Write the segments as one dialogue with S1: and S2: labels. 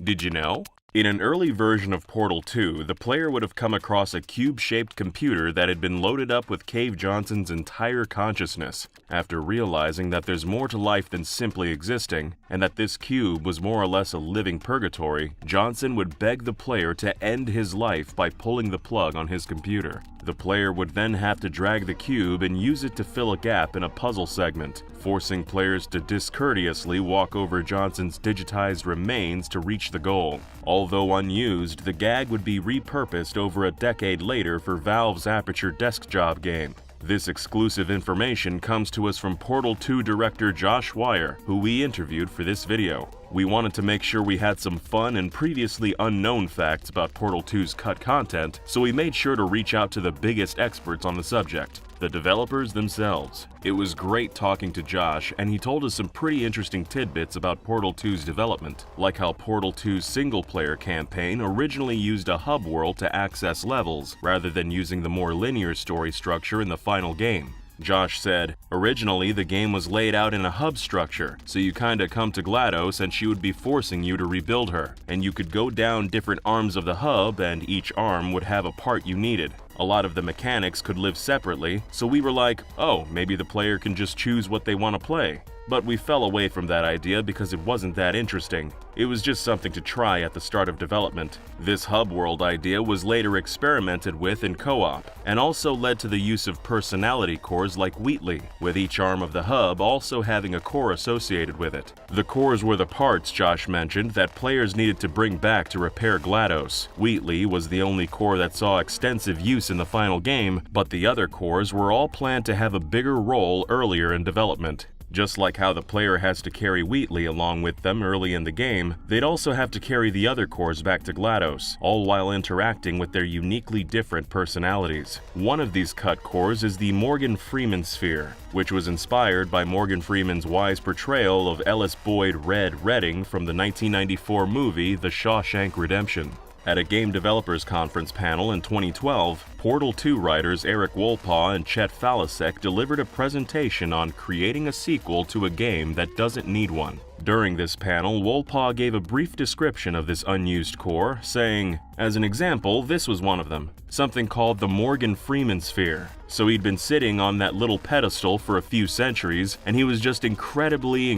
S1: Did you know? In an early version of Portal 2, the player would have come across a cube-shaped computer that had been loaded up with Cave Johnson's entire consciousness. After realizing that there's more to life than simply existing, and that this cube was more or less a living purgatory, Johnson would beg the player to end his life by pulling the plug on his computer. The player would then have to drag the cube and use it to fill a gap in a puzzle segment, forcing players to discourteously walk over Johnson's digitized remains to reach the goal. Although unused, the gag would be repurposed over a decade later for Valve's Aperture Desk Job game. This exclusive information comes to us from Portal 2 director Josh Wire, who we interviewed for this video. We wanted to make sure we had some fun and previously unknown facts about Portal 2's cut content, so we made sure to reach out to the biggest experts on the subject, the developers themselves. It was great talking to Josh, and he told us some pretty interesting tidbits about Portal 2's development, like how Portal 2's single-player campaign originally used a hub world to access levels, rather than using the more linear story structure in the final game. Josh said, originally the game was laid out in a hub structure, so you kinda come to GLaDOS and she would be forcing you to rebuild her, and you could go down different arms of the hub and each arm would have a part you needed. A lot of the mechanics could live separately, so we were like, oh, maybe the player can just choose what they want to play. But we fell away from that idea because it wasn't that interesting. It was just something to try at the start of development. This hub world idea was later experimented with in co-op, and also led to the use of personality cores like Wheatley, with each arm of the hub also having a core associated with it. The cores were the parts, Josh mentioned, that players needed to bring back to repair GLaDOS. Wheatley was the only core that saw extensive use in the final game, but the other cores were all planned to have a bigger role earlier in development. Just like how the player has to carry Wheatley along with them early in the game, they'd also have to carry the other cores back to GLaDOS, all while interacting with their uniquely different personalities. One of these cut cores is the Morgan Freeman sphere, which was inspired by Morgan Freeman's wise portrayal of Ellis Boyd "Red" Redding from the 1994 movie The Shawshank Redemption. At a game developers conference panel in 2012, Portal 2 writers Eric Wolpaw and Chet Falasek delivered a presentation on creating a sequel to a game that doesn't need one. During this panel, Wolpaw gave a brief description of this unused core, saying, as an example, this was one of them, something called the Morgan Freeman sphere. So he'd been sitting on that little pedestal for a few centuries, and he was just incredibly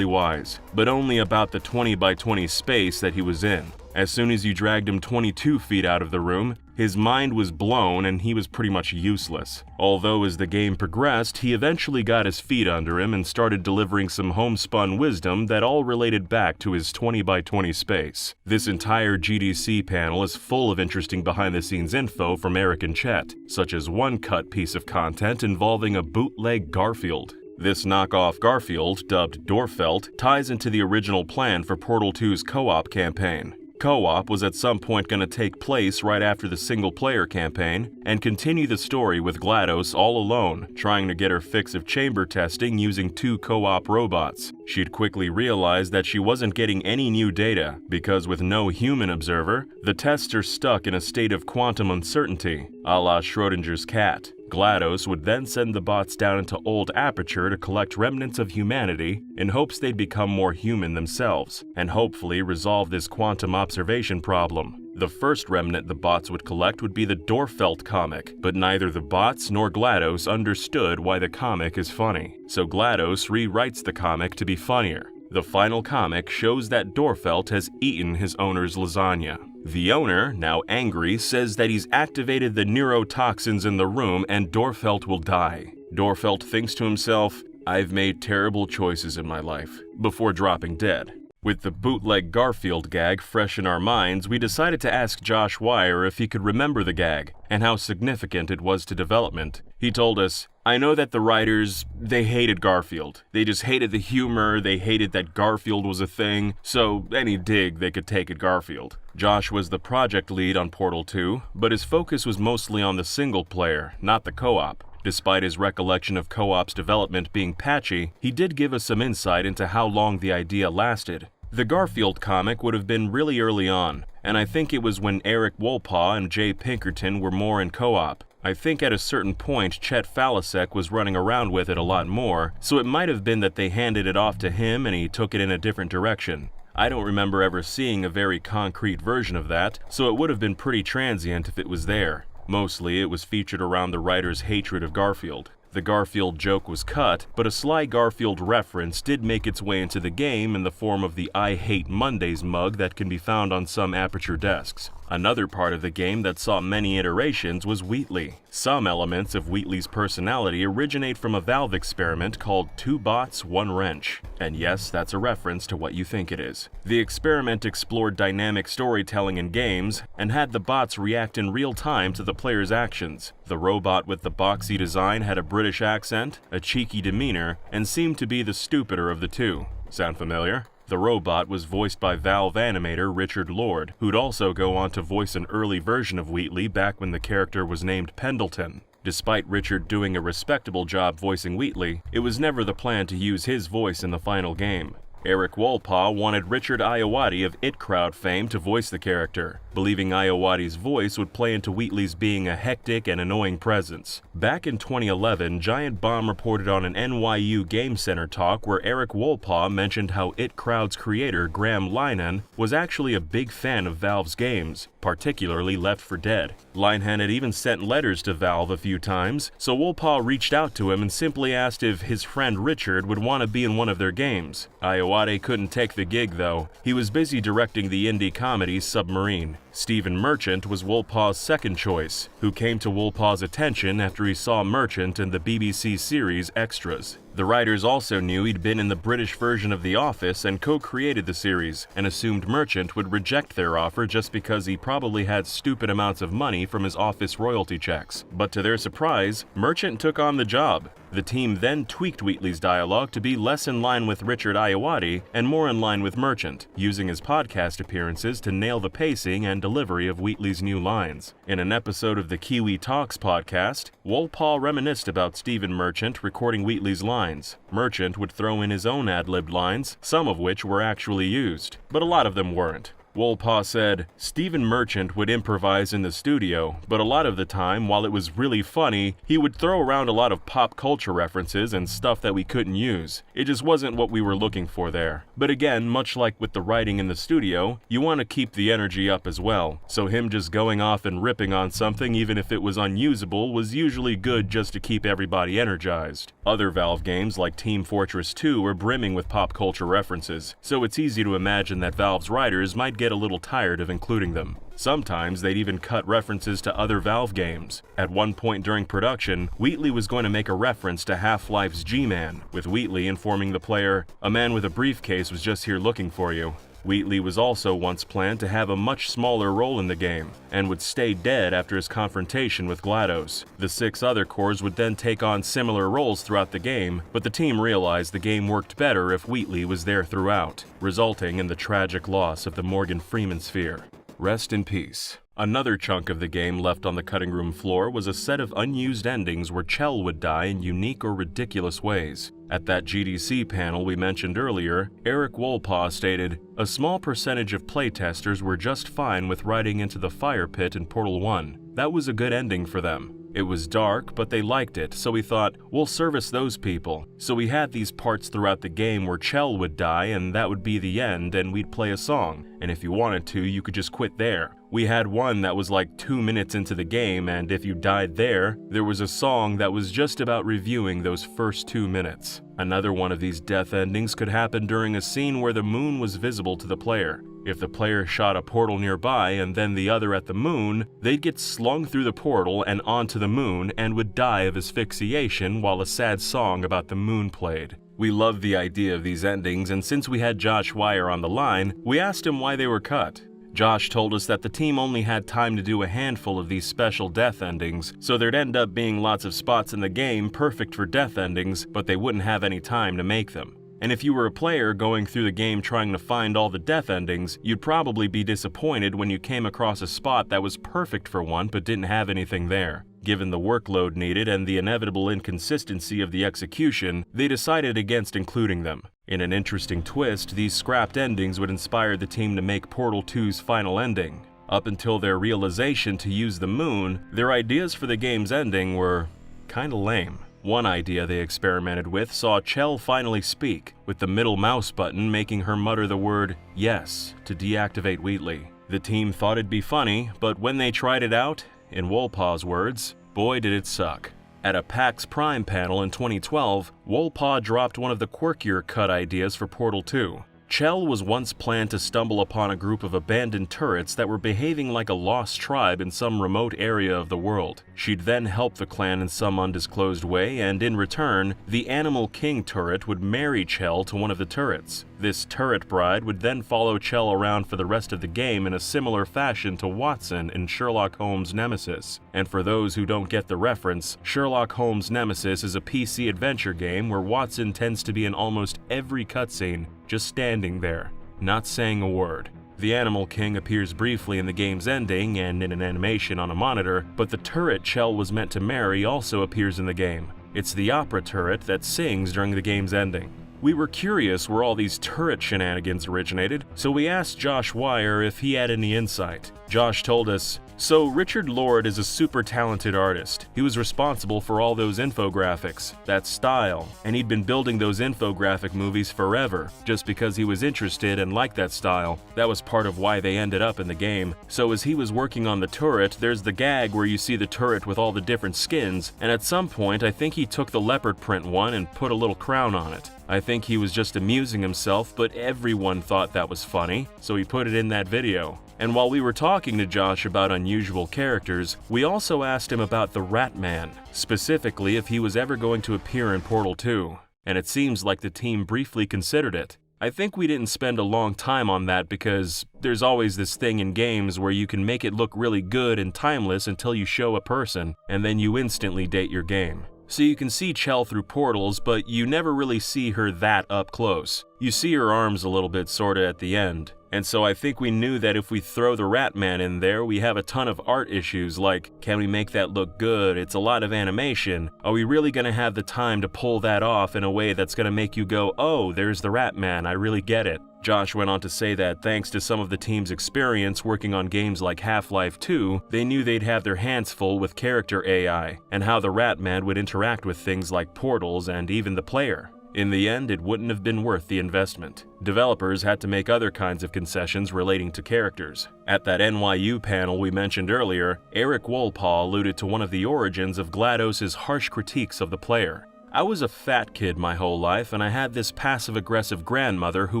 S1: wise, but only about the 20 by 20 space that he was in. As soon as you dragged him 22 feet out of the room, his mind was blown and he was pretty much useless. Although as the game progressed, he eventually got his feet under him and started delivering some homespun wisdom that all related back to his 20 by 20 space. This entire GDC panel is full of interesting behind-the-scenes info from Eric and Chet, such as one cut piece of content involving a bootleg Garfield. This knockoff Garfield, dubbed Dorfelt, ties into the original plan for Portal 2's co-op campaign. Co-op was at some point going to take place right after the single-player campaign and continue the story with GLaDOS all alone, trying to get her fix of chamber testing using 2 co-op robots. She'd quickly realized that she wasn't getting any new data, because with no human observer, the tests are stuck in a state of quantum uncertainty, a la Schrodinger's cat. GLaDOS would then send the bots down into old Aperture to collect remnants of humanity in hopes they'd become more human themselves, and hopefully resolve this quantum observation problem. The first remnant the bots would collect would be the Dorfelt comic, but neither the bots nor GLaDOS understood why the comic is funny, so GLaDOS rewrites the comic to be funnier. The final comic shows that Dorfelt has eaten his owner's lasagna. The owner, now angry, says that he's activated the neurotoxins in the room and Dorfelt will die. Dorfelt thinks to himself, I've made terrible choices in my life, before dropping dead. With the bootleg Garfield gag fresh in our minds, we decided to ask Josh Wire if he could remember the gag and how significant it was to development. He told us, I know that the writers, they hated Garfield. They just hated the humor, they hated that Garfield was a thing, so any dig they could take at Garfield. Josh was the project lead on Portal 2, but his focus was mostly on the single player, not the co-op. Despite his recollection of co-op's development being patchy, he did give us some insight into how long the idea lasted. The Garfield comic would have been really early on, and I think it was when Eric Wolpaw and Jay Pinkerton were more in co-op. I think at a certain point Chet Falasek was running around with it a lot more, so it might have been that they handed it off to him and he took it in a different direction. I don't remember ever seeing a very concrete version of that, so it would have been pretty transient if it was there. Mostly, it was featured around the writer's hatred of Garfield. The Garfield joke was cut, but a sly Garfield reference did make its way into the game in the form of the I Hate Mondays mug that can be found on some Aperture desks. Another part of the game that saw many iterations was Wheatley. Some elements of Wheatley's personality originate from a Valve experiment called 2 Bots, 1 Wrench. And yes, that's a reference to what you think it is. The experiment explored dynamic storytelling in games and had the bots react in real time to the player's actions. The robot with the boxy design had a British accent, a cheeky demeanor, and seemed to be the stupider of the two. Sound familiar? The robot was voiced by Valve animator Richard Lord, who'd also go on to voice an early version of Wheatley back when the character was named Pendleton. Despite Richard doing a respectable job voicing Wheatley, it was never the plan to use his voice in the final game. Eric Wolpaw wanted Richard Ayoade of It Crowd fame to voice the character, believing Ayoade's voice would play into Wheatley's being a hectic and annoying presence. Back in 2011, Giant Bomb reported on an NYU Game Center talk where Eric Wolpaw mentioned how It Crowd's creator, Graham Linehan, was actually a big fan of Valve's games, particularly Left 4 Dead. Linehan had even sent letters to Valve a few times, so Wolpaw reached out to him and simply asked if his friend Richard would want to be in one of their games. Ayoade couldn't take the gig though. He was busy directing the indie comedy Submarine. Stephen Merchant was Wolpaw's second choice, who came to Wolpaw's attention after he saw Merchant in the BBC series Extras. The writers also knew he'd been in the British version of The Office and co-created the series, and assumed Merchant would reject their offer just because he probably had stupid amounts of money from his Office royalty checks. But to their surprise, Merchant took on the job. The team then tweaked Wheatley's dialogue to be less in line with Richard Ayoade and more in line with Merchant, using his podcast appearances to nail the pacing and delivery of Wheatley's new lines. In an episode of the Kiwi Talks podcast, Wolpaw reminisced about Stephen Merchant recording Wheatley's lines. Merchant would throw in his own ad-libbed lines, some of which were actually used, but a lot of them weren't. Wolpaw said, Stephen Merchant would improvise in the studio, but a lot of the time, while it was really funny, he would throw around a lot of pop culture references and stuff that we couldn't use. It just wasn't what we were looking for there. But again, much like with the writing in the studio, you want to keep the energy up as well, so him just going off and ripping on something even if it was unusable was usually good just to keep everybody energized. Other Valve games like Team Fortress 2 were brimming with pop culture references, so it's easy to imagine that Valve's writers might get a little tired of including them. Sometimes they'd even cut references to other Valve games. At one point during production, Wheatley was going to make a reference to Half-Life's G-Man, with Wheatley informing the player, "A man with a briefcase was just here looking for you." Wheatley was also once planned to have a much smaller role in the game, and would stay dead after his confrontation with GLaDOS. The 6 other cores would then take on similar roles throughout the game, but the team realized the game worked better if Wheatley was there throughout, resulting in the tragic loss of the Morgan Freeman sphere. Rest in peace. Another chunk of the game left on the cutting room floor was a set of unused endings where Chell would die in unique or ridiculous ways. At that GDC panel we mentioned earlier, Eric Wolpaw stated, "A small percentage of playtesters were just fine with riding into the fire pit in Portal 1. That was a good ending for them. It was dark, but they liked it, so we thought, we'll service those people. So we had these parts throughout the game where Chell would die and that would be the end and we'd play a song. And if you wanted to, you could just quit there. We had one that was like 2 minutes into the game, and if you died there was a song that was just about reviewing those first 2 minutes. Another one of these death endings could happen during a scene where the moon was visible to the player. If the player shot a portal nearby and then the other at the moon, they'd get slung through the portal and onto the moon and would die of asphyxiation while a sad song about the moon played. We loved the idea of these endings, and since we had Josh Wire on the line, we asked him why they were cut. Josh told us that the team only had time to do a handful of these special death endings, so there'd end up being lots of spots in the game perfect for death endings, but they wouldn't have any time to make them. And if you were a player going through the game trying to find all the death endings, you'd probably be disappointed when you came across a spot that was perfect for one but didn't have anything there. Given the workload needed and the inevitable inconsistency of the execution, they decided against including them. In an interesting twist, these scrapped endings would inspire the team to make Portal 2's final ending. Up until their realization to use the moon, their ideas for the game's ending were kinda lame. One idea they experimented with saw Chell finally speak, with the middle mouse button making her mutter the word "yes" to deactivate Wheatley. The team thought it'd be funny, but when they tried it out, in Wolpaw's words, boy did it suck. At a PAX Prime panel in 2012, Wolpaw dropped one of the quirkier cut ideas for Portal 2. Chell was once planned to stumble upon a group of abandoned turrets that were behaving like a lost tribe in some remote area of the world. She'd then help the clan in some undisclosed way, and in return, the Animal King turret would marry Chell to one of the turrets. This turret bride would then follow Chell around for the rest of the game in a similar fashion to Watson in Sherlock Holmes' Nemesis. And for those who don't get the reference, Sherlock Holmes' Nemesis is a PC adventure game where Watson tends to be in almost every cutscene, just standing there, not saying a word. The Animal King appears briefly in the game's ending and in an animation on a monitor, but the turret Chell was meant to marry also appears in the game. It's the opera turret that sings during the game's ending. We were curious where all these turret shenanigans originated, so we asked Josh Wire if he had any insight. Josh told us, "So Richard Lord is a super talented artist. He was responsible for all those infographics, that style, and he'd been building those infographic movies forever, just because he was interested and liked that style. That was part of why they ended up in the game. So as he was working on the turret, there's the gag where you see the turret with all the different skins, and at some point I think he took the leopard print one and put a little crown on it. I think he was just amusing himself, but everyone thought that was funny, so he put it in that video." And while we were talking to Josh about unusual characters, we also asked him about the Rat Man, specifically if he was ever going to appear in Portal 2, and it seems like the team briefly considered it. I think we didn't spend a long time on that because there's always this thing in games where you can make it look really good and timeless until you show a person, and then you instantly date your game. So you can see Chell through portals, but you never really see her that up close. You see her arms a little bit sorta at the end. And so I think we knew that if we throw the Rat Man in there, we have a ton of art issues like, can we make that look good? It's a lot of animation. Are we really gonna have the time to pull that off in a way that's gonna make you go, oh, there's the Rat Man, I really get it. Josh went on to say that thanks to some of the team's experience working on games like Half-Life 2, they knew they'd have their hands full with character AI, and how the Rat Man would interact with things like portals and even the player. In the end, it wouldn't have been worth the investment. Developers had to make other kinds of concessions relating to characters. At that NYU panel we mentioned earlier, Eric Wolpaw alluded to one of the origins of GLaDOS's harsh critiques of the player. I was a fat kid my whole life, and I had this passive-aggressive grandmother who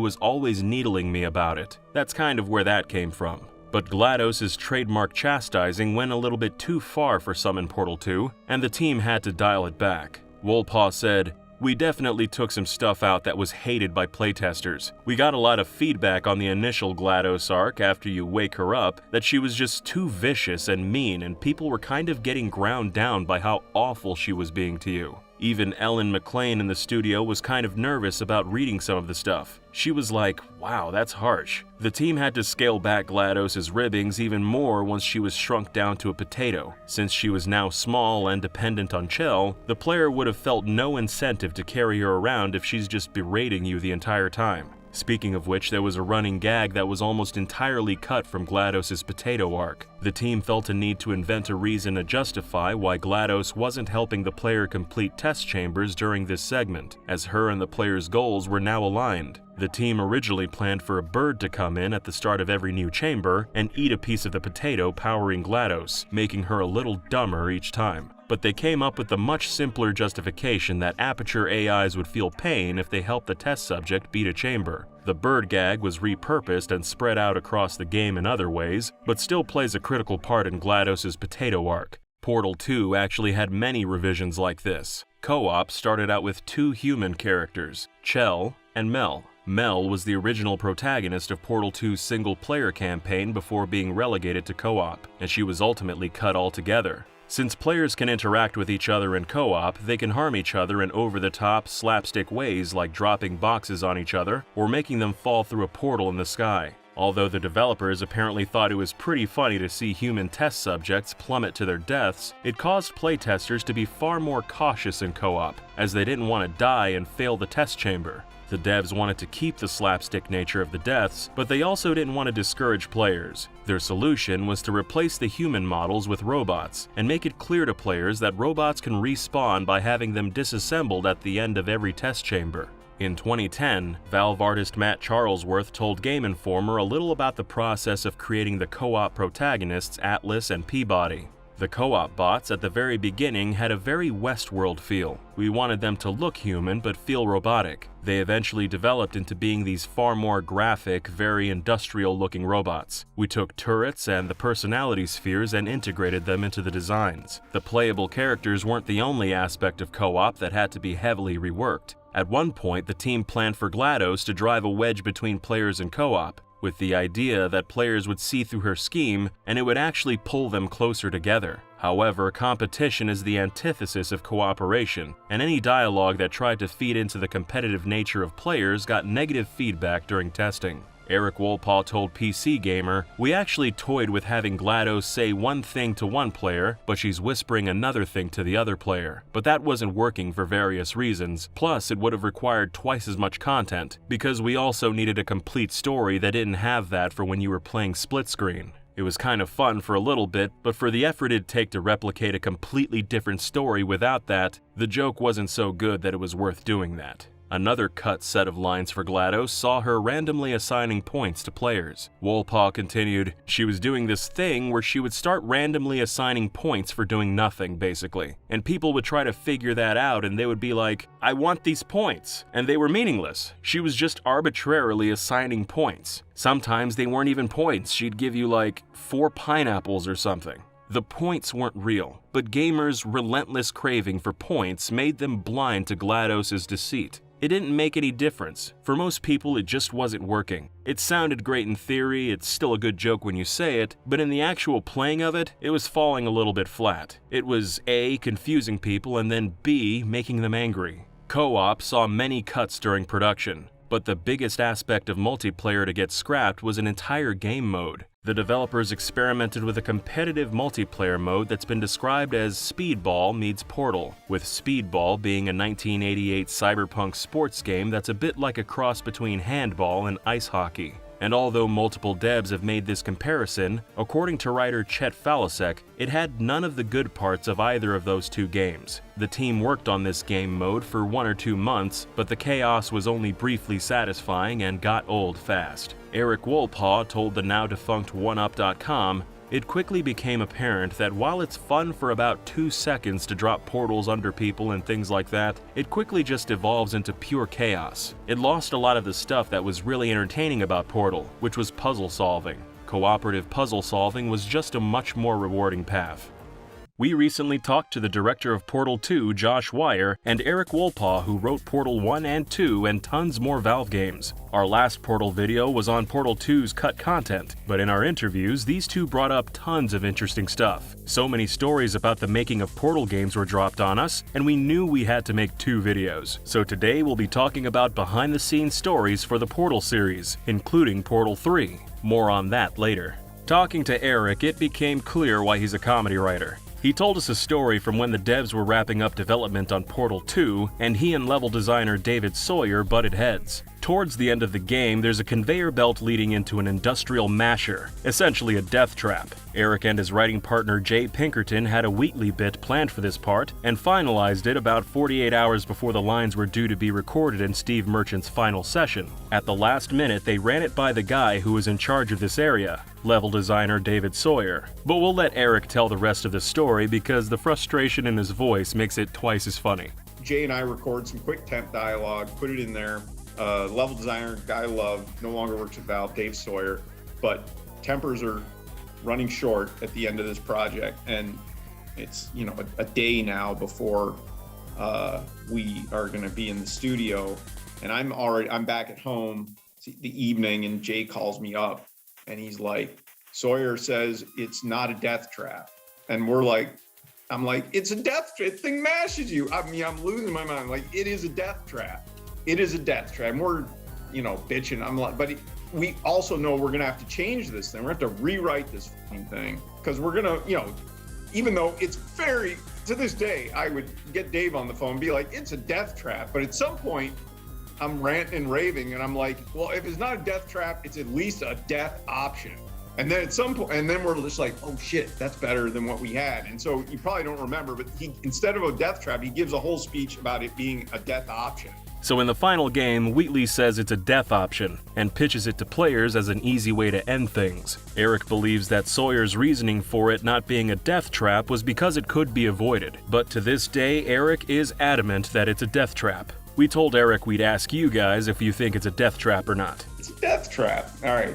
S1: was always needling me about it. That's kind of where that came from. But GLaDOS's trademark chastising went a little bit too far for some in Portal 2, and the team had to dial it back. Wolpaw said, "We definitely took some stuff out that was hated by playtesters. We got a lot of feedback on the initial GLaDOS arc after you wake her up that she was just too vicious and mean, and people were kind of getting ground down by how awful she was being to you. Even Ellen McLean in the studio was kind of nervous about reading some of the stuff. She was like, wow, that's harsh." The team had to scale back GLaDOS's ribbings even more once she was shrunk down to a potato. Since she was now small and dependent on Chell, the player would have felt no incentive to carry her around if she's just berating you the entire time. Speaking of which, there was a running gag that was almost entirely cut from GLaDOS's potato arc. The team felt a need to invent a reason to justify why GLaDOS wasn't helping the player complete test chambers during this segment, as her and the player's goals were now aligned. The team originally planned for a bird to come in at the start of every new chamber and eat a piece of the potato powering GLaDOS, making her a little dumber each time. But they came up with a much simpler justification that Aperture AIs would feel pain if they helped the test subject beat a chamber. The bird gag was repurposed and spread out across the game in other ways, but still plays a critical part in GLaDOS's potato arc. Portal 2 actually had many revisions like this. Co-op started out with 2 human characters, Chell and Mel. Mel was the original protagonist of Portal 2's single-player campaign before being relegated to co-op, and she was ultimately cut altogether. Since players can interact with each other in co-op, they can harm each other in over-the-top, slapstick ways like dropping boxes on each other or making them fall through a portal in the sky. Although the developers apparently thought it was pretty funny to see human test subjects plummet to their deaths, it caused playtesters to be far more cautious in co-op, as they didn't want to die and fail the test chamber. The devs wanted to keep the slapstick nature of the deaths, but they also didn't want to discourage players. Their solution was to replace the human models with robots, and make it clear to players that robots can respawn by having them disassembled at the end of every test chamber. In 2010, Valve artist Matt Charlesworth told Game Informer a little about the process of creating the co-op protagonists Atlas and Peabody. The co-op bots at the very beginning had a very Westworld feel. We wanted them to look human but feel robotic. They eventually developed into being these far more graphic, very industrial-looking robots. We took turrets and the personality spheres and integrated them into the designs. The playable characters weren't the only aspect of co-op that had to be heavily reworked. At one point, the team planned for GLaDOS to drive a wedge between players in co-op, with the idea that players would see through her scheme and it would actually pull them closer together. However, competition is the antithesis of cooperation, and any dialogue that tried to feed into the competitive nature of players got negative feedback during testing. Eric Wolpaw told PC Gamer, "We actually toyed with having GLaDOS say one thing to one player, but she's whispering another thing to the other player. But that wasn't working for various reasons, plus it would have required twice as much content, because we also needed a complete story that didn't have that for when you were playing split screen. It was kind of fun for a little bit, but for the effort it'd take to replicate a completely different story without that, the joke wasn't so good that it was worth doing that." Another cut set of lines for GLaDOS saw her randomly assigning points to players. Wolpaw continued, "She was doing this thing where she would start randomly assigning points for doing nothing, basically. And people would try to figure that out and they would be like, 'I want these points.' And they were meaningless. She was just arbitrarily assigning points. Sometimes they weren't even points, she'd give you like 4 pineapples or something. The points weren't real, but gamers' relentless craving for points made them blind to GLaDOS's deceit. It didn't make any difference. For most people, it just wasn't working. It sounded great in theory, it's still a good joke when you say it, but in the actual playing of it, it was falling a little bit flat. It was A, confusing people, and then B, making them angry. Co-op saw many cuts during production, but the biggest aspect of multiplayer to get scrapped was an entire game mode. The developers experimented with a competitive multiplayer mode that's been described as Speedball meets Portal, with Speedball being a 1988 cyberpunk sports game that's a bit like a cross between handball and ice hockey. And although multiple devs have made this comparison, according to writer Chet Falasek, it had none of the good parts of either of those two games. The team worked on this game mode for 1 or 2 months, but the chaos was only briefly satisfying and got old fast. Eric Wolpaw told the now-defunct OneUp.com, "It quickly became apparent that while it's fun for about 2 seconds to drop portals under people and things like that, it quickly just evolves into pure chaos. It lost a lot of the stuff that was really entertaining about Portal, which was puzzle solving. Cooperative puzzle solving was just a much more rewarding path." We recently talked to the director of Portal 2, Josh Wire, and Eric Wolpaw, who wrote Portal 1 and 2 and tons more Valve games. Our last Portal video was on Portal 2's cut content, but in our interviews, these two brought up tons of interesting stuff. So many stories about the making of Portal games were dropped on us, and we knew we had to make 2 videos. So today we'll be talking about behind-the-scenes stories for the Portal series, including Portal 3. More on that later. Talking to Eric, it became clear why he's a comedy writer. He told us a story from when the devs were wrapping up development on Portal 2, and he and level designer David Sawyer butted heads. Towards the end of the game, there's a conveyor belt leading into an industrial masher, essentially a death trap. Eric and his writing partner Jay Pinkerton had a Wheatley bit planned for this part, and finalized it about 48 hours before the lines were due to be recorded in Steve Merchant's final session. At the last minute, they ran it by the guy who was in charge of this area, level designer David Sawyer. But we'll let Eric tell the rest of the story because the frustration in his voice makes it twice as funny.
S2: Jay and I record some quick temp dialogue, put it in there. Level designer, guy I love, no longer works at Valve, Dave Sawyer, but tempers are running short at the end of this project, and it's a day now before we are going to be in the studio, and I'm back at home the evening, and Jay calls me up, and he's like, "Sawyer says it's not a death trap," and I'm like, "It's a death trap. The thing mashes you." I mean, I'm losing my mind. Like, it is a death trap. It is a death trap. And we're, bitching. I'm like, but we also know we're gonna have to change this thing. We're gonna have to rewrite this fucking thing because we're gonna, even though it's very, to this day, I would get Dave on the phone and be like, it's a death trap. But at some point, I'm ranting and raving, and I'm like, well, if it's not a death trap, it's at least a death option. And then at some point, and then we're just like, oh shit, that's better than what we had. And so you probably don't remember, but instead of a death trap, he gives a whole speech about it being a death option.
S1: So in the final game, Wheatley says it's a death option and pitches it to players as an easy way to end things. Eric believes that Sawyer's reasoning for it not being a death trap was because it could be avoided. But to this day, Eric is adamant that it's a death trap. We told Eric we'd ask you guys if you think it's a death trap or not.
S2: It's a death trap. All right.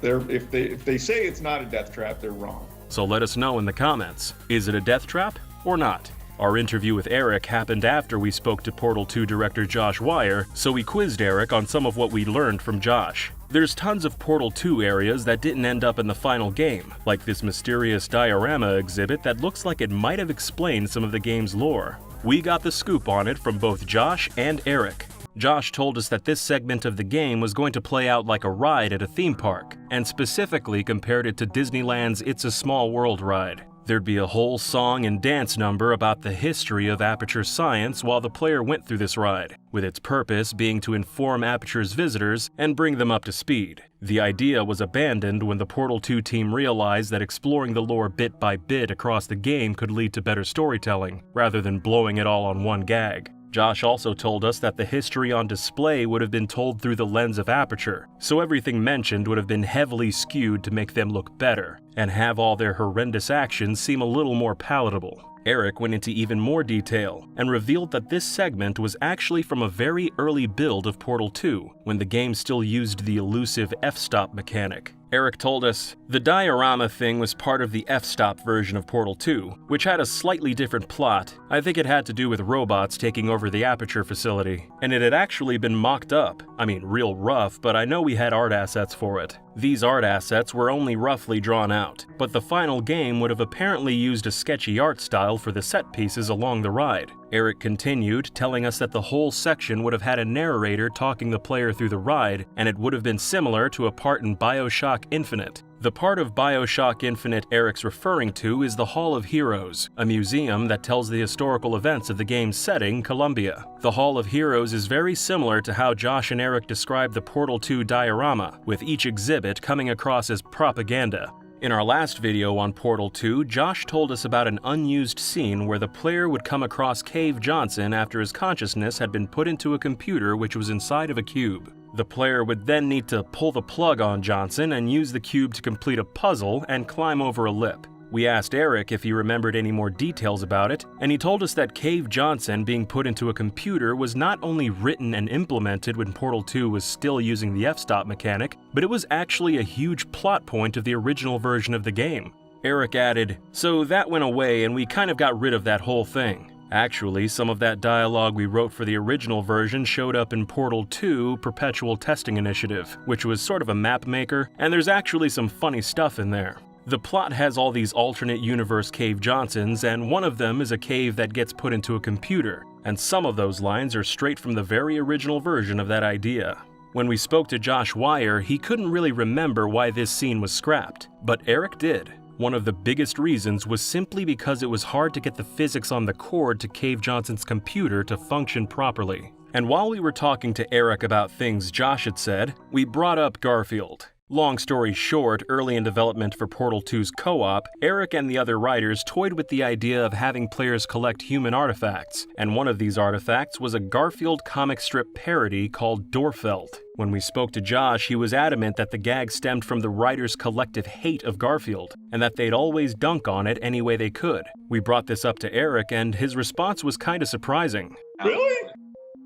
S2: If they say it's not a death trap, they're wrong.
S1: So let us know in the comments. Is it a death trap or not? Our interview with Eric happened after we spoke to Portal 2 director Josh Wire, so we quizzed Eric on some of what we learned from Josh. There's tons of Portal 2 areas that didn't end up in the final game, like this mysterious diorama exhibit that looks like it might have explained some of the game's lore. We got the scoop on it from both Josh and Eric. Josh told us that this segment of the game was going to play out like a ride at a theme park, and specifically compared it to Disneyland's It's a Small World ride. There'd be a whole song and dance number about the history of Aperture science while the player went through this ride, with its purpose being to inform Aperture's visitors and bring them up to speed. The idea was abandoned when the Portal 2 team realized that exploring the lore bit by bit across the game could lead to better storytelling, rather than blowing it all on one gag. Josh also told us that the history on display would have been told through the lens of Aperture, so everything mentioned would have been heavily skewed to make them look better, and have all their horrendous actions seem a little more palatable. Eric went into even more detail, and revealed that this segment was actually from a very early build of Portal 2, when the game still used the elusive f-stop mechanic. Eric told us, the diorama thing was part of the f-stop version of Portal 2, which had a slightly different plot. I think it had to do with robots taking over the Aperture facility, and it had actually been mocked up. I mean, real rough, but I know we had art assets for it. These art assets were only roughly drawn out, but the final game would have apparently used a sketchy art style for the set pieces along the ride. Eric continued, telling us that the whole section would have had a narrator talking the player through the ride, and it would have been similar to a part in BioShock Infinite. The part of BioShock Infinite Eric's referring to is the Hall of Heroes, a museum that tells the historical events of the game's setting, Columbia. The Hall of Heroes is very similar to how Josh and Eric described the Portal 2 diorama, with each exhibit coming across as propaganda. In our last video on Portal 2, Josh told us about an unused scene where the player would come across Cave Johnson after his consciousness had been put into a computer which was inside of a cube. The player would then need to pull the plug on Johnson and use the cube to complete a puzzle and climb over a lip. We asked Eric if he remembered any more details about it, and he told us that Cave Johnson being put into a computer was not only written and implemented when Portal 2 was still using the f-stop mechanic, but it was actually a huge plot point of the original version of the game. Eric added, so that went away and we kind of got rid of that whole thing. Actually, some of that dialogue we wrote for the original version showed up in Portal 2 Perpetual Testing Initiative, which was sort of a map maker, and there's actually some funny stuff in there. The plot has all these alternate universe Cave Johnsons, and one of them is a cave that gets put into a computer, and some of those lines are straight from the very original version of that idea. When we spoke to Josh Wire, he couldn't really remember why this scene was scrapped, but Eric did. One of the biggest reasons was simply because it was hard to get the physics on the cord to Cave Johnson's computer to function properly. And while we were talking to Eric about things Josh had said, we brought up Garfield. Long story short, early in development for Portal 2's co-op, Eric and the other writers toyed with the idea of having players collect human artifacts, and one of these artifacts was a Garfield comic strip parody called Dorfeld. When we spoke to Josh, he was adamant that the gag stemmed from the writers' collective hate of Garfield, and that they'd always dunk on it any way they could. We brought this up to Eric, and his response was kinda surprising.
S2: Really?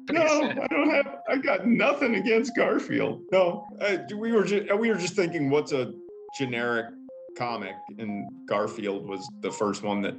S2: No, I got nothing against Garfield. No, we were just thinking, what's a generic comic, and Garfield was the first one that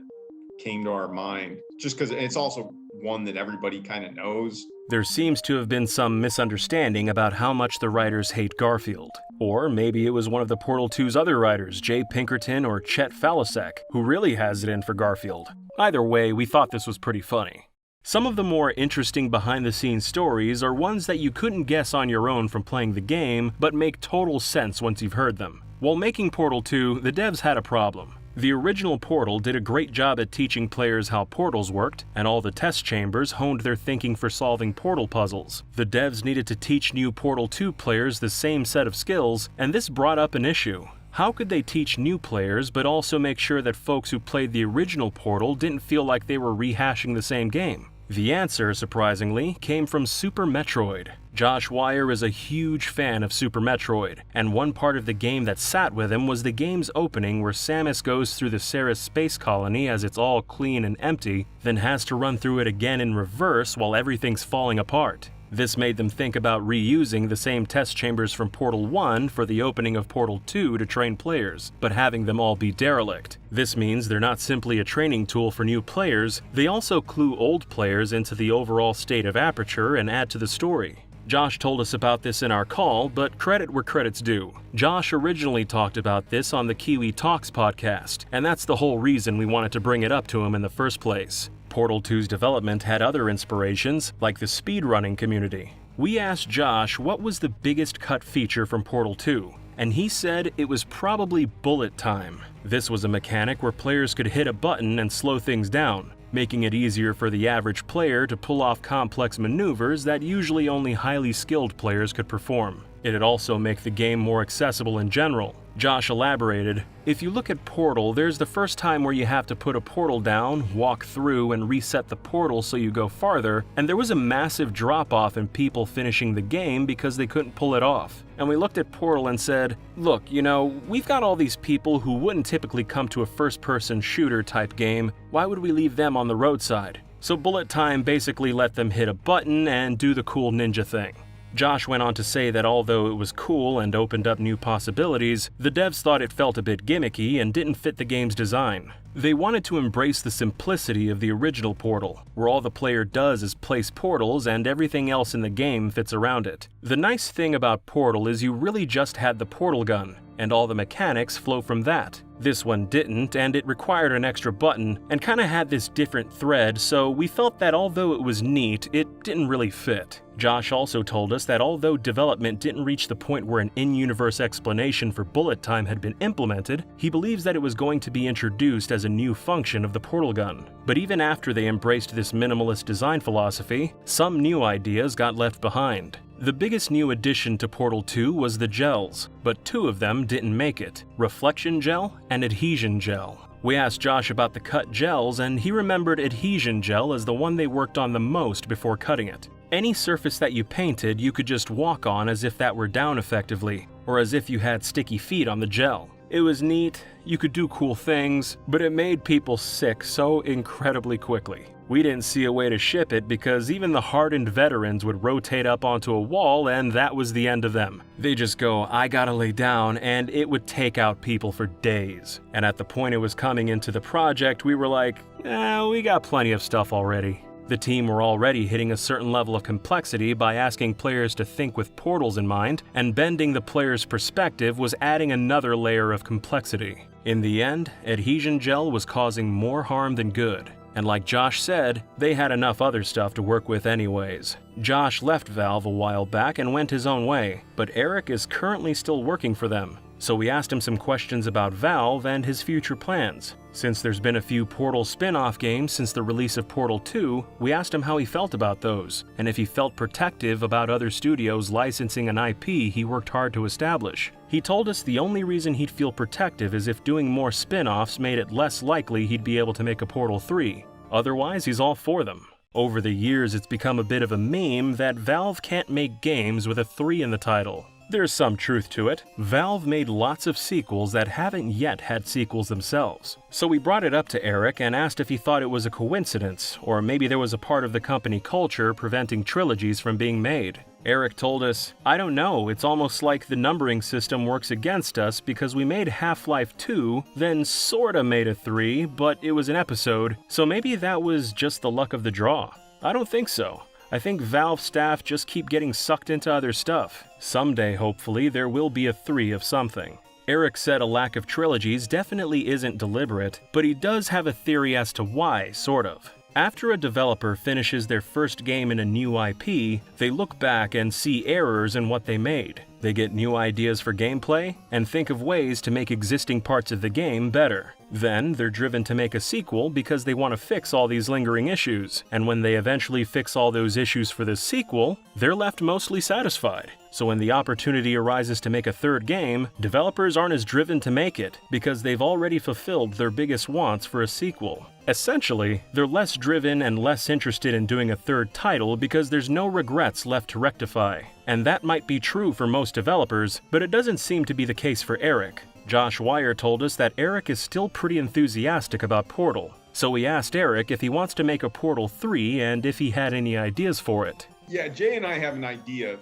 S2: came to our mind. Just because it's also one that everybody kind of knows.
S1: There seems to have been some misunderstanding about how much the writers hate Garfield. Or maybe it was one of the Portal 2's other writers, Jay Pinkerton or Chet Falasek, who really has it in for Garfield. Either way, we thought this was pretty funny. Some of the more interesting behind-the-scenes stories are ones that you couldn't guess on your own from playing the game, but make total sense once you've heard them. While making Portal 2, the devs had a problem. The original Portal did a great job at teaching players how portals worked, and all the test chambers honed their thinking for solving portal puzzles. The devs needed to teach new Portal 2 players the same set of skills, and this brought up an issue. How could they teach new players but also make sure that folks who played the original Portal didn't feel like they were rehashing the same game? The answer, surprisingly, came from Super Metroid. Josh Wire is a huge fan of Super Metroid, and one part of the game that sat with him was the game's opening where Samus goes through the Ceres space colony as it's all clean and empty, then has to run through it again in reverse while everything's falling apart. This made them think about reusing the same test chambers from Portal 1 for the opening of Portal 2 to train players, but having them all be derelict. This means they're not simply a training tool for new players, they also clue old players into the overall state of Aperture and add to the story. Josh told us about this in our call, but credit where credit's due. Josh originally talked about this on the Kiwi Talks podcast, and that's the whole reason we wanted to bring it up to him in the first place. Portal 2's development had other inspirations, like the speedrunning community. We asked Josh what was the biggest cut feature from Portal 2, and he said it was probably bullet time. This was a mechanic where players could hit a button and slow things down, making it easier for the average player to pull off complex maneuvers that usually only highly skilled players could perform. It'd also make the game more accessible in general. Josh elaborated, "If you look at Portal, there's the first time where you have to put a portal down, walk through, and reset the portal so you go farther, and there was a massive drop-off in people finishing the game because they couldn't pull it off. And we looked at Portal and said, look, we've got all these people who wouldn't typically come to a first-person shooter type game, why would we leave them on the roadside? So bullet time basically let them hit a button and do the cool ninja thing." Josh went on to say that although it was cool and opened up new possibilities, the devs thought it felt a bit gimmicky and didn't fit the game's design. They wanted to embrace the simplicity of the original Portal, where all the player does is place portals and everything else in the game fits around it. The nice thing about Portal is you really just had the portal gun, and all the mechanics flow from that. This one didn't, and it required an extra button, and kinda had this different thread, so we felt that although it was neat, it didn't really fit. Josh also told us that although development didn't reach the point where an in-universe explanation for bullet time had been implemented, he believes that it was going to be introduced as a new function of the portal gun. But even after they embraced this minimalist design philosophy, some new ideas got left behind. The biggest new addition to Portal 2 was the gels, but two of them didn't make it: Reflection Gel and Adhesion Gel. We asked Josh about the cut gels, and he remembered Adhesion Gel as the one they worked on the most before cutting it. Any surface that you painted, you could just walk on as if that were down effectively, or as if you had sticky feet on the gel. It was neat, you could do cool things, but it made people sick so incredibly quickly. We didn't see a way to ship it because even the hardened veterans would rotate up onto a wall and that was the end of them. They just go, "I gotta lay down," and it would take out people for days. And at the point it was coming into the project, we were like, we got plenty of stuff already. The team were already hitting a certain level of complexity by asking players to think with portals in mind, and bending the player's perspective was adding another layer of complexity. In the end, Adhesion Gel was causing more harm than good. And like Josh said, they had enough other stuff to work with anyways. Josh left Valve a while back and went his own way, but Eric is currently still working for them. So we asked him some questions about Valve and his future plans. Since there's been a few Portal spin-off games since the release of Portal 2, we asked him how he felt about those, and if he felt protective about other studios licensing an IP he worked hard to establish. He told us the only reason he'd feel protective is if doing more spin-offs made it less likely he'd be able to make a Portal 3. Otherwise, he's all for them. Over the years, it's become a bit of a meme that Valve can't make games with a 3 in the title. There's some truth to it. Valve made lots of sequels that haven't yet had sequels themselves. So we brought it up to Eric and asked if he thought it was a coincidence, or maybe there was a part of the company culture preventing trilogies from being made. Eric told us, "I don't know, it's almost like the numbering system works against us because we made Half-Life 2, then sorta made a 3, but it was an episode, so maybe that was just the luck of the draw." I don't think so. I think Valve staff just keep getting sucked into other stuff. Someday, hopefully, there will be a 3 of something. Eric said a lack of trilogies definitely isn't deliberate, but he does have a theory as to why, sort of. After a developer finishes their first game in a new IP, they look back and see errors in what they made. They get new ideas for gameplay and think of ways to make existing parts of the game better. Then, they're driven to make a sequel because they want to fix all these lingering issues, and when they eventually fix all those issues for the sequel, they're left mostly satisfied. So when the opportunity arises to make a third game, developers aren't as driven to make it because they've already fulfilled their biggest wants for a sequel. Essentially, they're less driven and less interested in doing a third title because there's no regrets left to rectify. And that might be true for most developers, but it doesn't seem to be the case for Eric. Josh Wire told us that Eric is still pretty enthusiastic about Portal. So we asked Eric if he wants to make a Portal 3 and if he had any ideas for it.
S2: Yeah, Jay and I have an idea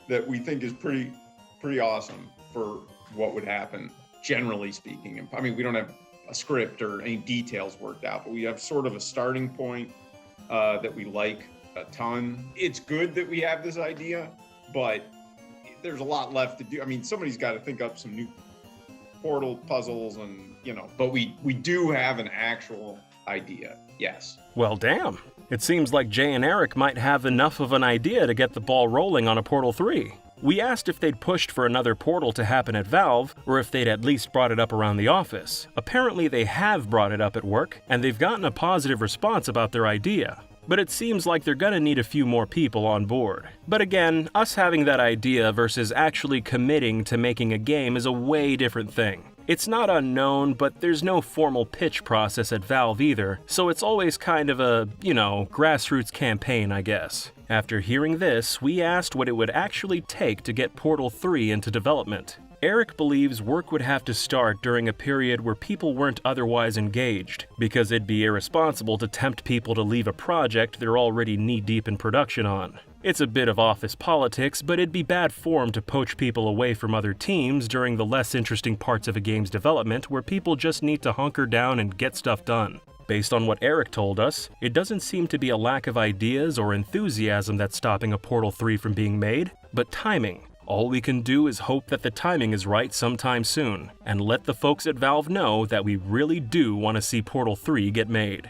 S2: that we think is pretty awesome for what would happen, generally speaking. I mean, we don't have a script or any details worked out, but we have sort of a starting point that we like a ton. It's good that we have this idea, but there's a lot left to do. I mean, somebody's got to think up some new Portal puzzles and, but we do have an actual idea, yes.
S1: Well, damn. It seems like Jay and Eric might have enough of an idea to get the ball rolling on a Portal 3. We asked if they'd pushed for another Portal to happen at Valve, or if they'd at least brought it up around the office. Apparently they have brought it up at work, and they've gotten a positive response about their idea. But it seems like they're gonna need a few more people on board. But again, us having that idea versus actually committing to making a game is a way different thing. It's not unknown, but there's no formal pitch process at Valve either, so it's always kind of a, grassroots campaign, I guess. After hearing this, we asked what it would actually take to get Portal 3 into development. Eric believes work would have to start during a period where people weren't otherwise engaged, because it'd be irresponsible to tempt people to leave a project they're already knee-deep in production on. It's a bit of office politics, but it'd be bad form to poach people away from other teams during the less interesting parts of a game's development where people just need to hunker down and get stuff done. Based on what Eric told us, it doesn't seem to be a lack of ideas or enthusiasm that's stopping a Portal 3 from being made, but timing. All we can do is hope that the timing is right sometime soon, and let the folks at Valve know that we really do want to see Portal 3 get made.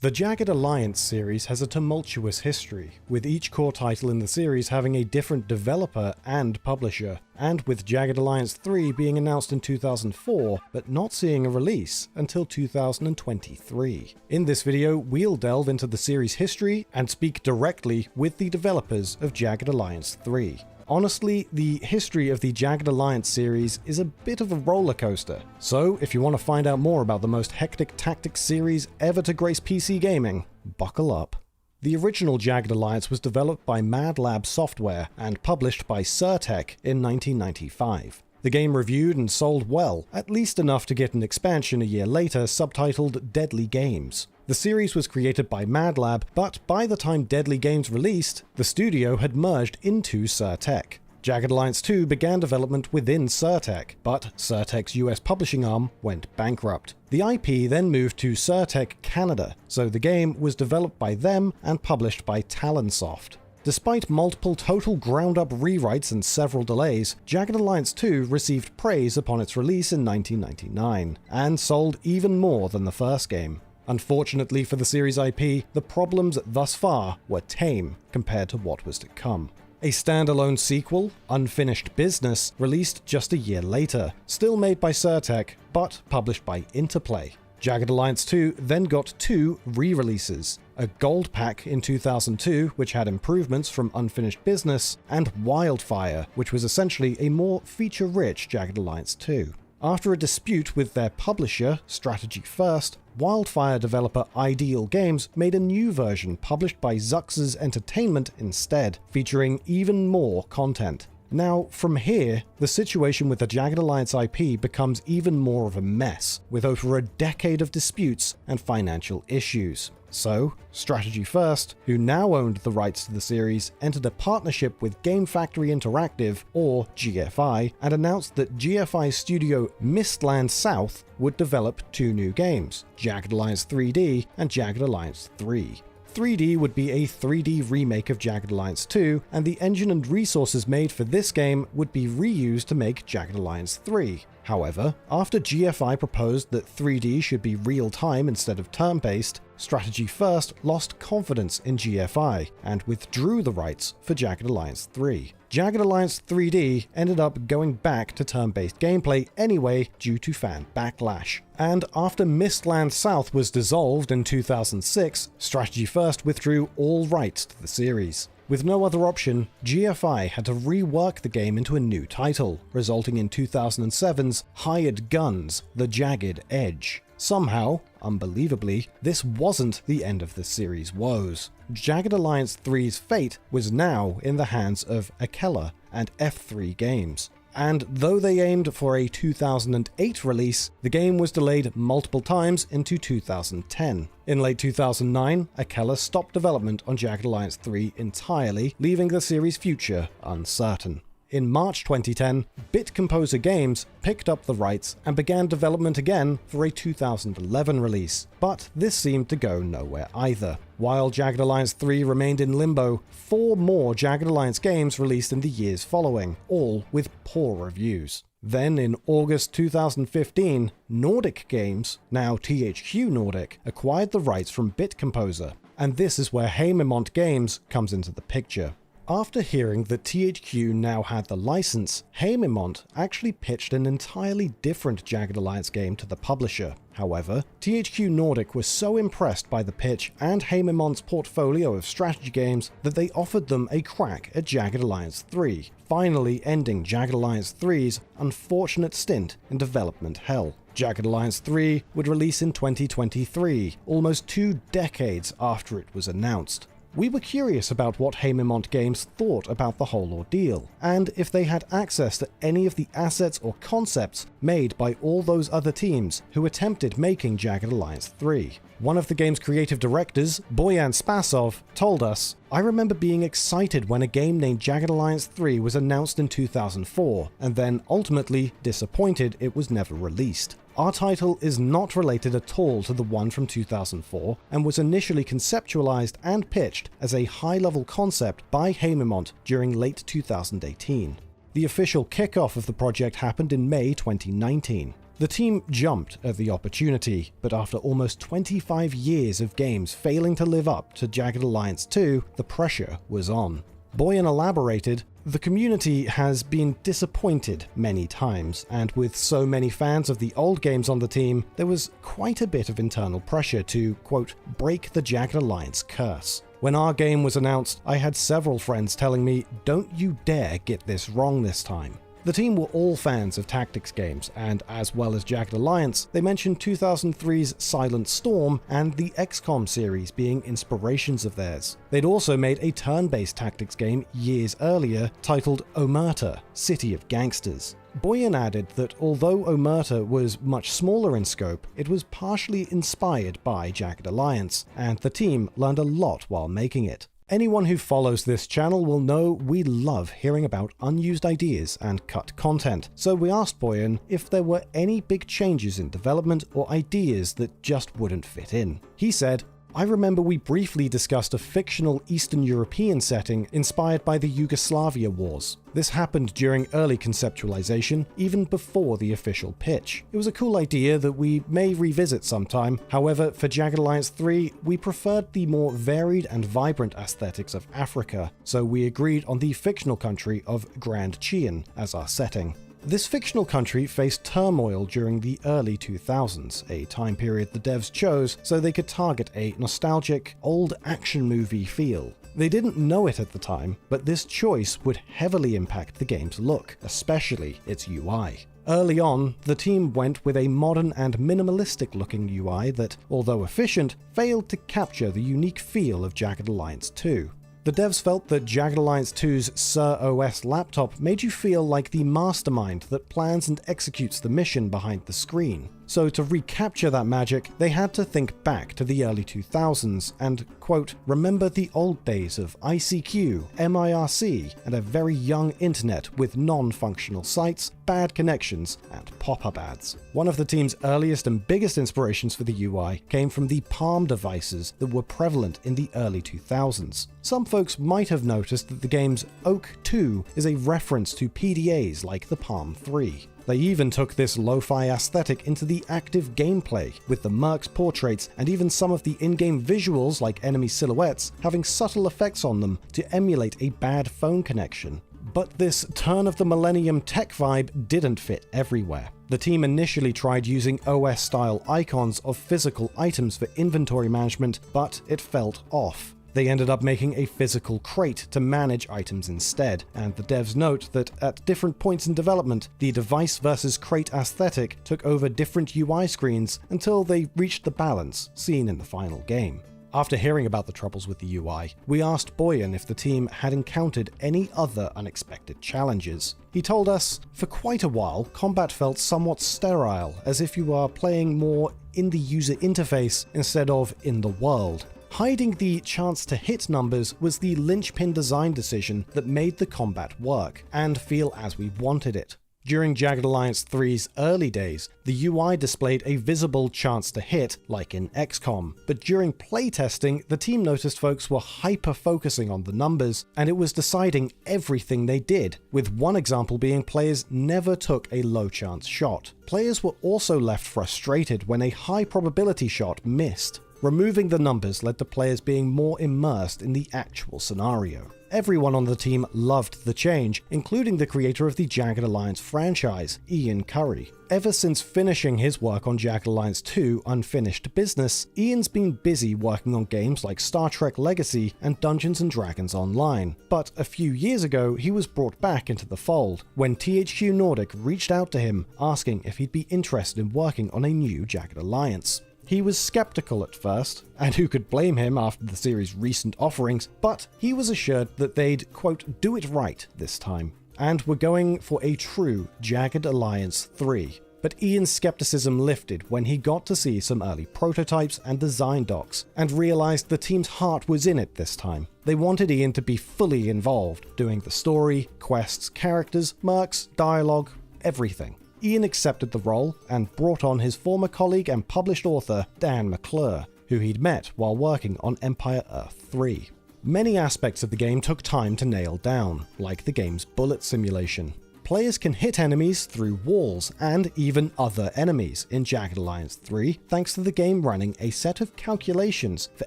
S3: The Jagged Alliance series has a tumultuous history, with each core title in the series having a different developer and publisher, and with Jagged Alliance 3 being announced in 2004, but not seeing a release until 2023. In this video, we'll delve into the series' history and speak directly with the developers of Jagged Alliance 3. Honestly, the history of the Jagged Alliance series is a bit of a roller coaster, so if you want to find out more about the most hectic tactics series ever to grace PC gaming, buckle up. The original Jagged Alliance was developed by Mad Lab Software and published by Surtech in 1995. The game reviewed and sold well, at least enough to get an expansion a year later subtitled Deadly Games. The series was created by Mad Lab, but by the time Deadly Games released, the studio had merged into Surtech. Jagged Alliance 2 began development within Surtech, but Surtech's US publishing arm went bankrupt. The IP then moved to Surtech Canada, so the game was developed by them and published by Talonsoft. Despite multiple total ground-up rewrites and several delays, Jagged Alliance 2 received praise upon its release in 1999, and sold even more than the first game. Unfortunately for the series IP, the problems thus far were tame compared to what was to come. A standalone sequel, Unfinished Business, released just a year later, still made by Surtech, but published by Interplay. Jagged Alliance 2 then got two re-releases, a gold pack in 2002, which had improvements from Unfinished Business, and Wildfire, which was essentially a more feature-rich Jagged Alliance 2. After a dispute with their publisher, Strategy First, Wildfire developer Ideal Games made a new version published by Zux's Entertainment instead, featuring even more content. Now, from here, the situation with the Jagged Alliance IP becomes even more of a mess, with over a decade of disputes and financial issues. So, Strategy First, who now owned the rights to the series, entered a partnership with Game Factory Interactive, or GFI, and announced that GFI's studio Mistland South would develop two new games, Jagged Alliance 3D and Jagged Alliance 3. 3D would be a 3D remake of Jagged Alliance 2, and the engine and resources made for this game would be reused to make Jagged Alliance 3. However, after GFI proposed that 3D should be real-time instead of turn-based, Strategy First lost confidence in GFI and withdrew the rights for Jagged Alliance 3. Jagged Alliance 3D ended up going back to turn-based gameplay anyway due to fan backlash. And after Mistland South was dissolved in 2006, Strategy First withdrew all rights to the series. With no other option, GFI had to rework the game into a new title, resulting in 2007's Hired Guns: The Jagged Edge. Somehow, unbelievably, this wasn't the end of the series' woes. Jagged Alliance 3's fate was now in the hands of Akella and F3 Games. And though they aimed for a 2008 release, the game was delayed multiple times into 2010. In late 2009, Akella stopped development on Jagged Alliance 3 entirely, leaving the series' future uncertain. In March 2010, Bit Composer Games picked up the rights and began development again for a 2011 release, but this seemed to go nowhere either. While Jagged Alliance 3 remained in limbo, 4 more Jagged Alliance games released in the years following, all with poor reviews. Then in August 2015, Nordic Games, now THQ Nordic, acquired the rights from Bit Composer, and this is where Haemimont Games comes into the picture. After hearing that THQ now had the license, Haemimont actually pitched an entirely different Jagged Alliance game to the publisher. However, THQ Nordic was so impressed by the pitch and Haemimont's portfolio of strategy games that they offered them a crack at Jagged Alliance 3, finally ending Jagged Alliance 3's unfortunate stint in development hell. Jagged Alliance 3 would release in 2023, almost 2 decades after it was announced. We were curious about what Haemimont Games thought about the whole ordeal, and if they had access to any of the assets or concepts made by all those other teams who attempted making Jagged Alliance 3. One of the game's creative directors, Boyan Spasov, told us, "I remember being excited when a game named Jagged Alliance 3 was announced in 2004, and then ultimately disappointed it was never released. Our title is not related at all to the one from 2004 and was initially conceptualized and pitched as a high-level concept by Haemimont during late 2018. The official kickoff of the project happened in May 2019. The team jumped at the opportunity, but after almost 25 years of games failing to live up to Jagged Alliance 2, the pressure was on." Boyan elaborated, "The community has been disappointed many times, and with so many fans of the old games on the team, there was quite a bit of internal pressure to, quote, break the Jagged Alliance curse. When our game was announced, I had several friends telling me, don't you dare get this wrong this time." The team were all fans of tactics games, and as well as Jagged Alliance, they mentioned 2003's Silent Storm and the XCOM series being inspirations of theirs. They'd also made a turn-based tactics game years earlier titled Omerta: City of Gangsters. Boyan added that although Omerta was much smaller in scope, it was partially inspired by Jagged Alliance, and the team learned a lot while making it. Anyone who follows this channel will know we love hearing about unused ideas and cut content, so we asked Boyan if there were any big changes in development or ideas that just wouldn't fit in. He said, "I remember we briefly discussed a fictional Eastern European setting inspired by the Yugoslavia Wars. This happened during early conceptualization, even before the official pitch. It was a cool idea that we may revisit sometime. However, for Jagged Alliance 3, we preferred the more varied and vibrant aesthetics of Africa, so we agreed on the fictional country of Grand Chien as our setting." This fictional country faced turmoil during the early 2000s, a time period the devs chose so they could target a nostalgic, old action movie feel. They didn't know it at the time, but this choice would heavily impact the game's look, especially its UI. Early on, the team went with a modern and minimalistic looking UI that, although efficient, failed to capture the unique feel of Jagged Alliance 2. The devs felt that Jagged Alliance 2's Sur OS laptop made you feel like the mastermind that plans and executes the mission behind the screen. So to recapture that magic, they had to think back to the early 2000s and, quote, remember the old days of ICQ, MIRC, and a very young internet with non-functional sites, bad connections, and pop-up ads. One of the team's earliest and biggest inspirations for the UI came from the Palm devices that were prevalent in the early 2000s. Some folks might have noticed that the game's Oak 2 is a reference to PDAs like the Palm 3. They even took this lo-fi aesthetic into the active gameplay, with the mercs' portraits and even some of the in-game visuals like enemy silhouettes having subtle effects on them to emulate a bad phone connection. But this turn of the millennium tech vibe didn't fit everywhere. The team initially tried using OS-style icons of physical items for inventory management, but it felt off. They ended up making a physical crate to manage items instead, and the devs note that at different points in development, the device versus crate aesthetic took over different UI screens until they reached the balance seen in the final game. After hearing about the troubles with the UI, we asked Boyan if the team had encountered any other unexpected challenges. He told us, for quite a while, combat felt somewhat sterile, as if you are playing more in the user interface instead of in the world. Hiding the chance to hit numbers was the linchpin design decision that made the combat work and feel as we wanted it. During Jagged Alliance 3's early days, the UI displayed a visible chance to hit, like in XCOM, but during playtesting, the team noticed folks were hyper-focusing on the numbers, and it was deciding everything they did, with one example being players never took a low-chance shot. Players were also left frustrated when a high-probability shot missed. Removing the numbers led to players being more immersed in the actual scenario. Everyone on the team loved the change, including the creator of the Jagged Alliance franchise, Ian Curry. Ever since finishing his work on Jagged Alliance 2 Unfinished Business, Ian's been busy working on games like Star Trek Legacy and Dungeons & Dragons Online. But a few years ago, he was brought back into the fold when THQ Nordic reached out to him asking if he'd be interested in working on a new Jagged Alliance. He was skeptical at first, and who could blame him after the series' recent offerings, but he was assured that they'd, quote, do it right this time, and were going for a true Jagged Alliance 3. But Ian's skepticism lifted when he got to see some early prototypes and design docs, and realized the team's heart was in it this time. They wanted Ian to be fully involved, doing the story, quests, characters, mercs, dialogue, everything. Ian accepted the role and brought on his former colleague and published author Dan McClure, who he'd met while working on Empire Earth 3. Many aspects of the game took time to nail down, like the game's bullet simulation. Players can hit enemies through walls and even other enemies in Jagged Alliance 3 thanks to the game running a set of calculations for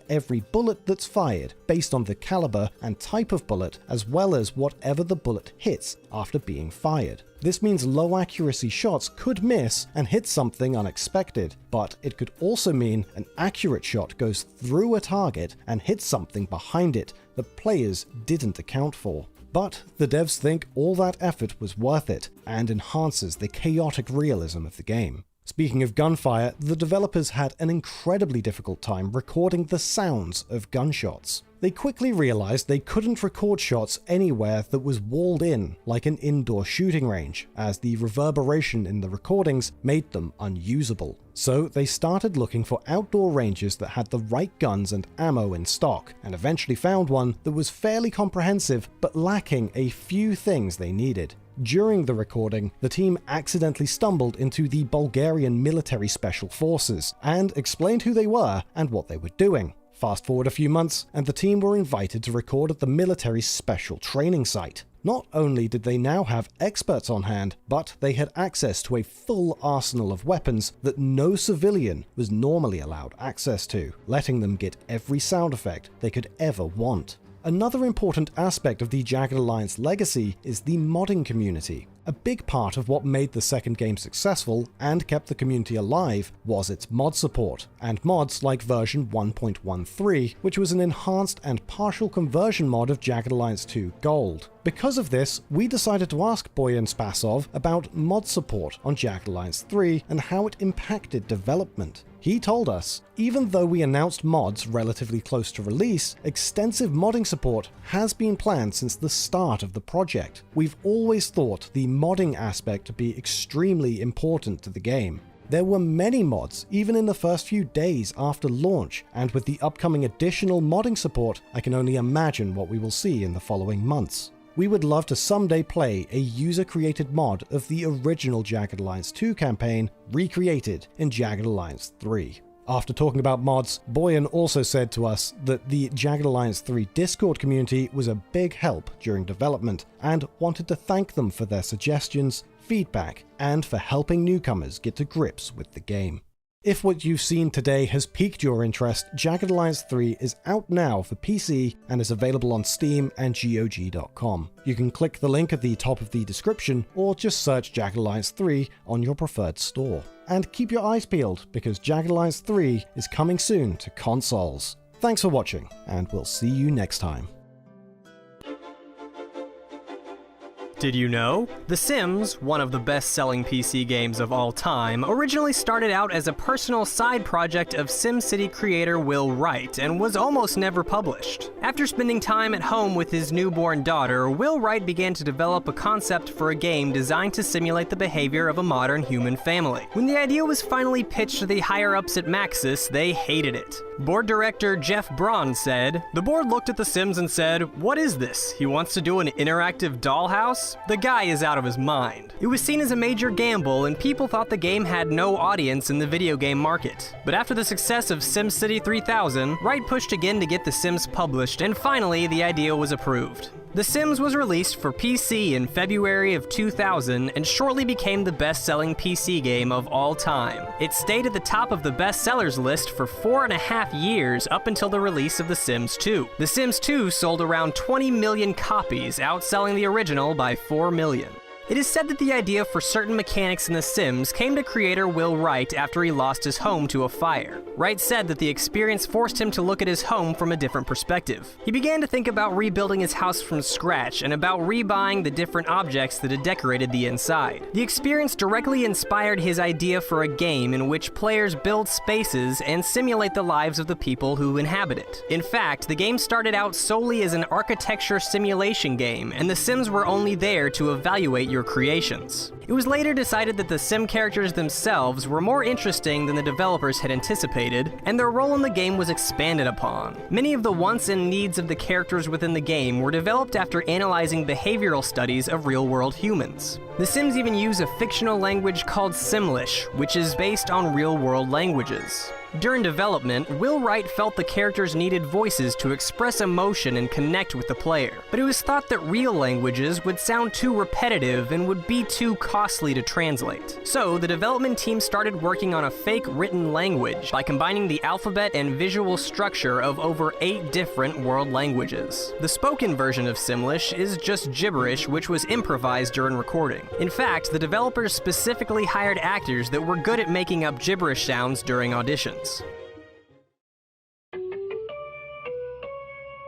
S3: every bullet that's fired based on the caliber and type of bullet as well as whatever the bullet hits after being fired. This means low accuracy shots could miss and hit something unexpected, but it could also mean an accurate shot goes through a target and hits something behind it that players didn't account for. But the devs think all that effort was worth it and enhances the chaotic realism of the game. Speaking of gunfire, the developers had an incredibly difficult time recording the sounds of gunshots. They quickly realized they couldn't record shots anywhere that was walled in, like an indoor shooting range, as the reverberation in the recordings made them unusable. So they started looking for outdoor ranges that had the right guns and ammo in stock, and eventually found one that was fairly comprehensive but lacking a few things they needed. During the recording, the team accidentally stumbled into the Bulgarian military special forces and explained who they were and what they were doing. Fast forward a few months, and the team were invited to record at the military's special training site. Not only did they now have experts on hand, but they had access to a full arsenal of weapons that no civilian was normally allowed access to, letting them get every sound effect they could ever want. Another important aspect of the Jagged Alliance legacy is the modding community. A big part of what made the second game successful and kept the community alive was its mod support, and mods like version 1.13, which was an enhanced and partial conversion mod of Jagged Alliance 2 Gold. Because of this, we decided to ask Boyan Spasov about mod support on Jagged Alliance 3 and how it impacted development. He told us, even though we announced mods relatively close to release, extensive modding support has been planned since the start of the project. We've always thought the modding aspect to be extremely important to the game. There were many mods, even in the first few days after launch, and with the upcoming additional modding support, I can only imagine what we will see in the following months. We would love to someday play a user-created mod of the original Jagged Alliance 2 campaign recreated in Jagged Alliance 3. After talking about mods, Boyan also said to us that the Jagged Alliance 3 Discord community was a big help during development and wanted to thank them for their suggestions, feedback, and for helping newcomers get to grips with the game. If what you've seen today has piqued your interest, Jagged Alliance 3 is out now for PC and is available on Steam and GOG.com. You can click the link at the top of the description or just search Jagged Alliance 3 on your preferred store. And keep your eyes peeled because Jagged Alliance 3 is coming soon to consoles. Thanks for watching, and we'll see you next time.
S4: Did you know? The Sims, one of the best-selling PC games of all time, originally started out as a personal side project of SimCity creator Will Wright and was almost never published. After spending time at home with his newborn daughter, Will Wright began to develop a concept for a game designed to simulate the behavior of a modern human family. When the idea was finally pitched to the higher-ups at Maxis, they hated it. Board director Jeff Braun said, "The board looked at The Sims and said, 'What is this? He wants to do an interactive dollhouse? The guy is out of his mind.' It was seen as a major gamble, and people thought the game had no audience in the video game market. But after the success of SimCity 3000, Wright pushed again to get The Sims published, and finally the idea was approved. The Sims was released for PC in February of 2000 and shortly became the best-selling PC game of all time. It stayed at the top of the bestsellers list for 4.5 years up until the release of The Sims 2. The Sims 2 sold around 20 million copies, outselling the original by 4 million. It is said that the idea for certain mechanics in The Sims came to creator Will Wright after he lost his home to a fire. Wright said that the experience forced him to look at his home from a different perspective. He began to think about rebuilding his house from scratch and about rebuying the different objects that had decorated the inside. The experience directly inspired his idea for a game in which players build spaces and simulate the lives of the people who inhabit it. In fact, the game started out solely as an architecture simulation game, and The Sims were only there to evaluate your creations. It was later decided that the Sim characters themselves were more interesting than the developers had anticipated, and their role in the game was expanded upon. Many of the wants and needs of the characters within the game were developed after analyzing behavioral studies of real-world humans. The Sims even use a fictional language called Simlish, which is based on real-world languages. During development, Will Wright felt the characters needed voices to express emotion and connect with the player, but it was thought that real languages would sound too repetitive and would be too costly to translate. So, the development team started working on a fake written language by combining the alphabet and visual structure of over 8 different world languages. The spoken version of Simlish is just gibberish, which was improvised during recording. In fact, the developers specifically hired actors that were good at making up gibberish sounds during auditions.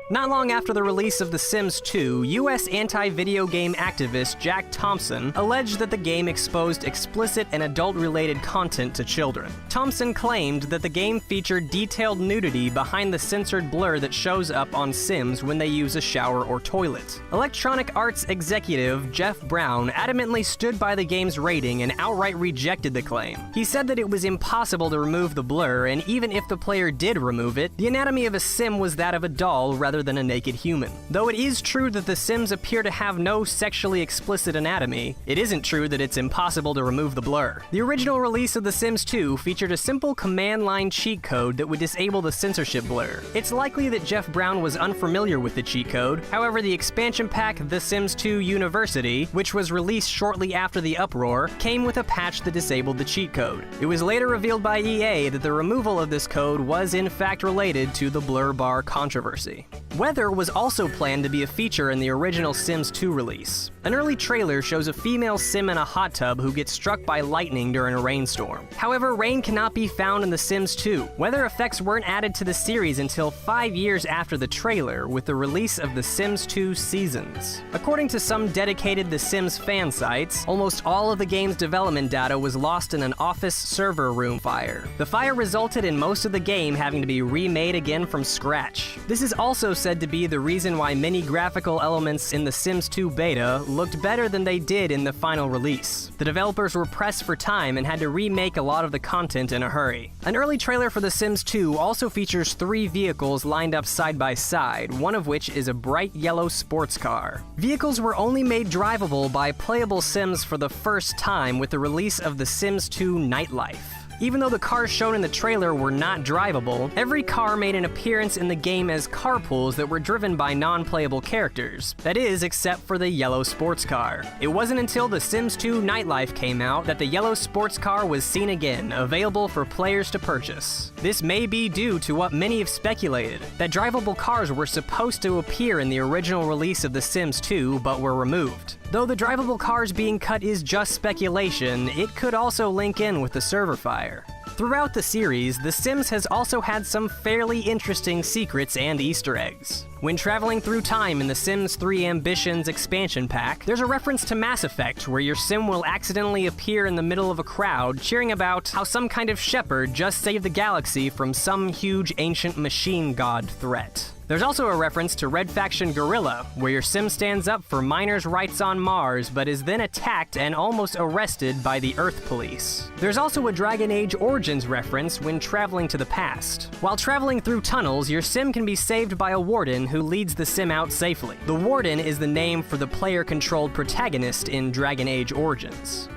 S4: Not long after the release of The Sims 2, US anti-video game activist Jack Thompson alleged that the game exposed explicit and adult-related content to children. Thompson claimed that the game featured detailed nudity behind the censored blur that shows up on Sims when they use a shower or toilet. Electronic Arts executive Jeff Brown adamantly stood by the game's rating and outright rejected the claim. He said that it was impossible to remove the blur, and even if the player did remove it, the anatomy of a Sim was that of a doll rather than a naked human. Though it is true that the Sims appear to have no sexually explicit anatomy, it isn't true that it's impossible to remove the blur. The original release of The Sims 2 featured a simple command line cheat code that would disable the censorship blur. It's likely that Jeff Brown was unfamiliar with the cheat code. However, the expansion pack The Sims 2 University, which was released shortly after the uproar, came with a patch that disabled the cheat code. It was later revealed by EA that the removal of this code was in fact related to the blur bar controversy. Weather was also planned to be a feature in the original Sims 2 release. An early trailer shows a female Sim in a hot tub who gets struck by lightning during a rainstorm. However, rain cannot be found in The Sims 2. Weather effects weren't added to the series until 5 years after the trailer, with the release of The Sims 2 Seasons. According to some dedicated The Sims fan sites, almost all of the game's development data was lost in an office server room fire. The fire resulted in most of the game having to be remade again from scratch. This is also said to be the reason why many graphical elements in The Sims 2 beta looked better than they did in the final release. The developers were pressed for time and had to remake a lot of the content in a hurry. An early trailer for The Sims 2 also features 3 vehicles lined up side by side, one of which is a bright yellow sports car. Vehicles were only made drivable by playable Sims for the first time with the release of The Sims 2 Nightlife. Even though the cars shown in the trailer were not drivable, every car made an appearance in the game as carpools that were driven by non-playable characters. That is, except for the yellow sports car. It wasn't until The Sims 2 Nightlife came out that the yellow sports car was seen again, available for players to purchase. This may be due to what many have speculated, that drivable cars were supposed to appear in the original release of The Sims 2, but were removed. Though the drivable cars being cut is just speculation, it could also link in with the server fire. Throughout the series, The Sims has also had some fairly interesting secrets and Easter eggs. When traveling through time in The Sims 3 Ambitions expansion pack, there's a reference to Mass Effect where your sim will accidentally appear in the middle of a crowd cheering about how some kind of shepherd just saved the galaxy from some huge ancient machine god threat. There's also a reference to Red Faction Guerrilla, where your sim stands up for miners' rights on Mars, but is then attacked and almost arrested by the Earth Police. There's also a Dragon Age Origins reference when traveling to the past. While traveling through tunnels, your sim can be saved by a warden who leads the sim out safely. The warden is the name for the player-controlled protagonist in Dragon Age Origins.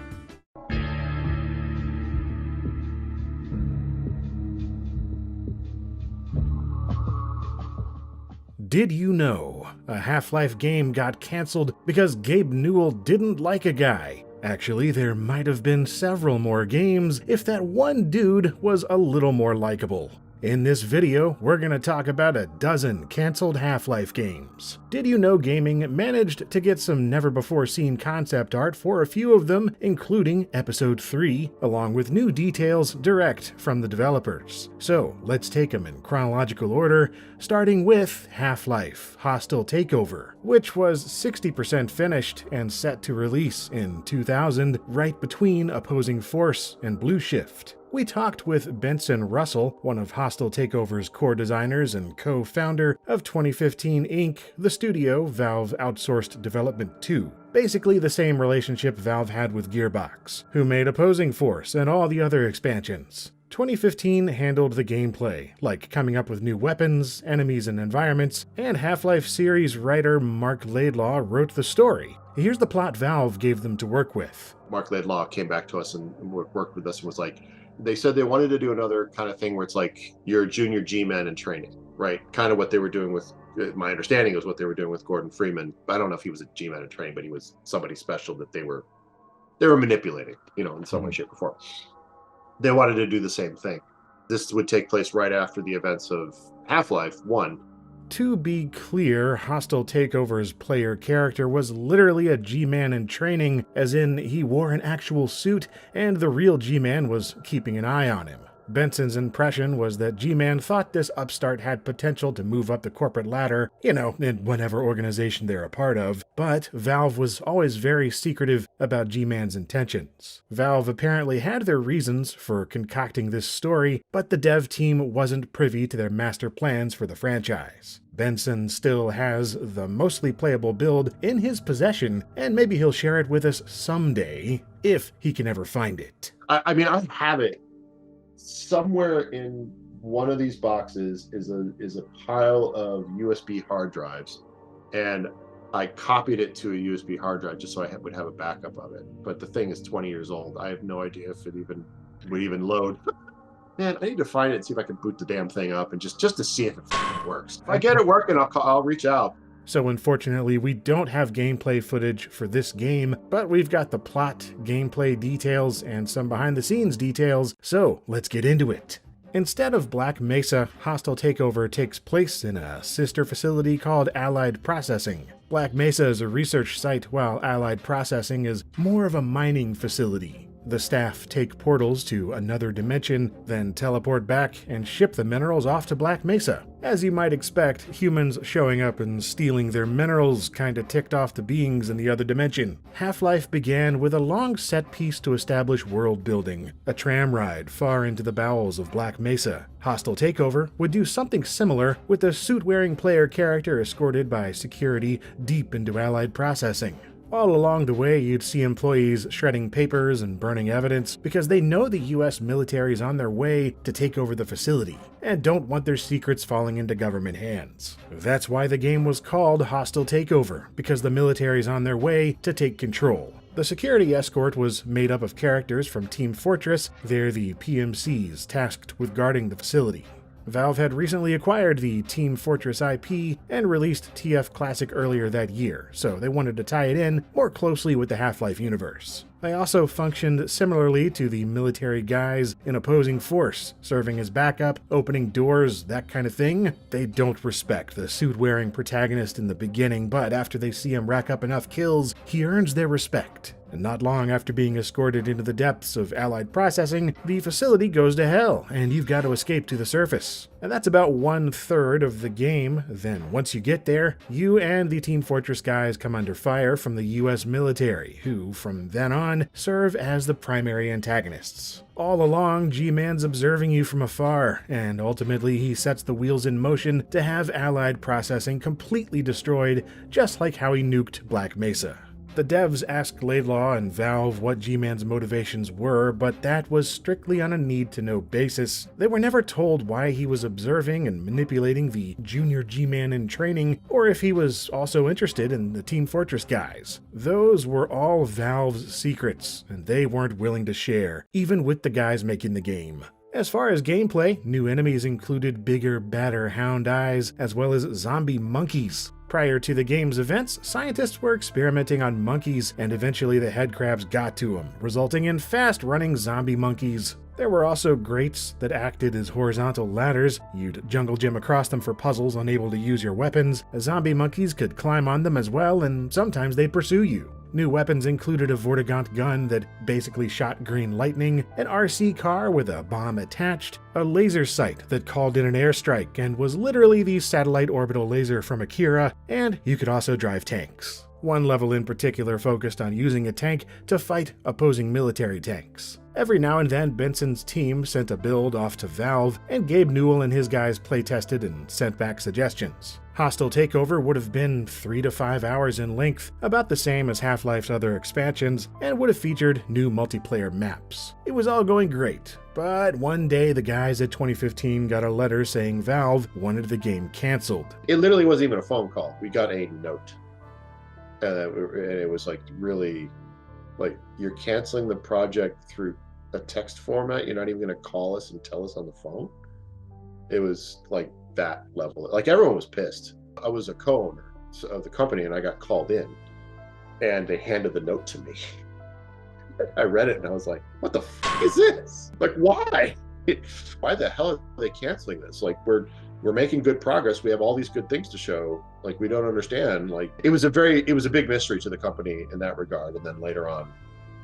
S5: Did you know a Half-Life game got cancelled because Gabe Newell didn't like a guy? Actually, there might have been several more games if that one dude was a little more likable. In this video, we're going to talk about a dozen cancelled Half-Life games. Did you know Gaming managed to get some never-before-seen concept art for a few of them, including Episode 3, along with new details direct from the developers. So, let's take them in chronological order, starting with Half-Life: Hostile Takeover, which was 60% finished and set to release in 2000, right between Opposing Force and Blue Shift. We talked with Benson Russell, one of Hostile Takeover's core designers and co-founder of 2015 Inc., the studio Valve outsourced development to. Basically the same relationship Valve had with Gearbox, who made Opposing Force and all the other expansions. 2015 handled the gameplay, like coming up with new weapons, enemies, and environments, and Half-Life series writer Mark Laidlaw wrote the story. Here's the plot Valve gave them to work with.
S6: Mark Laidlaw came back to us and worked with us and was like, they said they wanted to do another kind of thing where it's like you're a junior G-man in training, right? Kind of what they were doing with, my understanding was what they were doing with Gordon Freeman. I don't know if he was a G-man in training, but he was somebody special that they were manipulating, in some way, shape, or form. They wanted to do the same thing. This would take place right after the events of Half-Life 1.
S5: To be clear, Hostile Takeover's player character was literally a G-man in training, as in he wore an actual suit and the real G-man was keeping an eye on him. Benson's impression was that G-Man thought this upstart had potential to move up the corporate ladder, in whatever organization they're a part of, but Valve was always very secretive about G-Man's intentions. Valve apparently had their reasons for concocting this story, but the dev team wasn't privy to their master plans for the franchise. Benson still has the mostly playable build in his possession, and maybe he'll share it with us someday, if he can ever find it.
S6: I have it. Somewhere in one of these boxes is a pile of USB hard drives, and I copied it to a USB hard drive just so I would have a backup of it. But the thing is 20 years old. I have no idea if it would even load. Man, I need to find it and see if I can boot the damn thing up and just to see if it works. If I get it working, I'll reach out.
S5: So unfortunately, we don't have gameplay footage for this game, but we've got the plot, gameplay details, and some behind-the-scenes details, so let's get into it. Instead of Black Mesa, Hostile Takeover takes place in a sister facility called Allied Processing. Black Mesa is a research site, while Allied Processing is more of a mining facility. The staff take portals to another dimension, then teleport back and ship the minerals off to Black Mesa. As you might expect, humans showing up and stealing their minerals kinda ticked off the beings in the other dimension. Half-Life began with a long set piece to establish world building, a tram ride far into the bowels of Black Mesa. Hostile Takeover would do something similar with a suit-wearing player character escorted by security deep into Allied Processing. All along the way, you'd see employees shredding papers and burning evidence because they know the US military's on their way to take over the facility and don't want their secrets falling into government hands. That's why the game was called Hostile Takeover, because the military's on their way to take control. The security escort was made up of characters from Team Fortress. They're the PMCs tasked with guarding the facility. Valve had recently acquired the Team Fortress IP and released TF Classic earlier that year, so they wanted to tie it in more closely with the Half-Life universe. They also functioned similarly to the military guys in opposing force, serving as backup, opening doors, that kind of thing. They don't respect the suit-wearing protagonist in the beginning, but after they see him rack up enough kills, he earns their respect. And not long after being escorted into the depths of Allied processing, the facility goes to hell, and you've got to escape to the surface. And that's about 1/3 of the game. Then once you get there, you and the Team Fortress guys come under fire from the US military, who, from then on, serve as the primary antagonists. All along, G-Man's observing you from afar, and ultimately he sets the wheels in motion to have Allied processing completely destroyed, just like how he nuked Black Mesa. The devs asked Laidlaw and Valve what G-Man's motivations were, but that was strictly on a need-to-know basis. They were never told why he was observing and manipulating the junior G-Man in training, or if he was also interested in the Team Fortress guys. Those were all Valve's secrets, and they weren't willing to share, even with the guys making the game. As far as gameplay, new enemies included bigger, badder hound eyes, as well as zombie monkeys. Prior to the game's events, scientists were experimenting on monkeys, and eventually the headcrabs got to them, resulting in fast-running zombie monkeys. There were also grates that acted as horizontal ladders. You'd jungle gym across them for puzzles unable to use your weapons. Zombie monkeys could climb on them as well, and sometimes they'd pursue you. New weapons included a Vortigaunt gun that basically shot green lightning, an RC car with a bomb attached, a laser sight that called in an airstrike and was literally the satellite orbital laser from Akira, and you could also drive tanks. One level in particular focused on using a tank to fight opposing military tanks. Every now and then, Benson's team sent a build off to Valve, and Gabe Newell and his guys playtested and sent back suggestions. Hostile Takeover would have been 3 to 5 hours in length, about the same as Half-Life's other expansions, and would have featured new multiplayer maps. It was all going great, but one day the guys at 2015 got a letter saying Valve wanted the game canceled.
S6: It literally wasn't even a phone call. We got a note. And it was like, really, like, you're canceling the project through a text format? You're not even going to call us and tell us on the phone? It was like that level. Like, everyone was pissed. I was a co-owner of the company, and I got called in, and they handed the note to me. I read it, and I was like, what the f*** is this? Like, why? Why the hell are they canceling this? Like, we're making good progress. We have all these good things to show. Like, we don't understand. Like, it was a big mystery to the company in that regard. And then later on,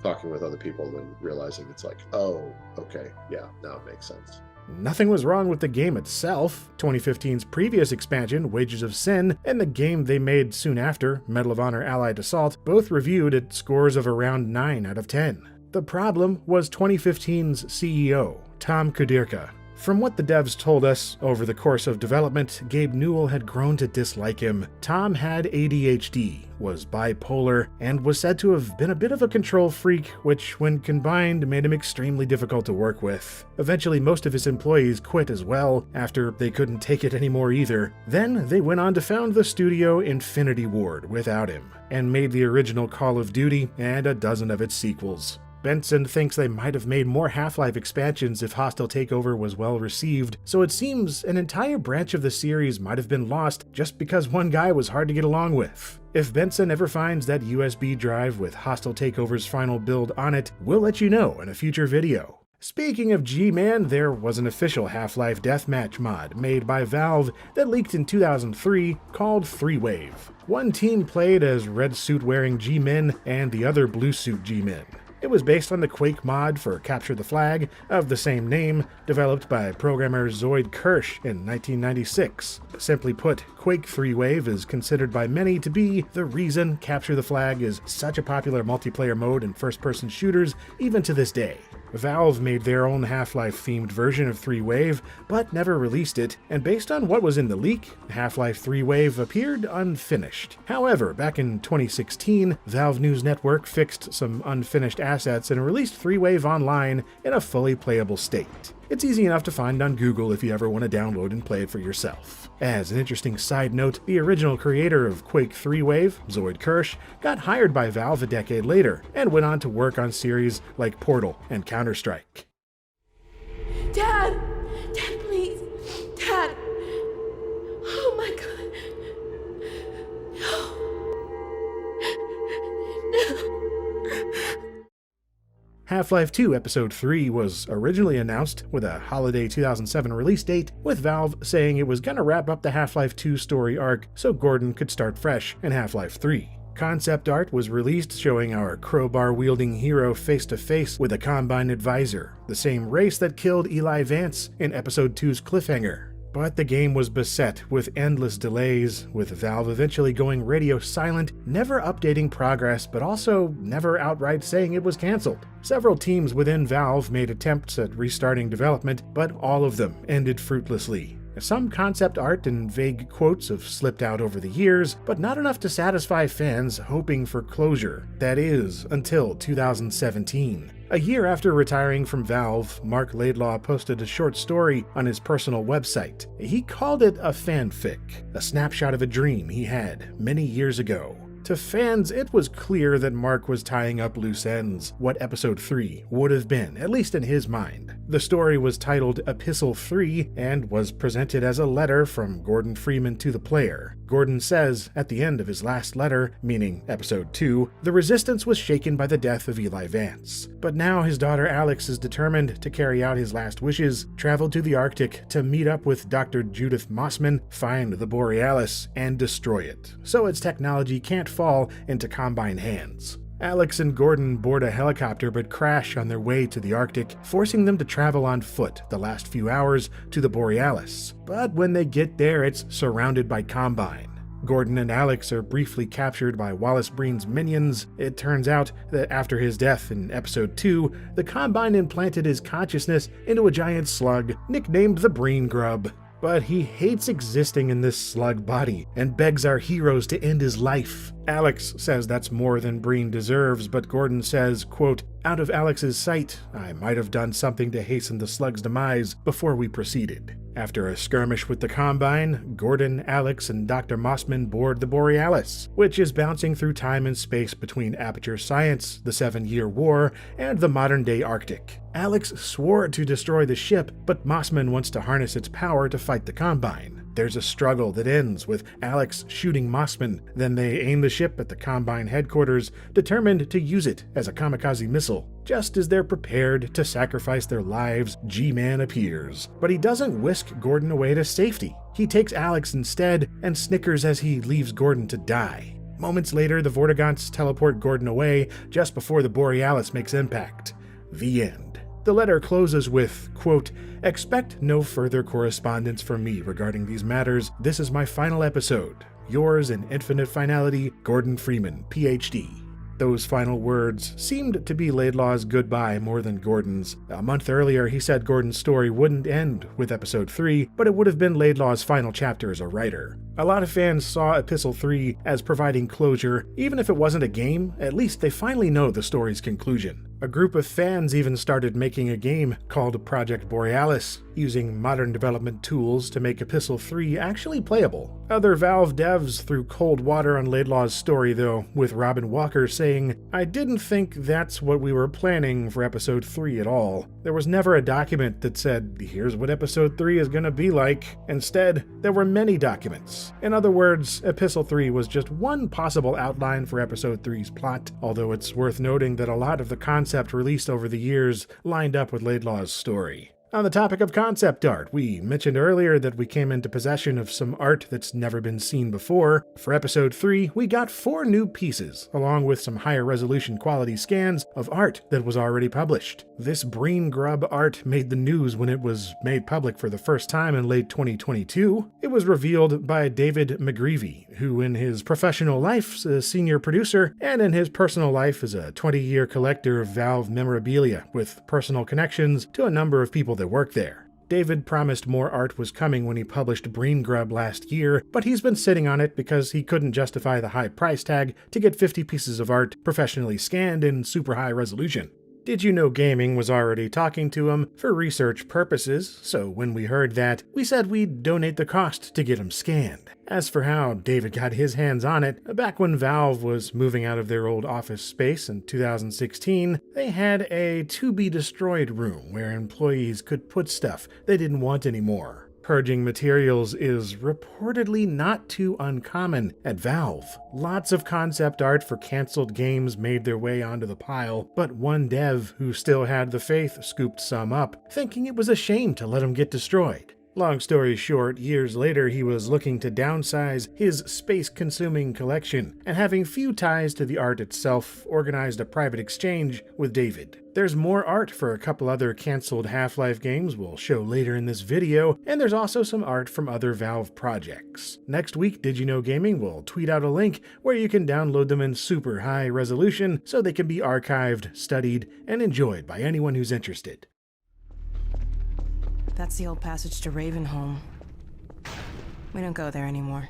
S6: talking with other people and realizing it's like, oh, okay, yeah, now it makes sense.
S5: Nothing was wrong with the game itself. 2015's previous expansion, Wages of Sin, and the game they made soon after, Medal of Honor Allied Assault, both reviewed at scores of around 9 out of 10. The problem was 2015's CEO, Tom Kudirka. From what the devs told us, over the course of development, Gabe Newell had grown to dislike him. Tom had ADHD, was bipolar, and was said to have been a bit of a control freak, which, when combined, made him extremely difficult to work with. Eventually, most of his employees quit as well, after they couldn't take it anymore either. Then, they went on to found the studio Infinity Ward without him, and made the original Call of Duty and a dozen of its sequels. Benson thinks they might have made more Half-Life expansions if Hostile Takeover was well received, so it seems an entire branch of the series might have been lost just because one guy was hard to get along with. If Benson ever finds that USB drive with Hostile Takeover's final build on it, we'll let you know in a future video. Speaking of G-Man, there was an official Half-Life Deathmatch mod made by Valve that leaked in 2003 called 3-Wave. One team played as red suit-wearing G-Men and the other blue suit G-Men. It was based on the Quake mod for Capture the Flag of the same name, developed by programmer Zoid Kirsch in 1996. Simply put, Quake 3-Wave is considered by many to be the reason Capture the Flag is such a popular multiplayer mode in first-person shooters even to this day. Valve made their own Half-Life themed version of 3-Wave, but never released it, and based on what was in the leak, Half-Life 3-Wave appeared unfinished. However, back in 2016, Valve News Network fixed some unfinished assets and released 3-Wave online in a fully playable state. It's easy enough to find on Google if you ever want to download and play it for yourself. As an interesting side note, the original creator of Quake 3 Wave, Zoid Kirsch, got hired by Valve a decade later and went on to work on series like Portal and Counter-Strike.
S7: Dad! Dad, please! Dad! Oh my god! No!
S5: Half-Life 2 Episode 3 was originally announced with a holiday 2007 release date, with Valve saying it was gonna wrap up the Half-Life 2 story arc so Gordon could start fresh in Half-Life 3. Concept art was released showing our crowbar-wielding hero face-to-face with a Combine advisor, the same race that killed Eli Vance in Episode 2's cliffhanger. But the game was beset with endless delays, with Valve eventually going radio silent, never updating progress, but also never outright saying it was cancelled. Several teams within Valve made attempts at restarting development, but all of them ended fruitlessly. Some concept art and vague quotes have slipped out over the years, but not enough to satisfy fans hoping for closure. That is, until 2017. A year after retiring from Valve, Mark Laidlaw posted a short story on his personal website. He called it a fanfic, a snapshot of a dream he had many years ago. To fans, it was clear that Mark was tying up loose ends, what Episode 3 would have been, at least in his mind. The story was titled Epistle 3 and was presented as a letter from Gordon Freeman to the player. Gordon says, at the end of his last letter, meaning Episode 2, the Resistance was shaken by the death of Eli Vance. But now his daughter Alex is determined to carry out his last wishes, travel to the Arctic to meet up with Dr. Judith Mossman, find the Borealis, and destroy it, so its technology can't fall into Combine hands. Alex and Gordon board a helicopter but crash on their way to the Arctic, forcing them to travel on foot the last few hours to the Borealis. But when they get there, it's surrounded by Combine. Gordon and Alex are briefly captured by Wallace Breen's minions. It turns out that after his death in Episode 2, the Combine implanted his consciousness into a giant slug, nicknamed the Breen Grub. But he hates existing in this slug body and begs our heroes to end his life. Alex says that's more than Breen deserves, but Gordon says, quote, out of Alex's sight, I might have done something to hasten the slug's demise before we proceeded. After a skirmish with the Combine, Gordon, Alex, and Dr. Mossman board the Borealis, which is bouncing through time and space between Aperture Science, the 7-Year War, and the modern-day Arctic. Alex swore to destroy the ship, but Mossman wants to harness its power to fight the Combine. There's a struggle that ends with Alex shooting Mossman, then they aim the ship at the Combine headquarters, determined to use it as a kamikaze missile. Just as they're prepared to sacrifice their lives, G-Man appears. But he doesn't whisk Gordon away to safety. He takes Alex instead and snickers as he leaves Gordon to die. Moments later, the Vortigaunts teleport Gordon away just before the Borealis makes impact. The end. The letter closes with, quote, expect no further correspondence from me regarding these matters. This is my final episode. Yours in infinite finality, Gordon Freeman, PhD. Those final words seemed to be Laidlaw's goodbye more than Gordon's. A month earlier, he said Gordon's story wouldn't end with Episode 3, but it would have been Laidlaw's final chapter as a writer. A lot of fans saw Epistle 3 as providing closure. Even if it wasn't a game, at least they finally know the story's conclusion. A group of fans even started making a game called Project Borealis, using modern development tools to make Epistle 3 actually playable. Other Valve devs threw cold water on Laidlaw's story though, with Robin Walker saying, I didn't think that's what we were planning for Episode 3 at all. There was never a document that said, here's what Episode 3 is gonna be like. Instead, there were many documents. In other words, Epistle 3 was just one possible outline for Episode 3's plot, although it's worth noting that a lot of the concept released over the years lined up with Laidlaw's story. On the topic of concept art, we mentioned earlier that we came into possession of some art that's never been seen before. For Episode 3, we got 4 new pieces, along with some higher resolution quality scans of art that was already published. This Breen Grub art made the news when it was made public for the first time in late 2022. It was revealed by David McGreevy, who in his professional life is a senior producer, and in his personal life is a 20-year collector of Valve memorabilia, with personal connections to a number of people that work there. David promised more art was coming when he published Breen Grub last year, but he's been sitting on it because he couldn't justify the high price tag to get 50 pieces of art professionally scanned in super high resolution. Did You Know Gaming was already talking to him for research purposes, so when we heard that, we said we'd donate the cost to get him scanned. As for how David got his hands on it, back when Valve was moving out of their old office space in 2016, they had a to-be-destroyed room where employees could put stuff they didn't want anymore. Purging materials is reportedly not too uncommon at Valve. Lots of concept art for cancelled games made their way onto the pile, but one dev who still had the faith scooped some up, thinking it was a shame to let them get destroyed. Long story short, years later he was looking to downsize his space-consuming collection, and having few ties to the art itself, organized a private exchange with David. There's more art for a couple other cancelled Half-Life games we'll show later in this video, and there's also some art from other Valve projects. Next week, Did You Know Gaming will tweet out a link where you can download them in super high resolution so they can be archived, studied, and enjoyed by anyone who's interested.
S8: That's the old passage to Ravenholm. We don't go there anymore.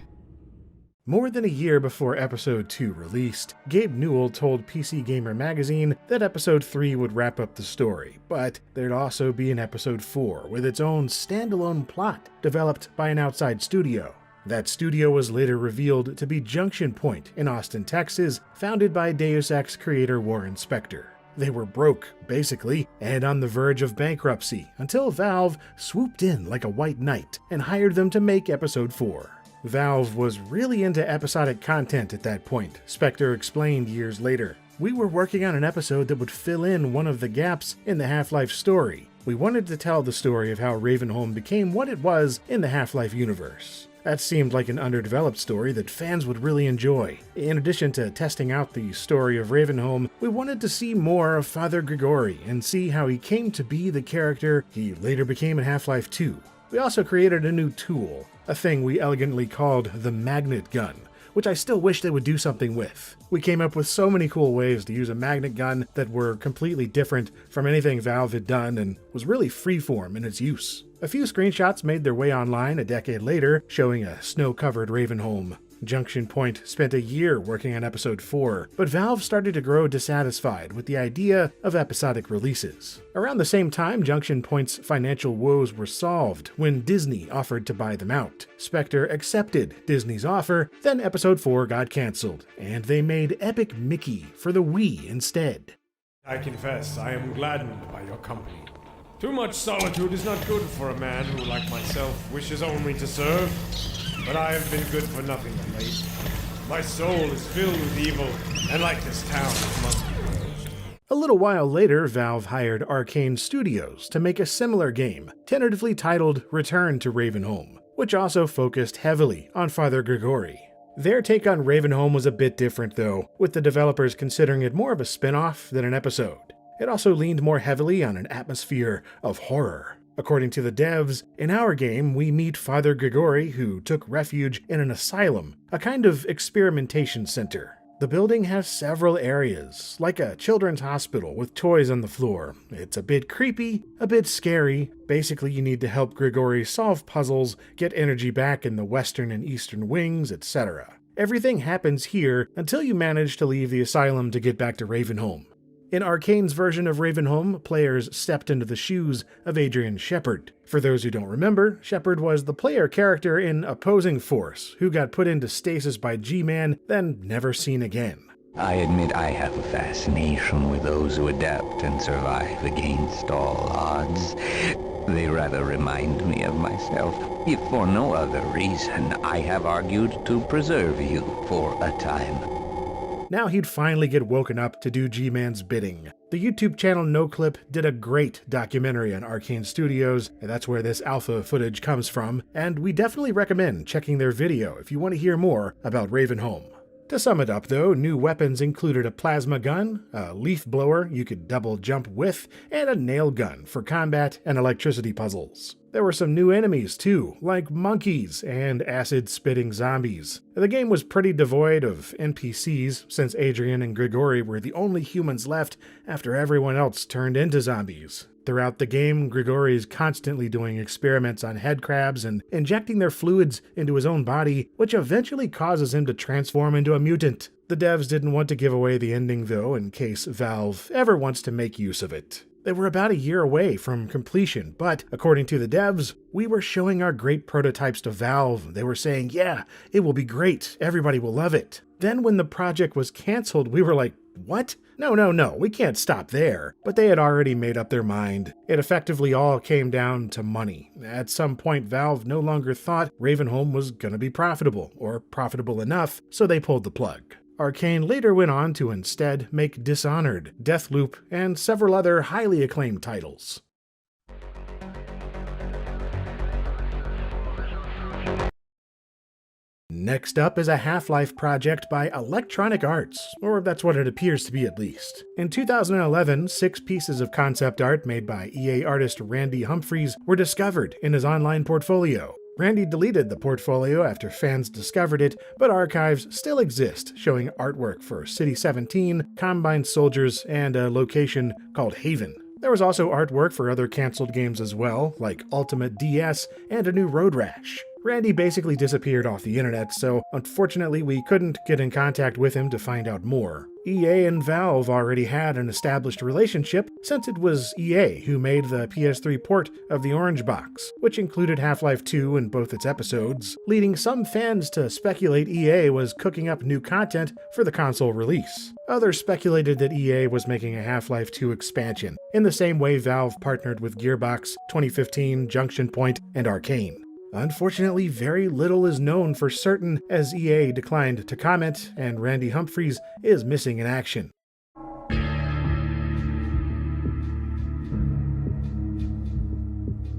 S5: More than a year before Episode 2 released, Gabe Newell told PC Gamer magazine that Episode 3 would wrap up the story, but there'd also be an Episode 4 with its own standalone plot developed by an outside studio. That studio was later revealed to be Junction Point in Austin, Texas, founded by Deus Ex creator Warren Spector. They were broke, basically, and on the verge of bankruptcy, until Valve swooped in like a white knight and hired them to make Episode 4. Valve was really into episodic content at that point, Spector explained years later. We were working on an episode that would fill in one of the gaps in the Half-Life story. We wanted to tell the story of how Ravenholm became what it was in the Half-Life universe. That seemed like an underdeveloped story that fans would really enjoy. In addition to testing out the story of Ravenholm, we wanted to see more of Father Grigori and see how he came to be the character he later became in Half-Life 2. We also created a new tool, a thing we elegantly called the magnet gun, which I still wish they would do something with. We came up with so many cool ways to use a magnet gun that were completely different from anything Valve had done and was really freeform in its use. A few screenshots made their way online a decade later, showing a snow-covered Ravenholm. Junction Point spent a year working on Episode 4, but Valve started to grow dissatisfied with the idea of episodic releases. Around the same time, Junction Point's financial woes were solved when Disney offered to buy them out. Spector accepted Disney's offer, then Episode 4 got cancelled, and they made Epic Mickey for the Wii instead.
S9: I confess, I am gladdened by your company. Too much solitude is not good for a man who, like myself, wishes only to serve. But I have been good for nothing of late. My soul is filled with evil, and like this town, it must be purged.
S5: A little while later, Valve hired Arcane Studios to make a similar game, tentatively titled Return to Ravenholm, which also focused heavily on Father Grigori. Their take on Ravenholm was a bit different though, with the developers considering it more of a spin-off than an episode. It also leaned more heavily on an atmosphere of horror. According to the devs, in our game we meet Father Grigori, who took refuge in an asylum, a kind of experimentation center. The building has several areas, like a children's hospital with toys on the floor. It's a bit creepy, a bit scary. Basically, you need to help Grigori solve puzzles, get energy back in the western and eastern wings, etc. Everything happens here until you manage to leave the asylum to get back to Ravenholm. In Arcane's version of Ravenholm, players stepped into the shoes of Adrian Shepard. For those who don't remember, Shepard was the player character in Opposing Force, who got put into stasis by G-Man, then never seen again.
S10: I admit I have a fascination with those who adapt and survive against all odds. They rather remind me of myself. If for no other reason, I have argued to preserve you for a time.
S5: Now he'd finally get woken up to do G-Man's bidding. The YouTube channel NoClip did a great documentary on Arcane Studios, and that's where this alpha footage comes from, and we definitely recommend checking their video if you want to hear more about Ravenholm. To sum it up though, new weapons included a plasma gun, a leaf blower you could double jump with, and a nail gun for combat and electricity puzzles. There were some new enemies too, like monkeys and acid-spitting zombies. The game was pretty devoid of NPCs, since Adrian and Grigori were the only humans left after everyone else turned into zombies. Throughout the game, Grigori is constantly doing experiments on headcrabs and injecting their fluids into his own body, which eventually causes him to transform into a mutant. The devs didn't want to give away the ending though, in case Valve ever wants to make use of it. They were about a year away from completion, but according to the devs, we were showing our great prototypes to Valve. They were saying, yeah, it will be great, everybody will love it. Then when the project was canceled, we were like, what? No, we can't stop there. But they had already made up their mind. It effectively all came down to money. At some point, Valve no longer thought Ravenholm was gonna be profitable, or profitable enough, so they pulled the plug. Arcane later went on to instead make Dishonored, Deathloop, and several other highly acclaimed titles. Next up is a Half-Life project by Electronic Arts, or that's what it appears to be at least. In 2011, 6 pieces of concept art made by EA artist Randy Humphries were discovered in his online portfolio. Randy deleted the portfolio after fans discovered it, but archives still exist, showing artwork for City 17, Combine Soldiers, and a location called Haven. There was also artwork for other cancelled games as well, like Ultimate DS and a new Road Rash. Randy basically disappeared off the internet, so unfortunately we couldn't get in contact with him to find out more. EA and Valve already had an established relationship since it was EA who made the PS3 port of the Orange Box, which included Half-Life 2 in both its episodes, leading some fans to speculate EA was cooking up new content for the console release. Others speculated that EA was making a Half-Life 2 expansion, in the same way Valve partnered with Gearbox, 2015, Junction Point, and Arcane. Unfortunately, very little is known for certain as EA declined to comment and Randy Humphries is missing in action.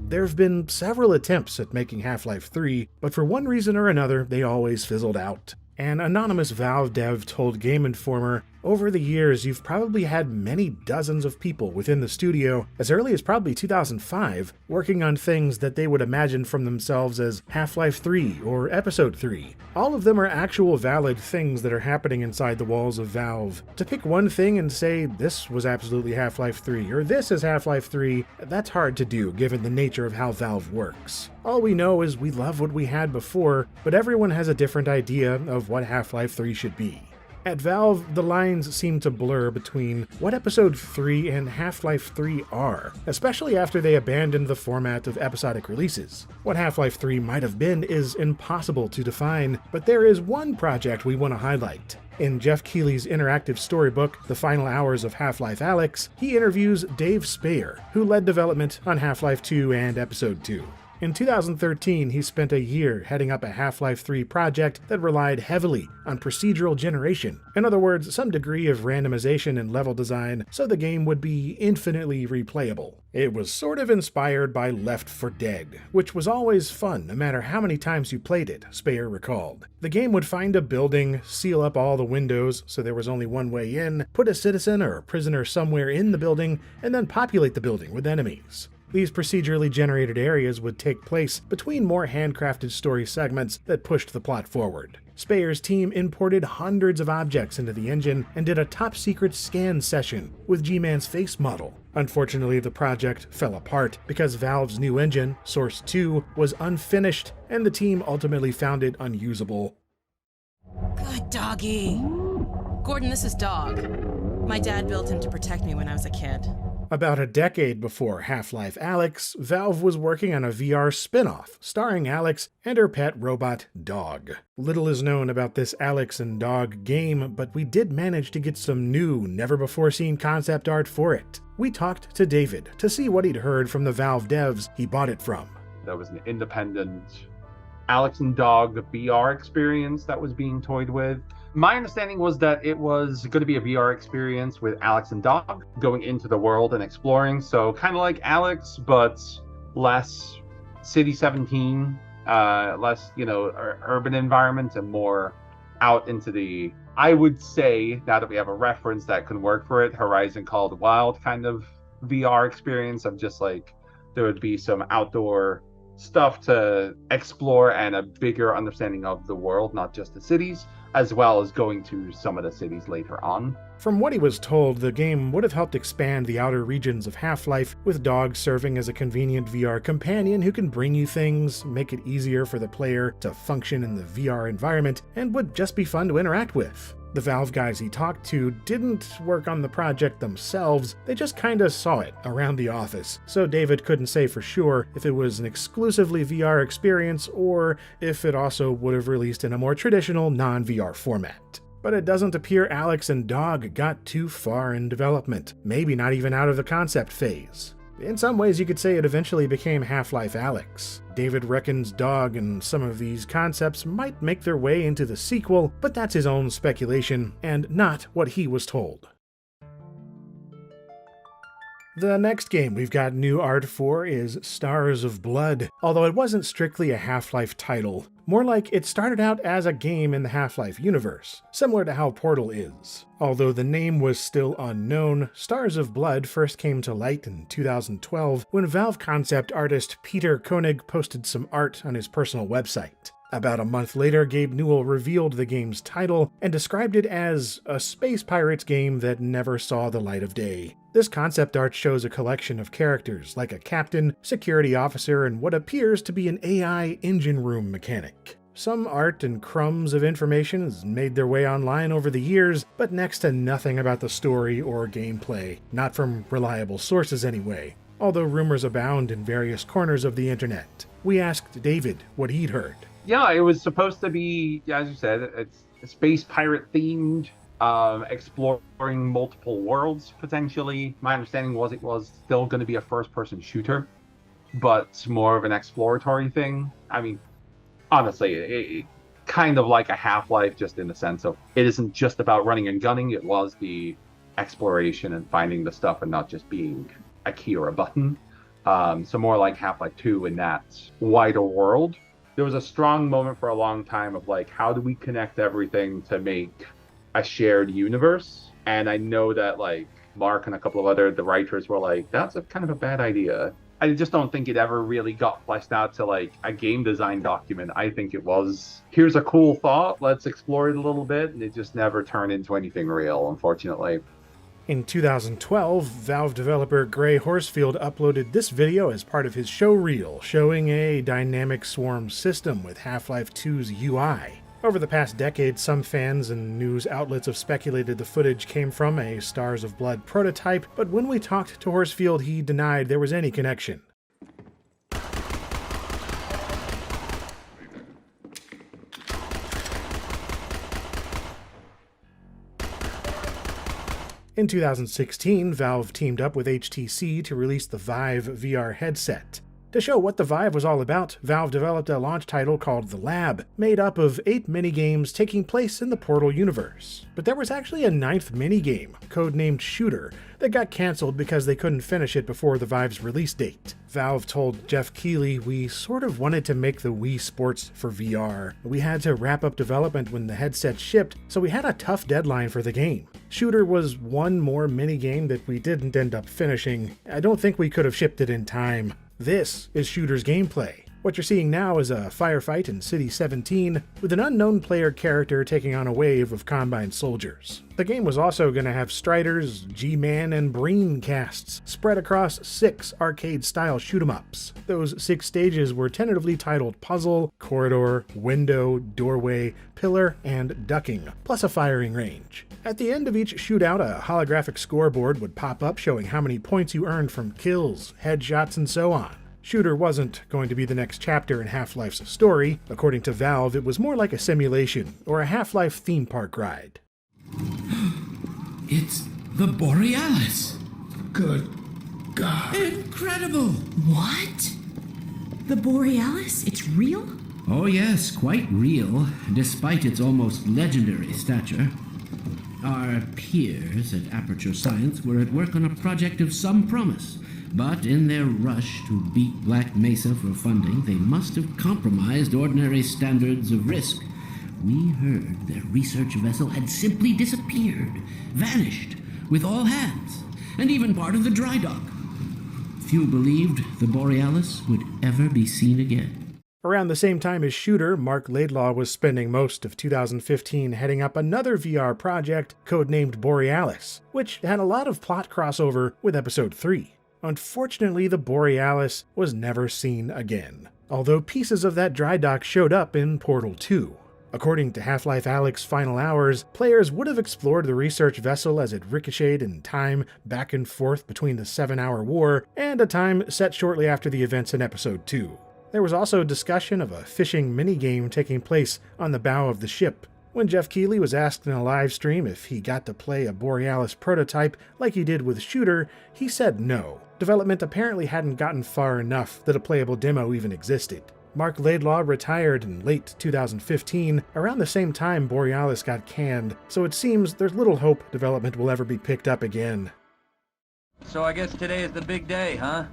S5: There have been several attempts at making Half-Life 3, but for one reason or another, they always fizzled out. An anonymous Valve dev told Game Informer, "Over the years, you've probably had many dozens of people within the studio, as early as probably 2005, working on things that they would imagine from themselves as Half-Life 3 or Episode 3. All of them are actual valid things that are happening inside the walls of Valve. To pick one thing and say, this was absolutely Half-Life 3, or this is Half-Life 3, that's hard to do given the nature of how Valve works. All we know is we love what we had before, but everyone has a different idea of what Half-Life 3 should be." At Valve, the lines seem to blur between what Episode 3 and Half-Life 3 are, especially after they abandoned the format of episodic releases. What Half-Life 3 might have been is impossible to define, but there is one project we want to highlight. In Jeff Keighley's interactive storybook, The Final Hours of Half-Life Alyx, he interviews Dave Speyer, who led development on Half-Life 2 and Episode 2. In 2013, he spent a year heading up a Half-Life 3 project that relied heavily on procedural generation. In other words, some degree of randomization in level design so the game would be infinitely replayable. It was sort of inspired by Left 4 Dead, which was always fun no matter how many times you played it, Speyer recalled. The game would find a building, seal up all the windows so there was only one way in, put a citizen or a prisoner somewhere in the building, and then populate the building with enemies. These procedurally generated areas would take place between more handcrafted story segments that pushed the plot forward. Speyer's team imported hundreds of objects into the engine and did a top-secret scan session with G-Man's face model. Unfortunately, the project fell apart because Valve's new engine, Source 2, was unfinished and the team ultimately found it unusable.
S8: Good doggy. Gordon, this is Dog. My dad built him to protect me when I was a kid.
S5: About a decade before Half-Life Alyx, Valve was working on a VR spin-off starring Alyx and her pet robot, Dog. Little is known about this Alyx and Dog game, but we did manage to get some new, never-before-seen concept art for it. We talked to David to see what he'd heard from the Valve devs he bought it from.
S11: There was an independent Alyx and Dog VR experience that was being toyed with. My understanding was that it was going to be a VR experience with Alyx and Dog going into the world and exploring. So kind of like Alyx, but less City 17, less, urban environment and more out into the, I would say, now that we have a reference that can work for it, Horizon Called Wild kind of VR experience of just like, there would be some outdoor stuff to explore and a bigger understanding of the world, not just the cities, as well as going to some of the cities later on.
S5: From what he was told, the game would have helped expand the outer regions of Half-Life, with Dog serving as a convenient VR companion who can bring you things, make it easier for the player to function in the VR environment, and would just be fun to interact with. The Valve guys he talked to didn't work on the project themselves, they just kinda saw it around the office, so David couldn't say for sure if it was an exclusively VR experience or if it also would have released in a more traditional non-VR format. But it doesn't appear Alex and Dog got too far in development, maybe not even out of the concept phase. In some ways, you could say it eventually became Half-Life Alyx. David reckons Dog and some of these concepts might make their way into the sequel, but that's his own speculation, and not what he was told. The next game we've got new art for is Stars of Blood, although it wasn't strictly a Half-Life title. More like it started out as a game in the Half-Life universe, similar to how Portal is. Although the name was still unknown, Stars of Blood first came to light in 2012 when Valve concept artist Peter Koenig posted some art on his personal website. About a month later, Gabe Newell revealed the game's title and described it as a space pirates game that never saw the light of day. This concept art shows a collection of characters, like a captain, security officer, and what appears to be an AI engine room mechanic. Some art and crumbs of information has made their way online over the years, but next to nothing about the story or gameplay, not from reliable sources anyway, although rumors abound in various corners of the internet. We asked David what he'd heard.
S11: Yeah, it was supposed to be, as you said, it's a space pirate themed, exploring multiple worlds potentially. My understanding was it was still going to be a first-person shooter, but more of an exploratory thing. I mean, honestly, it kind of like a Half-Life, just in the sense of it isn't just about running and gunning. It was the exploration and finding the stuff and not just being a key or a button. So more like Half-Life 2 in that wider world. There was a strong moment for a long time of like, how do we connect everything to make a shared universe? And I know that like Mark and a couple of the writers were like, that's a kind of a bad idea. I just don't think it ever really got fleshed out to like a game design document. I think it was, here's a cool thought, let's explore it a little bit, and it just never turned into anything real, unfortunately.
S5: In 2012, Valve developer Gray Horsfield uploaded this video as part of his show reel, showing a dynamic swarm system with Half-Life 2's UI. Over the past decade, some fans and news outlets have speculated the footage came from a Stars of Blood prototype, but when we talked to Horsfield, he denied there was any connection. In 2016, Valve teamed up with HTC to release the Vive VR headset. To show what the Vive was all about, Valve developed a launch title called The Lab, made up of 8 minigames taking place in the Portal universe. But there was actually a 9th minigame, codenamed Shooter, that got cancelled because they couldn't finish it before the Vive's release date. Valve told Jeff Keighley, "We sort of wanted to make the Wii Sports for VR. We had to wrap up development when the headset shipped, so we had a tough deadline for the game. Shooter was one more minigame that we didn't end up finishing. I don't think we could have shipped it in time." This is Shooter's gameplay. What you're seeing now is a firefight in City 17 with an unknown player character taking on a wave of Combine soldiers. The game was also going to have Striders, G-Man, and Breen casts spread across 6 arcade-style shoot-'em-ups. Those 6 stages were tentatively titled Puzzle, Corridor, Window, Doorway, Pillar, and Ducking, plus a firing range. At the end of each shootout, a holographic scoreboard would pop up showing how many points you earned from kills, headshots, and so on. Shooter wasn't going to be the next chapter in Half-Life's story. According to Valve, it was more like a simulation, or a Half-Life theme park ride.
S12: It's the Borealis! Good God. Incredible!
S13: What? The Borealis? It's real?
S12: Oh yes, quite real, despite its almost legendary stature. Our peers at Aperture Science were at work on a project of some promise. But in their rush to beat Black Mesa for funding, they must have compromised ordinary standards of risk. We heard their research vessel had simply disappeared, vanished, with all hands, and even part of the dry dock. Few believed the Borealis would ever be seen again.
S5: Around the same time as Shooter, Mark Laidlaw was spending most of 2015 heading up another VR project codenamed Borealis, which had a lot of plot crossover with Episode 3. Unfortunately, the Borealis was never seen again, although pieces of that dry dock showed up in Portal 2. According to Half-Life Alyx's final hours, players would have explored the research vessel as it ricocheted in time back and forth between the 7-hour war and a time set shortly after the events in Episode 2. There was also discussion of a fishing minigame taking place on the bow of the ship. When Jeff Keighley was asked in a live stream if he got to play a Borealis prototype like he did with Shooter, he said no. Development apparently hadn't gotten far enough that a playable demo even existed. Mark Laidlaw retired in late 2015, around the same time Borealis got canned, so it seems there's little hope development will ever be picked up again.
S14: So I guess today is the big day, huh?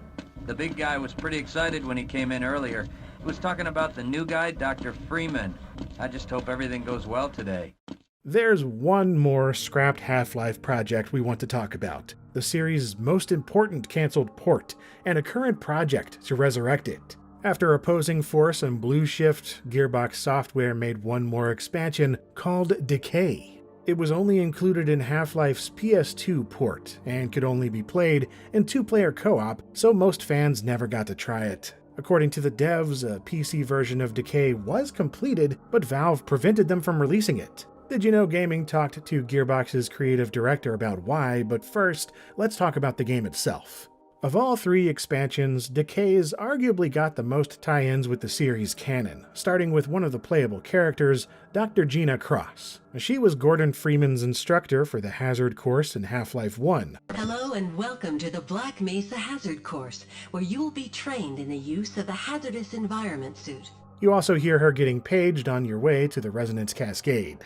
S14: The big guy was pretty excited when he came in earlier. He was talking about the new guy, Dr. Freeman. I just hope everything goes well today.
S5: There's one more scrapped Half-Life project we want to talk about. The series' most important canceled port, and a current project to resurrect it. After Opposing Force and Blue Shift, Gearbox Software made one more expansion called Tighe. It was only included in Half-Life's PS2 port, and could only be played in 2-player co-op, so most fans never got to try it. According to the devs, a PC version of Tighe was completed, but Valve prevented them from releasing it. Did You Know Gaming talked to Gearbox's creative director about why, but first, let's talk about the game itself. Of all 3 expansions, Tighe's arguably got the most tie-ins with the series canon, starting with one of the playable characters, Dr. Gina Cross. She was Gordon Freeman's instructor for the Hazard course in Half-Life 1.
S15: Hello and welcome to the Black Mesa Hazard course, where you will be trained in the use of the hazardous environment suit.
S5: You also hear her getting paged on your way to the Resonance Cascade.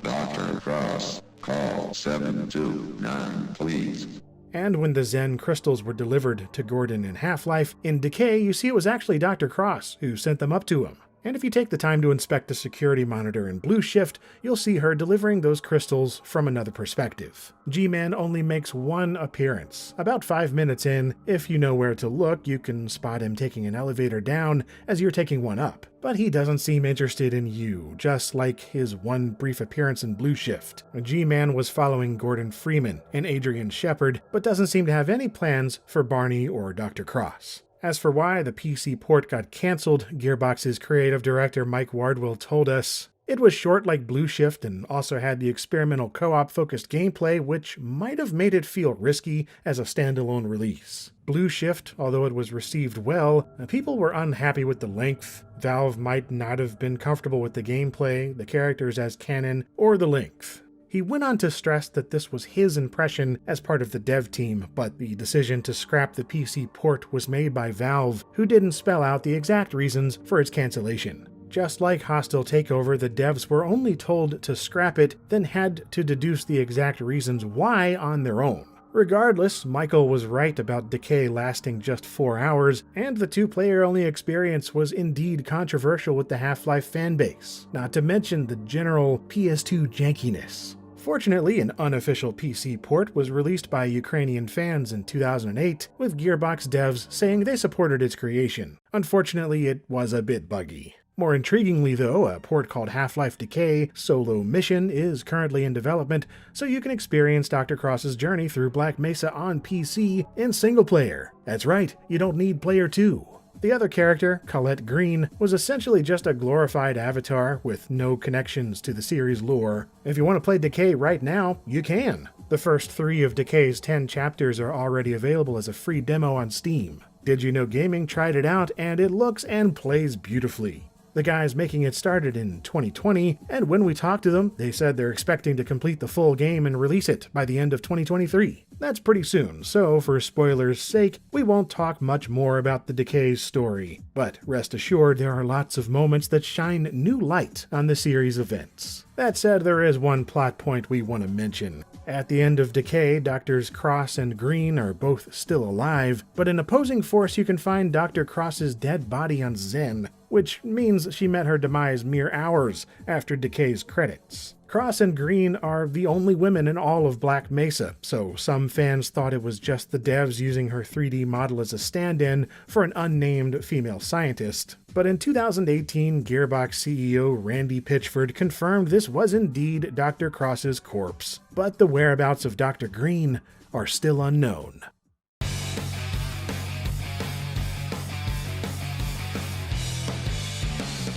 S16: Dr. Cross, call 729, please.
S5: And when the Zen crystals were delivered to Gordon in Half-Life, in Tighe you see it was actually Dr. Cross who sent them up to him. And if you take the time to inspect the security monitor in Blue Shift, you'll see her delivering those crystals from another perspective. G-Man only makes one appearance. About 5 minutes in, if you know where to look, you can spot him taking an elevator down as you're taking one up. But he doesn't seem interested in you, just like his one brief appearance in Blue Shift. G-Man was following Gordon Freeman and Adrian Shepard, but doesn't seem to have any plans for Barney or Dr. Cross. As for why the PC port got cancelled, Gearbox's creative director Mike Wardwell told us, it was short like Blue Shift and also had the experimental co-op focused gameplay which might have made it feel risky as a standalone release. Blue Shift, although it was received well, people were unhappy with the length. Valve might not have been comfortable with the gameplay, the characters as canon, or the length. He went on to stress that this was his impression as part of the dev team, but the decision to scrap the PC port was made by Valve, who didn't spell out the exact reasons for its cancellation. Just like Hostile Takeover, the devs were only told to scrap it, then had to deduce the exact reasons why on their own. Regardless, Michael was right about Tighe lasting just 4 hours, and the 2-player only experience was indeed controversial with the Half-Life fanbase, not to mention the general PS2 jankiness. Fortunately, an unofficial PC port was released by Ukrainian fans in 2008, with Gearbox devs saying they supported its creation. Unfortunately, it was a bit buggy. More intriguingly though, a port called Half-Life Tighe Solo Mission is currently in development, so you can experience Dr. Cross's journey through Black Mesa on PC in single player. That's right, you don't need player 2. The other character, Colette Green, was essentially just a glorified avatar with no connections to the series lore. If you want to play Tighe right now, you can. The first 3 of Tighe's 10 chapters are already available as a free demo on Steam. Did You Know Gaming tried it out, and it looks and plays beautifully. The guys making it started in 2020, and when we talked to them, they said they're expecting to complete the full game and release it by the end of 2023. That's pretty soon, so for spoilers' sake, we won't talk much more about the Tighe's story. But rest assured, there are lots of moments that shine new light on the series' events. That said, there is one plot point we want to mention. At the end of Tighe, Drs. Cross and Green are both still alive, but in Opposing Force you can find Dr. Cross's dead body on Zen, which means she met her demise mere hours after Tighe's credits. Cross and Green are the only women in all of Black Mesa, so some fans thought it was just the devs using her 3D model as a stand-in for an unnamed female scientist. But in 2018, Gearbox CEO Randy Pitchford confirmed this was indeed Dr. Cross's corpse, but the whereabouts of Dr. Green are still unknown.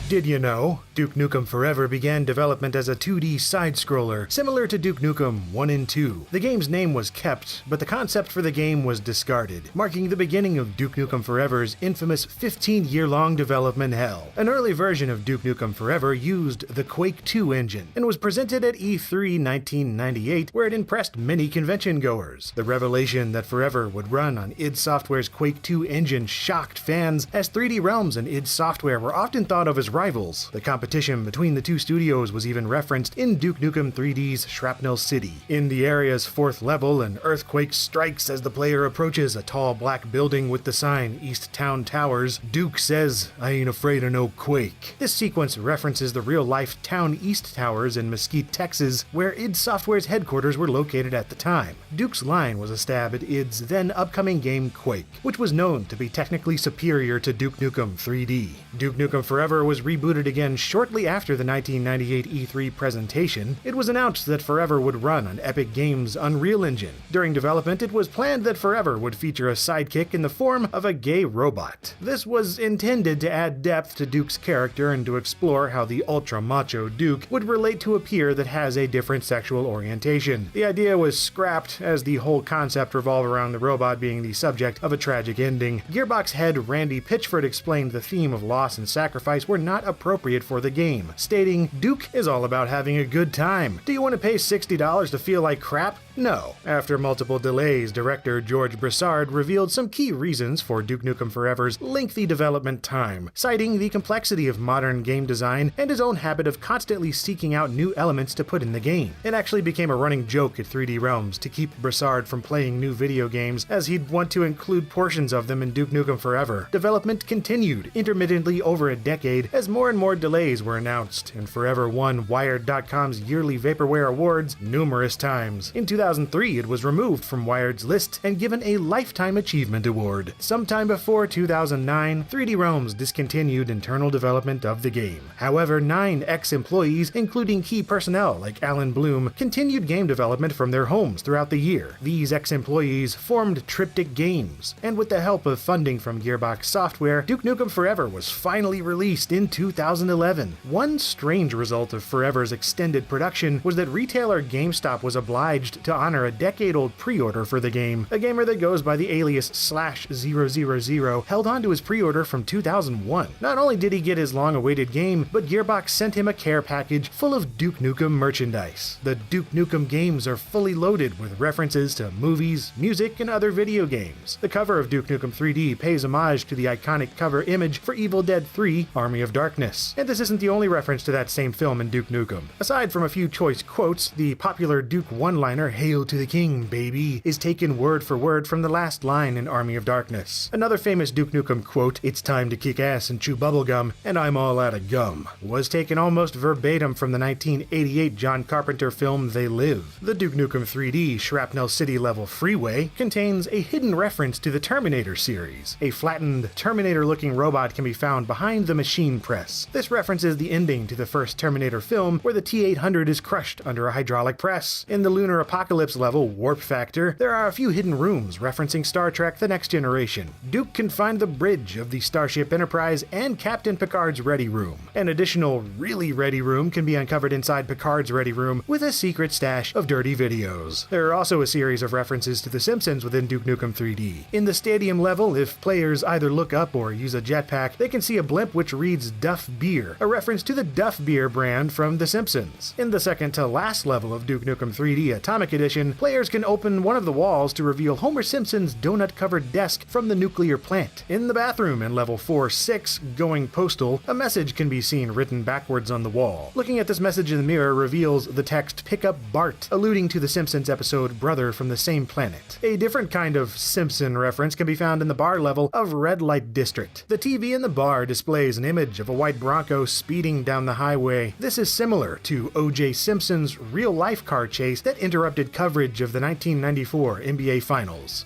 S5: Did you know? Duke Nukem Forever began development as a 2D side-scroller, similar to Duke Nukem 1 and 2. The game's name was kept, but the concept for the game was discarded, marking the beginning of Duke Nukem Forever's infamous 15-year-long development hell. An early version of Duke Nukem Forever used the Quake 2 engine, and was presented at E3 1998, where it impressed many convention-goers. The revelation that Forever would run on id Software's Quake 2 engine shocked fans, as 3D Realms and id Software were often thought of as rivals. The competition between the two studios was even referenced in Duke Nukem 3D's Shrapnel City. In the area's 4th level, an earthquake strikes as the player approaches a tall black building with the sign East Town Towers. Duke says, "I ain't afraid of no quake." This sequence references the real-life Town East Towers in Mesquite, Texas, where id Software's headquarters were located at the time. Duke's line was a stab at id's then upcoming game Quake, which was known to be technically superior to Duke Nukem 3D. Duke Nukem Forever was rebooted again shortly after the 1998 E3 presentation. It was announced that Forever would run on Epic Games' Unreal Engine. During development, it was planned that Forever would feature a sidekick in the form of a gay robot. This was intended to add depth to Duke's character and to explore how the ultra-macho Duke would relate to a peer that has a different sexual orientation. The idea was scrapped, as the whole concept revolved around the robot being the subject of a tragic ending. Gearbox head Randy Pitchford explained the theme of loss and sacrifice were not appropriate for the game, stating, "Duke is all about having a good time. Do you want to pay $60 to feel like crap? No." After multiple delays, director George Broussard revealed some key reasons for Duke Nukem Forever's lengthy development time, citing the complexity of modern game design and his own habit of constantly seeking out new elements to put in the game. It actually became a running joke at 3D Realms to keep Broussard from playing new video games, as he'd want to include portions of them in Duke Nukem Forever. Development continued intermittently over a decade as more and more delays were announced, and Forever won Wired.com's yearly Vaporware Awards numerous times. In 2003, it was removed from Wired's list and given a Lifetime Achievement Award. Sometime before 2009, 3D Realms discontinued internal development of the game. However, 9 ex-employees, including key personnel like Alan Bloom, continued game development from their homes throughout the year. These ex-employees formed Triptych Games, and with the help of funding from Gearbox Software, Duke Nukem Forever was finally released in 2011. One strange result of Forever's extended production was that retailer GameStop was obliged to honor a decade-old pre-order for the game. A gamer that goes by the alias /000 held on to his pre-order from 2001. Not only did he get his long-awaited game, but Gearbox sent him a care package full of Duke Nukem merchandise. The Duke Nukem games are fully loaded with references to movies, music, and other video games. The cover of Duke Nukem 3D pays homage to the iconic cover image for Evil Dead 3: Army of Darkness. And this isn't the only reference to that same film in Duke Nukem. Aside from a few choice quotes, the popular Duke one-liner, "Hail to the King, baby," is taken word for word from the last line in Army of Darkness. Another famous Duke Nukem quote, "It's time to kick ass and chew bubblegum, and I'm all out of gum," was taken almost verbatim from the 1988 John Carpenter film They Live. The Duke Nukem 3D Shrapnel City level Freeway contains a hidden reference to the Terminator series. A flattened, Terminator-looking robot can be found behind the machine press. This references the ending to the first Terminator film, where the T-800 is crushed under a hydraulic press. In the Lunar Apocalypse level Warp Factor, there are a few hidden rooms referencing Star Trek: The Next Generation. Duke can find the bridge of the Starship Enterprise and Captain Picard's Ready Room. An additional really ready room can be uncovered inside Picard's Ready Room with a secret stash of dirty videos. There are also a series of references to The Simpsons within Duke Nukem 3D. In the Stadium level, if players either look up or use a jetpack, they can see a blimp which reads Duff Beer, a reference to the Duff Beer brand from The Simpsons. In the second to last level of Duke Nukem 3D Atomic Edition, players can open one of the walls to reveal Homer Simpson's donut-covered desk from the nuclear plant. In the bathroom in level 4-6, Going Postal, a message can be seen written backwards on the wall. Looking at this message in the mirror reveals the text "Pick up Bart," alluding to the Simpsons episode Brother from the Same Planet. A different kind of Simpson reference can be found in the bar level of Red Light District. The TV in the bar displays an image of a white Bronco speeding down the highway. This is similar to O.J. Simpson's real-life car chase that interrupted coverage of the 1994 NBA Finals.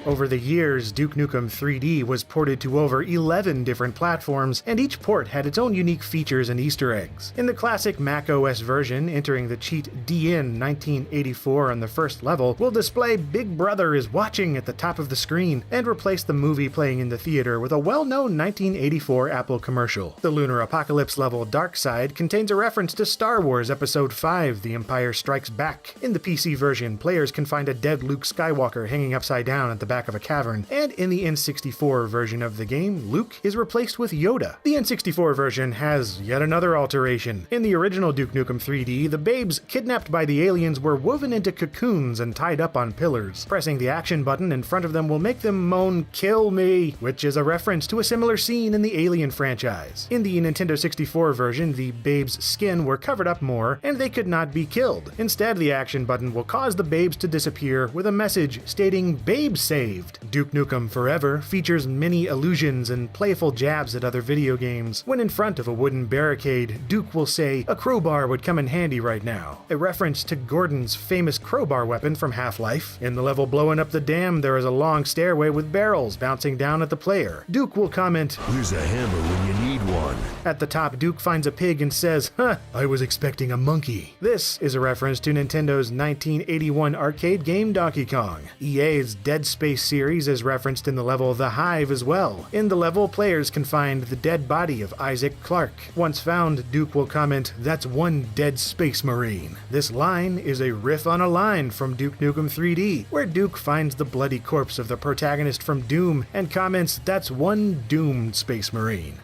S5: Over the years, Duke Nukem 3D was ported to over 11 different platforms, and each port had its own unique features and Easter eggs. In the classic Mac OS version, entering the cheat DN 1984 on the first level will display Big Brother is watching at the top of the screen, and replace the movie playing in the theater with a well-known 1984 Apple commercial. The Lunar Apocalypse level Dark Side contains a reference to Star Wars Episode 5, The Empire Strikes Back. In the PC version, players can find a dead Luke Skywalker hanging upside down at the back of a cavern, and in the N64 version of the game, Luke is replaced with Yoda. The N64 version has yet another alteration. In the original Duke Nukem 3D, the babes kidnapped by the aliens were woven into cocoons and tied up on pillars. Pressing the action button in front of them will make them moan, "Kill me," which is a reference to a similar scene in the Alien franchise. In the Nintendo 64 version, the babes' skin were covered up more, and they could not be killed. Instead, the action button will cause the babes to disappear with a message stating "Babe saved." Duke Nukem Forever features many allusions and playful jabs at other video games. When in front of a wooden barricade, Duke will say, "A crowbar would come in handy right now," a reference to Gordon's famous crowbar weapon from Half-Life. In the level Blowing Up the Dam, there is a long stairway with barrels bouncing down at the player. Duke will comment, "Here's a hammer when you need one." At the top, Duke finds a pig and says, "Huh, I was expecting a monkey." This is a reference to Nintendo's 1981 arcade game Donkey Kong. EA's Dead Space series is referenced in the level The Hive as well. In the level, players can find the dead body of Isaac Clarke. Once found, Duke will comment, "That's one dead space marine." This line is a riff on a line from Duke Nukem 3D, where Duke finds the bloody corpse of the protagonist from Doom and comments, "That's one doomed space marine."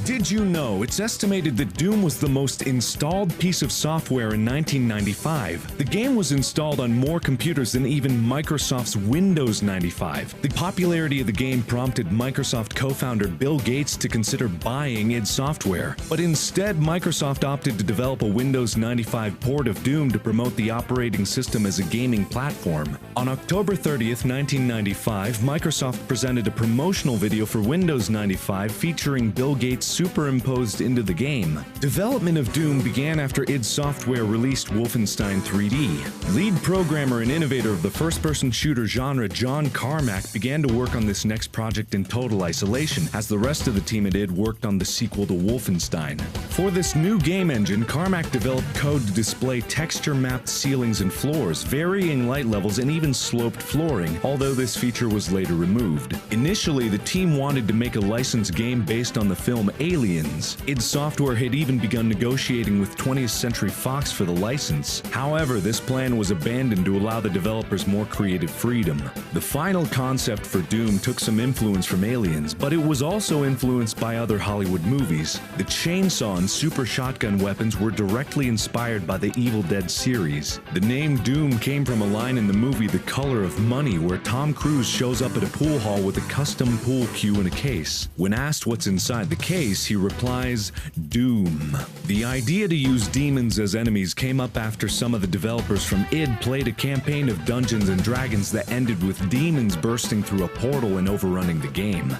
S17: Did you know it's estimated that Doom was the most installed piece of software in 1995? The game was installed on more computers than even Microsoft's Windows 95. The popularity of the game prompted Microsoft co-founder Bill Gates to consider buying id Software. But instead, Microsoft opted to develop a Windows 95 port of Doom to promote the operating system as a gaming platform. On October 30th, 1995, Microsoft presented a promotional video for Windows 95 featuring Bill Gates superimposed into the game. Development of Doom began after id Software released Wolfenstein 3D. Lead programmer and innovator of the first-person shooter genre, John Carmack, began to work on this next project in total isolation, as the rest of the team at id worked on the sequel to Wolfenstein. For this new game engine, Carmack developed code to display texture-mapped ceilings and floors, varying light levels, and even sloped flooring, although this feature was later removed. Initially, the team wanted to make a licensed game based on the film Aliens. id Software had even begun negotiating with 20th Century Fox for the license. However, this plan was abandoned to allow the developers more creative freedom. The final concept for Doom took some influence from Aliens, but it was also influenced by other Hollywood movies. The chainsaw and super shotgun weapons were directly inspired by the Evil Dead series. The name Doom came from a line in the movie The Color of Money, where Tom Cruise shows up at a pool hall with a custom pool cue in a case. When asked what's inside the case, he replies, "Doom." The idea to use demons as enemies came up after some of the developers from id played a campaign of Dungeons & Dragons that ended with demons bursting through a portal and overrunning the game.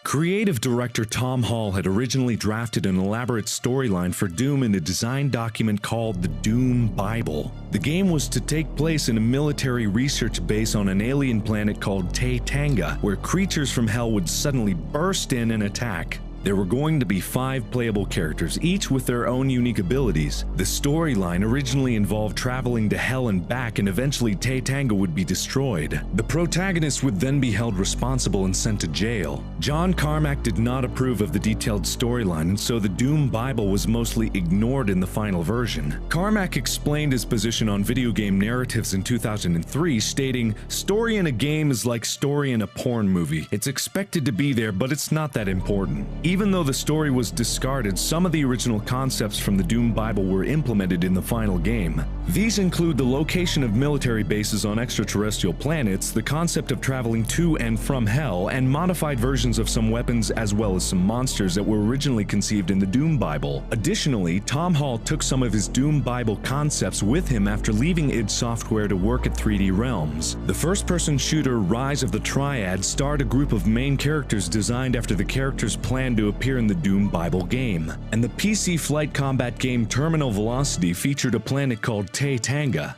S17: Creative director Tom Hall had originally drafted an elaborate storyline for Doom in a design document called the Doom Bible. The game was to take place in a military research base on an alien planet called Tighe, where creatures from hell would suddenly burst in and attack. There were going to be 5 playable characters, each with their own unique abilities. The storyline originally involved traveling to Hell and back, and eventually Tighe would be destroyed. The protagonist would then be held responsible and sent to jail. John Carmack did not approve of the detailed storyline, and so the Doom Bible was mostly ignored in the final version. Carmack explained his position on video game narratives in 2003, stating, "Story in a game is like story in a porn movie. It's expected to be there, but it's not that important." Even though the story was discarded, some of the original concepts from the Doom Bible were implemented in the final game. These include the location of military bases on extraterrestrial planets, the concept of traveling to and from Hell, and modified versions of some weapons as well as some monsters that were originally conceived in the Doom Bible. Additionally, Tom Hall took some of his Doom Bible concepts with him after leaving id Software to work at 3D Realms. The first-person shooter Rise of the Triad starred a group of main characters designed after the characters planned to appear in the Doom Bible game. And the PC flight combat game Terminal Velocity featured a planet called Tighe.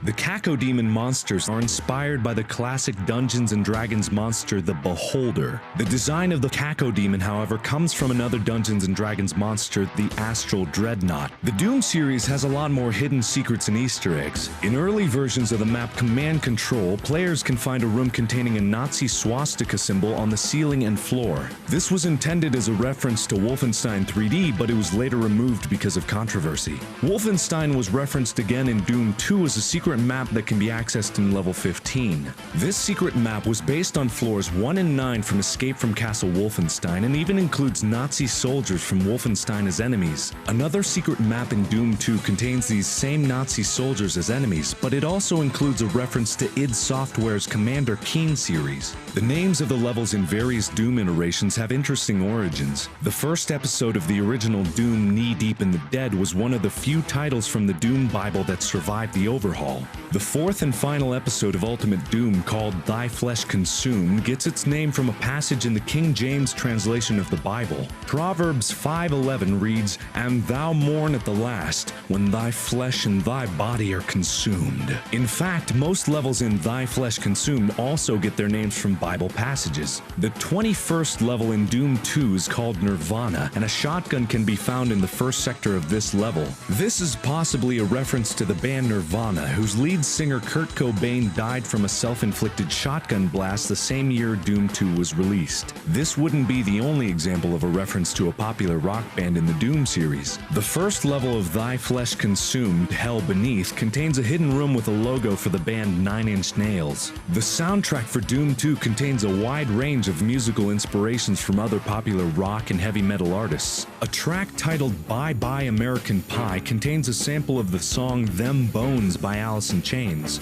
S17: The Cacodemon monsters are inspired by the classic Dungeons & Dragons monster, the Beholder. The design of the Cacodemon, however, comes from another Dungeons & Dragons monster, the Astral Dreadnought. The Doom series has a lot more hidden secrets and Easter eggs. In early versions of the map Command Control, players can find a room containing a Nazi swastika symbol on the ceiling and floor. This was intended as a reference to Wolfenstein 3D, but it was later removed because of controversy. Wolfenstein was referenced again in Doom 2 as a secret map that can be accessed in level 15. This secret map was based on floors 1 and 9 from Escape from Castle Wolfenstein and even includes Nazi soldiers from Wolfenstein as enemies. Another secret map in Doom 2 contains these same Nazi soldiers as enemies, but it also includes a reference to id Software's Commander Keen series. The names of the levels in various Doom iterations have interesting origins. The first episode of the original Doom, Knee Deep in the Dead, was one of the few titles from the Doom Bible that survived the overhaul. The fourth and final episode of Ultimate Doom, called Thy Flesh Consumed, gets its name from a passage in the King James translation of the Bible. Proverbs 5:11 reads, "And thou mourn at the last, when thy flesh and thy body are consumed." In fact, most levels in Thy Flesh Consumed also get their names from Bible passages. The 21st level in Doom 2 is called Nirvana, and a shotgun can be found in the first sector of this level. This is possibly a reference to the band Nirvana, whose lead singer Kurt Cobain died from a self-inflicted shotgun blast the same year Doom 2 was released. This wouldn't be the only example of a reference to a popular rock band in the Doom series. The first level of Thy Flesh Consumed, Hell Beneath, contains a hidden room with a logo for the band 9 Inch Nails. The soundtrack for Doom 2 contains a wide range of musical inspirations from other popular rock and heavy metal artists. A track titled Bye Bye American Pie contains a sample of the song Them Bones by Alice in Chains.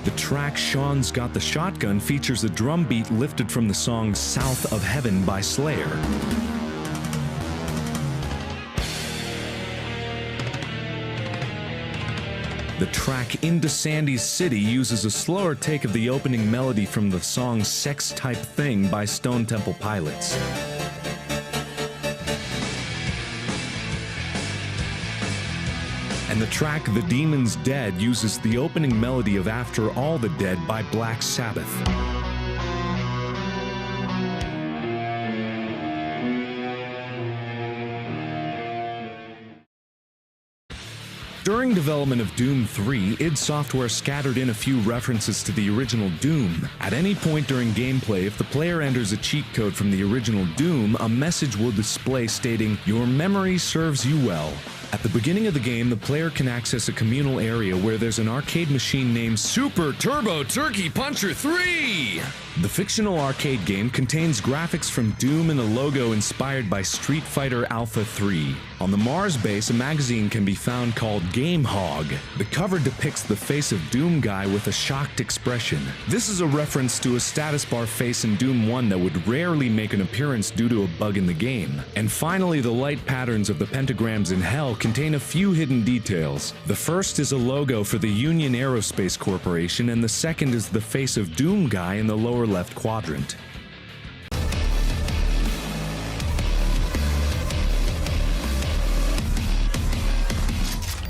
S17: The track Sean's Got the Shotgun features a drum beat lifted from the song South of Heaven by Slayer. The track Into Sandy's City uses a slower take of the opening melody from the song Sex Type Thing by Stone Temple Pilots. And the track The Demon's Dead uses the opening melody of After All the Dead by Black Sabbath. During development of Doom 3, id Software scattered in a few references to the original Doom. At any point during gameplay, if the player enters a cheat code from the original Doom, a message will display stating, "Your memory serves you well." At the beginning of the game, the player can access a communal area where there's an arcade machine named Super Turbo Turkey Puncher 3! The fictional arcade game contains graphics from Doom and a logo inspired by Street Fighter Alpha 3. On the Mars base, a magazine can be found called Game Hog. The cover depicts the face of Doom Guy with a shocked expression. This is a reference to a status bar face in Doom 1 that would rarely make an appearance due to a bug in the game. And finally, the light patterns of the pentagrams in Hell contain a few hidden details. The first is a logo for the Union Aerospace Corporation, and the second is the face of Doom Guy in the lower left quadrant.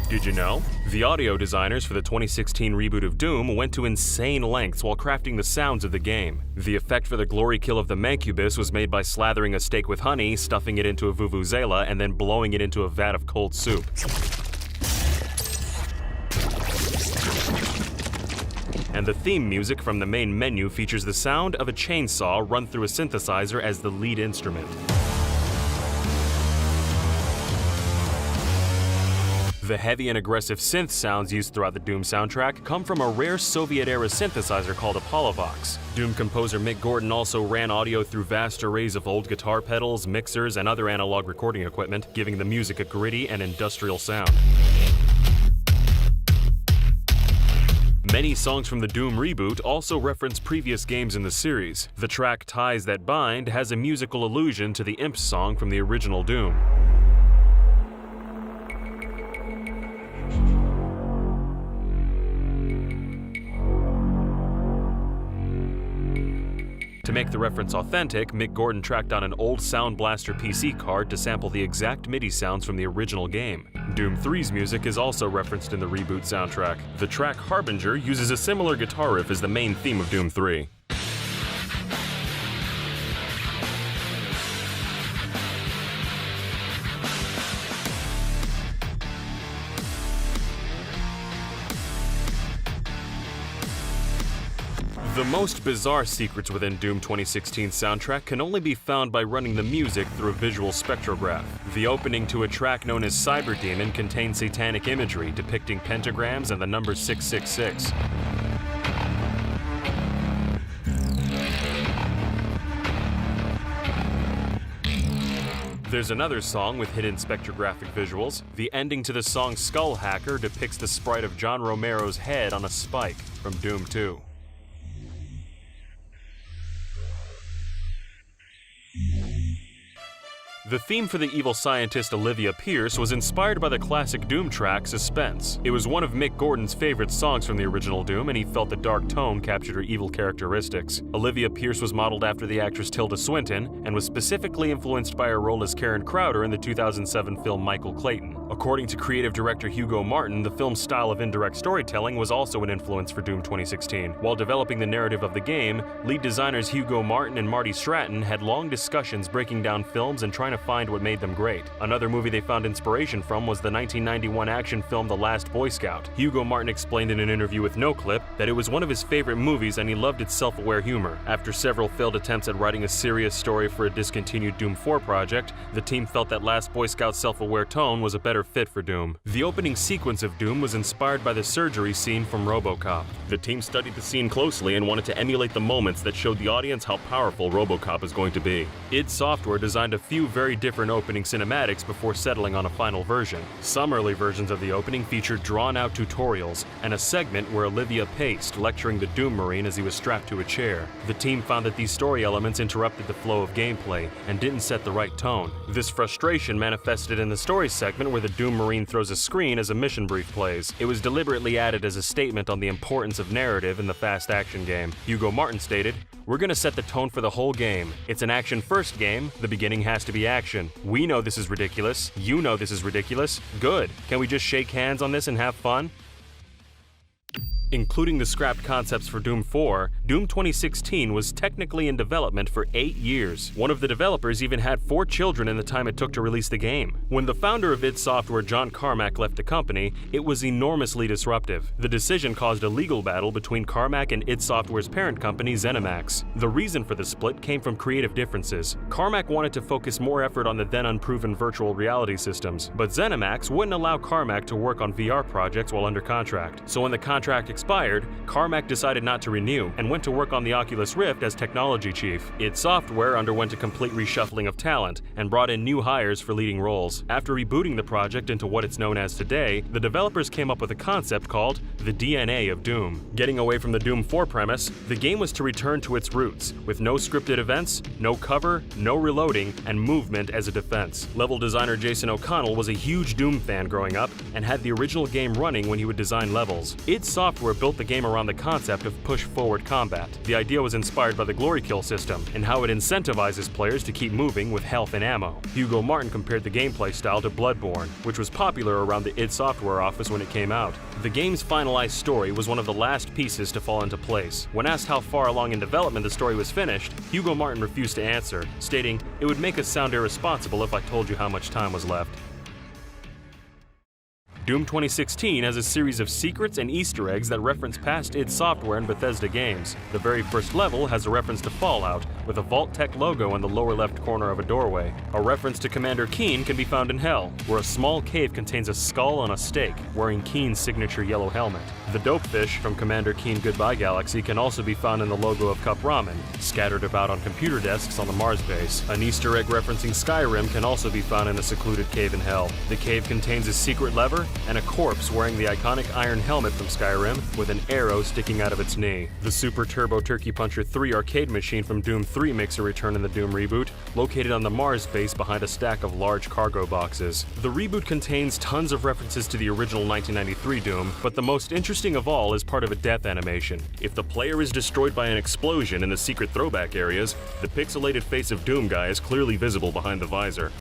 S1: Did you know? The audio designers for the 2016 reboot of Doom went to insane lengths while crafting the sounds of the game. The effect for the glory kill of the Mancubus was made by slathering a steak with honey, stuffing it into a vuvuzela, and then blowing it into a vat of cold soup. And the theme music from the main menu features the sound of a chainsaw run through a synthesizer as the lead instrument. The heavy and aggressive synth sounds used throughout the Doom soundtrack come from a rare Soviet-era synthesizer called Apollovox. Doom composer Mick Gordon also ran audio through vast arrays of old guitar pedals, mixers, and other analog recording equipment, giving the music a gritty and industrial sound. Many songs from the Doom reboot also reference previous games in the series. The track Ties That Bind has a musical allusion to the Imps song from the original Doom. To make the reference authentic, Mick Gordon tracked down an old Sound Blaster PC card to sample the exact MIDI sounds from the original game. Doom 3's music is also referenced in the reboot soundtrack. The track Harbinger uses a similar guitar riff as the main theme of Doom 3. The most bizarre secrets within Doom 2016's soundtrack can only be found by running the music through a visual spectrograph. The opening to a track known as Cyber Demon contains satanic imagery depicting pentagrams and the number 666. There's another song with hidden spectrographic visuals. The ending to the song Skull Hacker depicts the sprite of John Romero's head on a spike from Doom 2. The theme for the evil scientist Olivia Pierce was inspired by the classic Doom track Suspense. It was one of Mick Gordon's favorite songs from the original Doom, and he felt the dark tone captured her evil characteristics. Olivia Pierce was modeled after the actress Tilda Swinton, and was specifically influenced by her role as Karen Crowder in the 2007 film Michael Clayton. According to creative director Hugo Martin, the film's style of indirect storytelling was also an influence for Doom 2016. While developing the narrative of the game, lead designers Hugo Martin and Marty Stratton had long discussions breaking down films and trying to find what made them great. Another movie they found inspiration from was the 1991 action film The Last Boy Scout. Hugo Martin explained in an interview with NoClip that it was one of his favorite movies and he loved its self-aware humor. After several failed attempts at writing a serious story for a discontinued Doom 4 project, the team felt that Last Boy Scout's self-aware tone was a better fit for Doom. The opening sequence of Doom was inspired by the surgery scene from RoboCop. The team studied the scene closely and wanted to emulate the moments that showed the audience how powerful RoboCop is going to be. id Software designed a few very different opening cinematics before settling on a final version. Some early versions of the opening featured drawn-out tutorials and a segment where Olivia paced, lecturing the Doom Marine as he was strapped to a chair. The team found that these story elements interrupted the flow of gameplay and didn't set the right tone. This frustration manifested in the story segment where the Doom Marine throws a screen as a mission brief plays. It was deliberately added as a statement on the importance of narrative in the fast action game. Hugo Martin stated, "We're gonna set the tone for the whole game. It's an action-first game. The beginning has to be action. We know this is ridiculous. You know this is ridiculous. Good. Can we just shake hands on this and have fun?" Including the scrapped concepts for Doom 4, Doom 2016 was technically in development for 8 years. One of the developers even had 4 children in the time it took to release the game. When the founder of id Software, John Carmack, left the company, it was enormously disruptive. The decision caused a legal battle between Carmack and id Software's parent company, ZeniMax. The reason for the split came from creative differences. Carmack wanted to focus more effort on the then unproven virtual reality systems, but ZeniMax wouldn't allow Carmack to work on VR projects while under contract. So when the contract expired, Carmack decided not to renew and went to work on the Oculus Rift as technology chief. id Software underwent a complete reshuffling of talent and brought in new hires for leading roles. After rebooting the project into what it's known as today, the developers came up with a concept called the DNA of Doom. Getting away from the Doom 4 premise, the game was to return to its roots, with no scripted events, no cover, no reloading, and movement as a defense. Level designer Jason O'Connell was a huge Doom fan growing up and had the original game running when he would design levels. id Software built the game around the concept of push-forward combat. The idea was inspired by the Glory Kill system and how it incentivizes players to keep moving with health and ammo. Hugo Martin compared the gameplay style to Bloodborne, which was popular around the id Software office when it came out. The game's finalized story was one of the last pieces to fall into place. When asked how far along in development the story was finished, Hugo Martin refused to answer, stating, "It would make us sound irresponsible if I told you how much time was left." Doom 2016 has a series of secrets and Easter eggs that reference past id Software and Bethesda games. The very first level has a reference to Fallout, with a Vault-Tec logo in the lower left corner of a doorway. A reference to Commander Keen can be found in Hell, where a small cave contains a skull on a stake, wearing Keen's signature yellow helmet. The Dopefish from Commander Keen Goodbye Galaxy can also be found in the logo of Cup Ramen, scattered about on computer desks on the Mars base. An Easter egg referencing Skyrim can also be found in a secluded cave in Hell. The cave contains a secret lever and a corpse wearing the iconic iron helmet from Skyrim with an arrow sticking out of its knee. The Super Turbo Turkey Puncher 3 arcade machine from Doom 3 makes a return in the Doom reboot, located on the Mars base behind a stack of large cargo boxes. The reboot contains tons of references to the original 1993 Doom, but the most interesting of all is part of a death animation. If the player is destroyed by an explosion in the secret throwback areas, the pixelated face of Doom Guy is clearly visible behind the visor.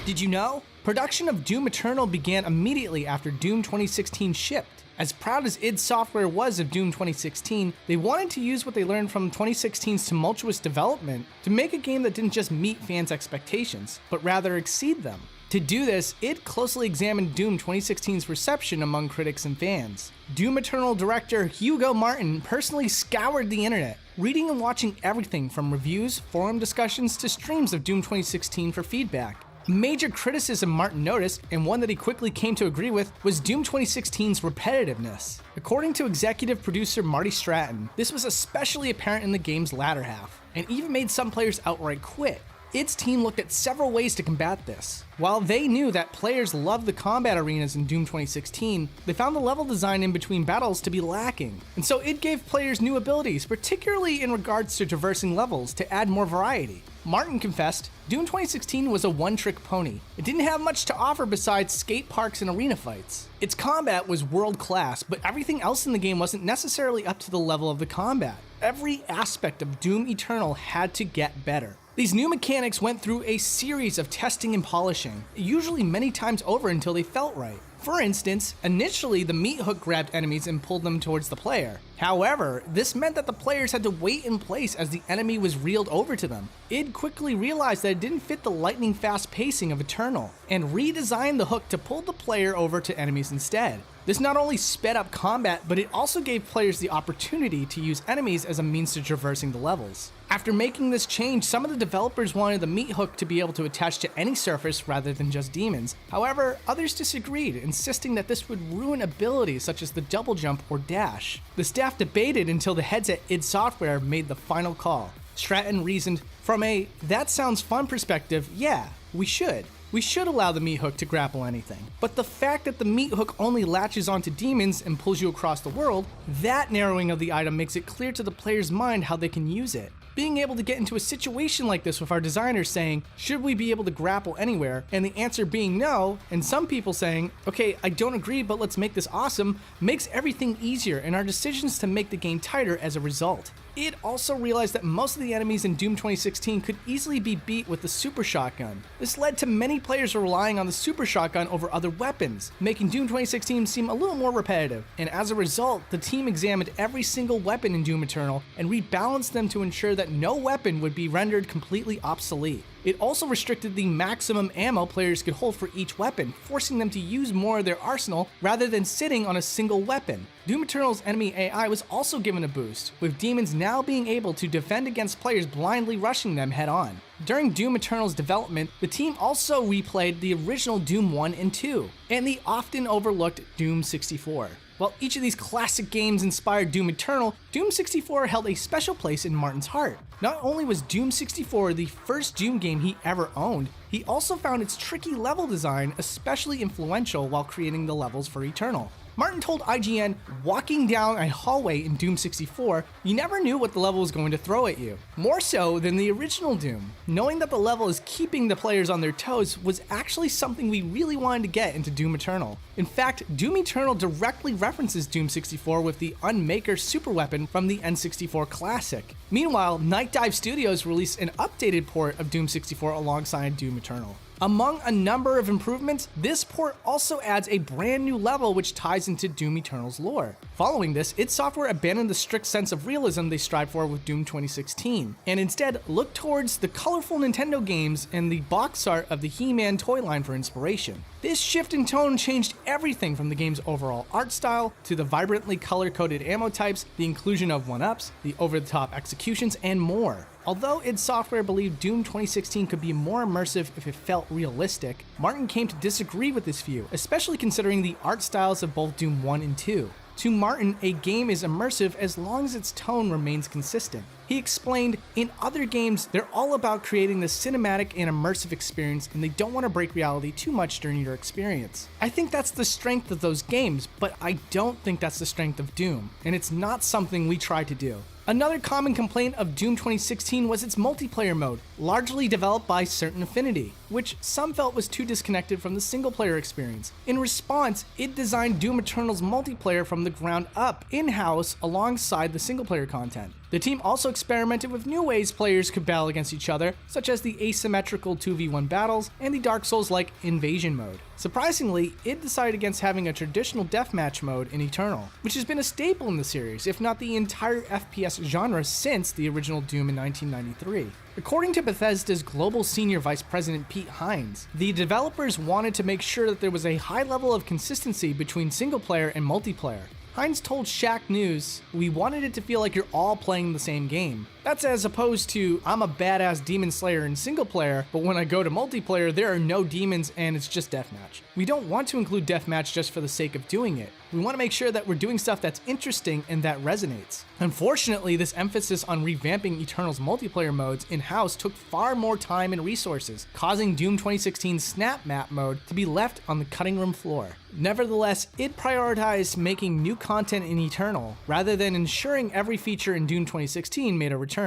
S18: Did you know? Production of Doom Eternal began immediately after Doom 2016 shipped. As proud as id Software was of Doom 2016, they wanted to use what they learned from 2016's tumultuous development to make a game that didn't just meet fans' expectations, but rather exceed them. To do this, id closely examined Doom 2016's reception among critics and fans. Doom Eternal director Hugo Martin personally scoured the internet, reading and watching everything from reviews, forum discussions, to streams of Doom 2016 for feedback. A major criticism Martin noticed, and one that he quickly came to agree with, was Doom 2016's repetitiveness. According to executive producer Marty Stratton, this was especially apparent in the game's latter half, and even made some players outright quit. Its team looked at several ways to combat this. While they knew that players loved the combat arenas in Doom 2016, they found the level design in between battles to be lacking. And so it gave players new abilities, particularly in regards to traversing levels, to add more variety. Martin confessed, Doom 2016 was a one-trick pony. It didn't have much to offer besides skate parks and arena fights. Its combat was world-class, but everything else in the game wasn't necessarily up to the level of the combat. Every aspect of Doom Eternal had to get better. These new mechanics went through a series of testing and polishing, usually many times over until they felt right. For instance, initially the meat hook grabbed enemies and pulled them towards the player. However, this meant that the players had to wait in place as the enemy was reeled over to them. Id quickly realized that it didn't fit the lightning fast pacing of Eternal, and redesigned the hook to pull the player over to enemies instead. This not only sped up combat, but it also gave players the opportunity to use enemies as a means to traversing the levels. After making this change, some of the developers wanted the meat hook to be able to attach to any surface rather than just demons. However, others disagreed, insisting that this would ruin abilities such as the double jump or dash. The staff debated until the heads at id Software made the final call. Stratton reasoned, from a "that sounds fun" perspective, yeah, we should. We should allow the meat hook to grapple anything. But the fact that the meat hook only latches onto demons and pulls you across the world, that narrowing of the item makes it clear to the player's mind how they can use it. Being able to get into a situation like this with our designers saying, should we be able to grapple anywhere? And the answer being no, and some people saying, okay, I don't agree, but let's make this awesome, makes everything easier and our decisions to make the game tighter as a result. It also realized that most of the enemies in Doom 2016 could easily be beat with the Super Shotgun. This led to many players relying on the Super Shotgun over other weapons, making Doom 2016 seem a little more repetitive. And as a result, the team examined every single weapon in Doom Eternal and rebalanced them to ensure that no weapon would be rendered completely obsolete. It also restricted the maximum ammo players could hold for each weapon, forcing them to use more of their arsenal rather than sitting on a single weapon. Doom Eternal's enemy AI was also given a boost, with demons now being able to defend against players blindly rushing them head-on. During Doom Eternal's development, the team also replayed the original Doom 1 and 2, and the often overlooked Doom 64. While each of these classic games inspired Doom Eternal, Doom 64 held a special place in Martin's heart. Not only was Doom 64 the first Doom game he ever owned, he also found its tricky level design especially influential while creating the levels for Eternal. Martin told IGN, walking down a hallway in Doom 64, you never knew what the level was going to throw at you. More so than the original Doom. Knowing that the level is keeping the players on their toes was actually something we really wanted to get into Doom Eternal. In fact, Doom Eternal directly references Doom 64 with the Unmaker super weapon from the N64 Classic. Meanwhile, Night Dive Studios released an updated port of Doom 64 alongside Doom Eternal. Among a number of improvements, this port also adds a brand new level which ties into Doom Eternal's lore. Following this, id Software abandoned the strict sense of realism they strived for with Doom 2016, and instead looked towards the colorful Nintendo games and the box art of the He-Man toy line for inspiration. This shift in tone changed everything from the game's overall art style to the vibrantly color-coded ammo types, the inclusion of 1-ups, the over-the-top executions, and more. Although id Software believed Doom 2016 could be more immersive if it felt realistic, Martin came to disagree with this view, especially considering the art styles of both Doom 1 and 2. To Martin, a game is immersive as long as its tone remains consistent. He explained, in other games, they're all about creating this cinematic and immersive experience, and they don't want to break reality too much during your experience. I think that's the strength of those games, but I don't think that's the strength of Doom, and it's not something we try to do. Another common complaint of Doom 2016 was its multiplayer mode, largely developed by Certain Affinity, which some felt was too disconnected from the single-player experience. In response, it designed Doom Eternal's multiplayer from the ground up, in-house, alongside the single-player content. The team also experimented with new ways players could battle against each other, such as the asymmetrical 2v1 battles and the Dark Souls-like invasion mode. Surprisingly, it decided against having a traditional deathmatch mode in Eternal, which has been a staple in the series, if not the entire FPS genre since the original Doom in 1993. According to Bethesda's Global Senior Vice President Pete Hines, the developers wanted to make sure that there was a high level of consistency between single-player and multiplayer. Hines told Shack News, "We wanted it to feel like you're all playing the same game. That's as opposed to, I'm a badass demon slayer in single player, but when I go to multiplayer, there are no demons and it's just deathmatch. We don't want to include deathmatch just for the sake of doing it. We want to make sure that we're doing stuff that's interesting and that resonates." Unfortunately, this emphasis on revamping Eternal's multiplayer modes in-house took far more time and resources, causing Doom 2016's Snap Map mode to be left on the cutting room floor. Nevertheless, it prioritized making new content in Eternal, rather than ensuring every feature in Doom 2016 made a return.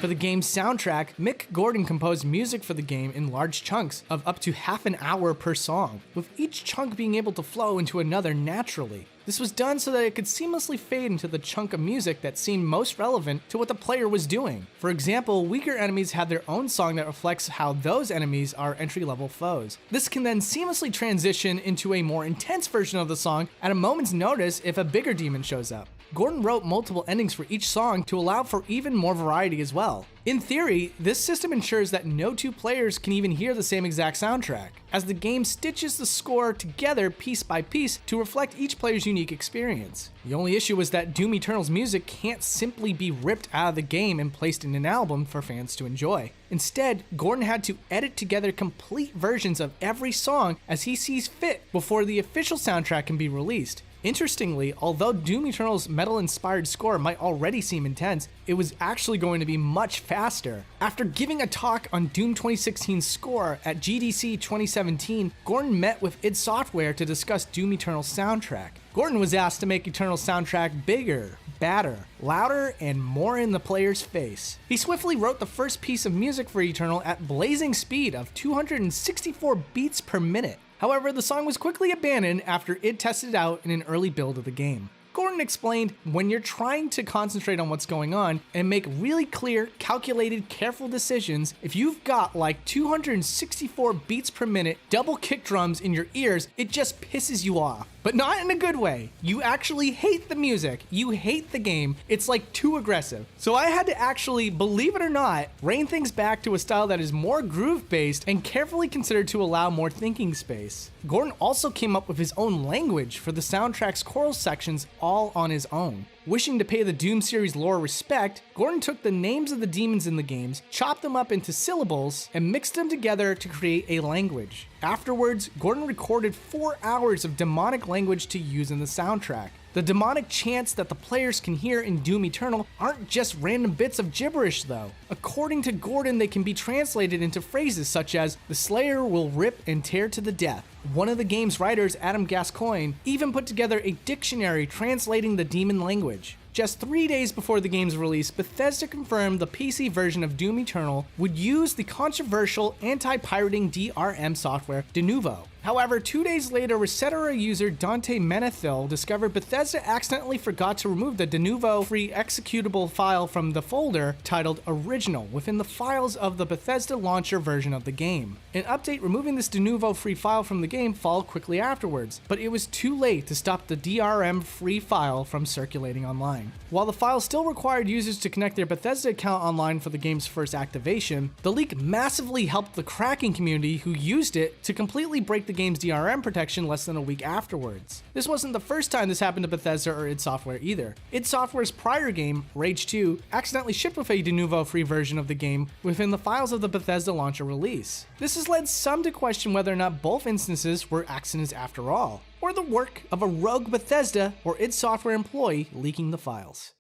S18: For the game's soundtrack, Mick Gordon composed music for the game in large chunks of up to half an hour per song, with each chunk being able to flow into another naturally. This was done so that it could seamlessly fade into the chunk of music that seemed most relevant to what the player was doing. For example, weaker enemies have their own song that reflects how those enemies are entry-level foes. This can then seamlessly transition into a more intense version of the song at a moment's notice if a bigger demon shows up. Gordon wrote multiple endings for each song to allow for even more variety as well. In theory, this system ensures that no two players can even hear the same exact soundtrack, as the game stitches the score together piece by piece to reflect each player's unique experience. The only issue was that Doom Eternal's music can't simply be ripped out of the game and placed in an album for fans to enjoy. Instead, Gordon had to edit together complete versions of every song as he sees fit before the official soundtrack can be released. Interestingly, although Doom Eternal's metal-inspired score might already seem intense, it was actually going to be much faster. After giving a talk on Doom 2016's score at GDC 2017, Gordon met with id Software to discuss Doom Eternal's soundtrack. Gordon was asked to make Eternal's soundtrack bigger, badder, louder, and more in the player's face. He swiftly wrote the first piece of music for Eternal at blazing speed of 264 beats per minute. However, the song was quickly abandoned after it tested out in an early build of the game. Gordon explained, when you're trying to concentrate on what's going on and make really clear, calculated, careful decisions, if you've got like 264 beats per minute, double kick drums in your ears, it just pisses you off. But not in a good way. You actually hate the music. You hate the game. It's like too aggressive. So I had to actually, believe it or not, rein things back to a style that is more groove-based and carefully considered to allow more thinking space. Gordon also came up with his own language for the soundtrack's choral sections all on his own. Wishing to pay the Doom series lore respect, Gordon took the names of the demons in the games, chopped them up into syllables, and mixed them together to create a language. Afterwards, Gordon recorded 4 hours of demonic language to use in the soundtrack. The demonic chants that the players can hear in Doom Eternal aren't just random bits of gibberish though. According to Gordon, they can be translated into phrases such as, "The Slayer will rip and tear to the death." One of the game's writers, Adam Gascoigne, even put together a dictionary translating the demon language. Just 3 days before the game's release, Bethesda confirmed the PC version of Doom Eternal would use the controversial anti-pirating DRM software Denuvo. However, 2 days later, Resetera user Dante Menethil discovered Bethesda accidentally forgot to remove the Denuvo free executable file from the folder titled Original within the files of the Bethesda launcher version of the game. An update removing this Denuvo free file from the game followed quickly afterwards, but it was too late to stop the DRM free file from circulating online. While the file still required users to connect their Bethesda account online for the game's first activation, the leak massively helped the cracking community who used it to completely break the game's DRM protection less than a week afterwards. This wasn't the first time this happened to Bethesda or id Software either. id Software's prior game, Rage 2, accidentally shipped with a Denuvo free version of the game within the files of the Bethesda launcher release. This has led some to question whether or not both instances were accidents after all, or the work of a rogue Bethesda or id Software employee leaking the files.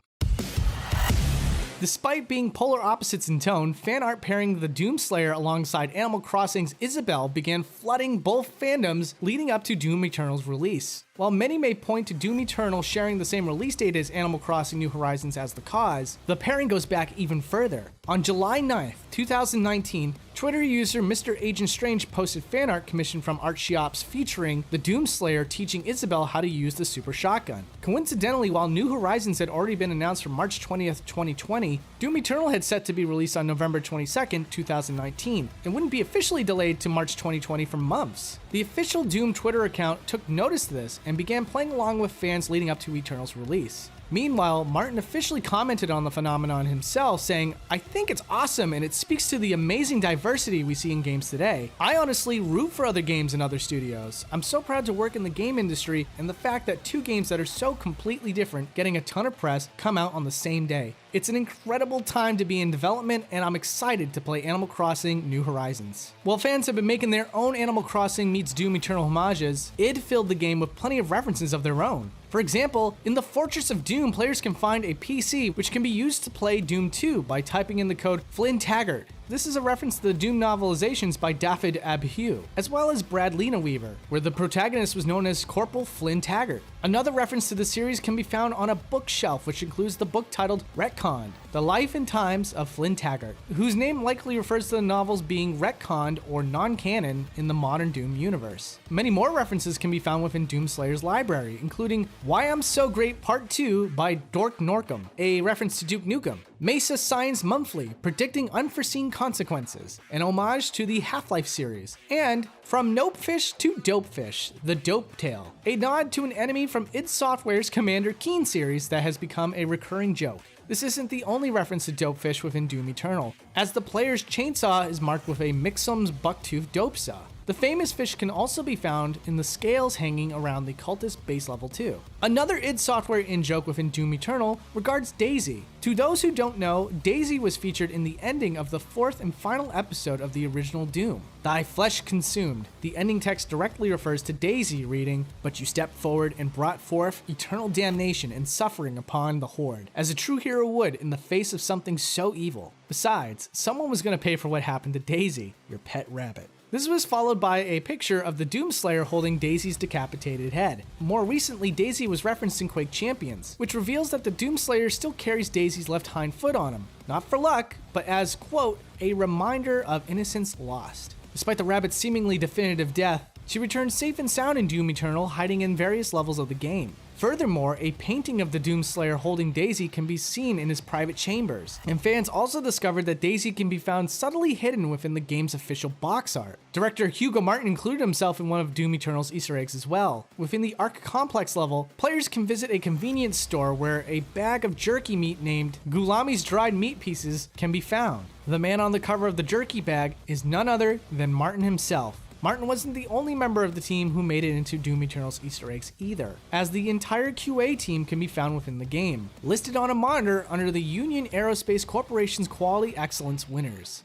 S18: Despite being polar opposites in tone, fan art pairing the Doomslayer alongside Animal Crossing's Isabelle began flooding both fandoms leading up to Doom Eternal's release. While many may point to Doom Eternal sharing the same release date as Animal Crossing New Horizons as the cause, the pairing goes back even further. On July 9th, 2019, Twitter user Mr. Agent Strange posted fan art commissioned from Art Shops featuring the Doomslayer teaching Isabelle how to use the super shotgun. Coincidentally, while New Horizons had already been announced for March 20th, 2020, Doom Eternal had set to be released on November 22nd, 2019, and wouldn't be officially delayed to March 2020 for months. The official Doom Twitter account took notice of this and began playing along with fans leading up to Eternal's release. Meanwhile, Martin officially commented on the phenomenon himself, saying, "I think it's awesome and it speaks to the amazing diversity we see in games today. I honestly root for other games and other studios. I'm so proud to work in the game industry, and the fact that two games that are so completely different, getting a ton of press, come out on the same day. It's an incredible time to be in development, and I'm excited to play Animal Crossing New Horizons." While fans have been making their own Animal Crossing meets Doom Eternal homages, id filled the game with plenty of references of their own. For example, in the Fortress of Doom, players can find a PC which can be used to play Doom 2 by typing in the code Flynn Taggart. This is a reference to the Doom novelizations by David Abhue, as well as Brad Lena Weaver, where the protagonist was known as Corporal Flynn Taggart. Another reference to the series can be found on a bookshelf, which includes the book titled Retconned, The Life and Times of Flynn Taggart, whose name likely refers to the novels being retconned or non-canon in the modern Doom universe. Many more references can be found within Doomslayer's library, including Why I'm So Great Part 2 by Dork Norkum, a reference to Duke Nukem, Mesa Science Monthly, predicting unforeseen consequences, an homage to the Half-Life series, and From Nopefish to Dopefish, the Dope Tale, a nod to an enemy from id Software's Commander Keen series that has become a recurring joke. This isn't the only reference to Dopefish within Doom Eternal, as the player's chainsaw is marked with a Mixum's bucktooth dope saw. The famous fish can also be found in the scales hanging around the cultist base level 2. Another id Software in-joke within Doom Eternal regards Daisy. To those who don't know, Daisy was featured in the ending of the 4th and final episode of the original Doom, Thy Flesh Consumed. The ending text directly refers to Daisy reading, "But you stepped forward and brought forth eternal damnation and suffering upon the Horde, as a true hero would in the face of something so evil. Besides, someone was going to pay for what happened to Daisy, your pet rabbit." This was followed by a picture of the Doomslayer holding Daisy's decapitated head. More recently, Daisy was referenced in Quake Champions, which reveals that the Doomslayer still carries Daisy's left hind foot on him. Not for luck, but as, quote, a reminder of innocence lost. Despite the rabbit's seemingly definitive death, she returns safe and sound in Doom Eternal, hiding in various levels of the game. Furthermore, a painting of the Doomslayer holding Daisy can be seen in his private chambers, and fans also discovered that Daisy can be found subtly hidden within the game's official box art. Director Hugo Martin included himself in one of Doom Eternal's Easter eggs as well. Within the Ark Complex level, players can visit a convenience store where a bag of jerky meat named Gulami's Dried Meat Pieces can be found. The man on the cover of the jerky bag is none other than Martin himself. Martin wasn't the only member of the team who made it into Doom Eternal's Easter eggs either, as the entire QA team can be found within the game, listed on a monitor under the Union Aerospace Corporation's Quality Excellence winners.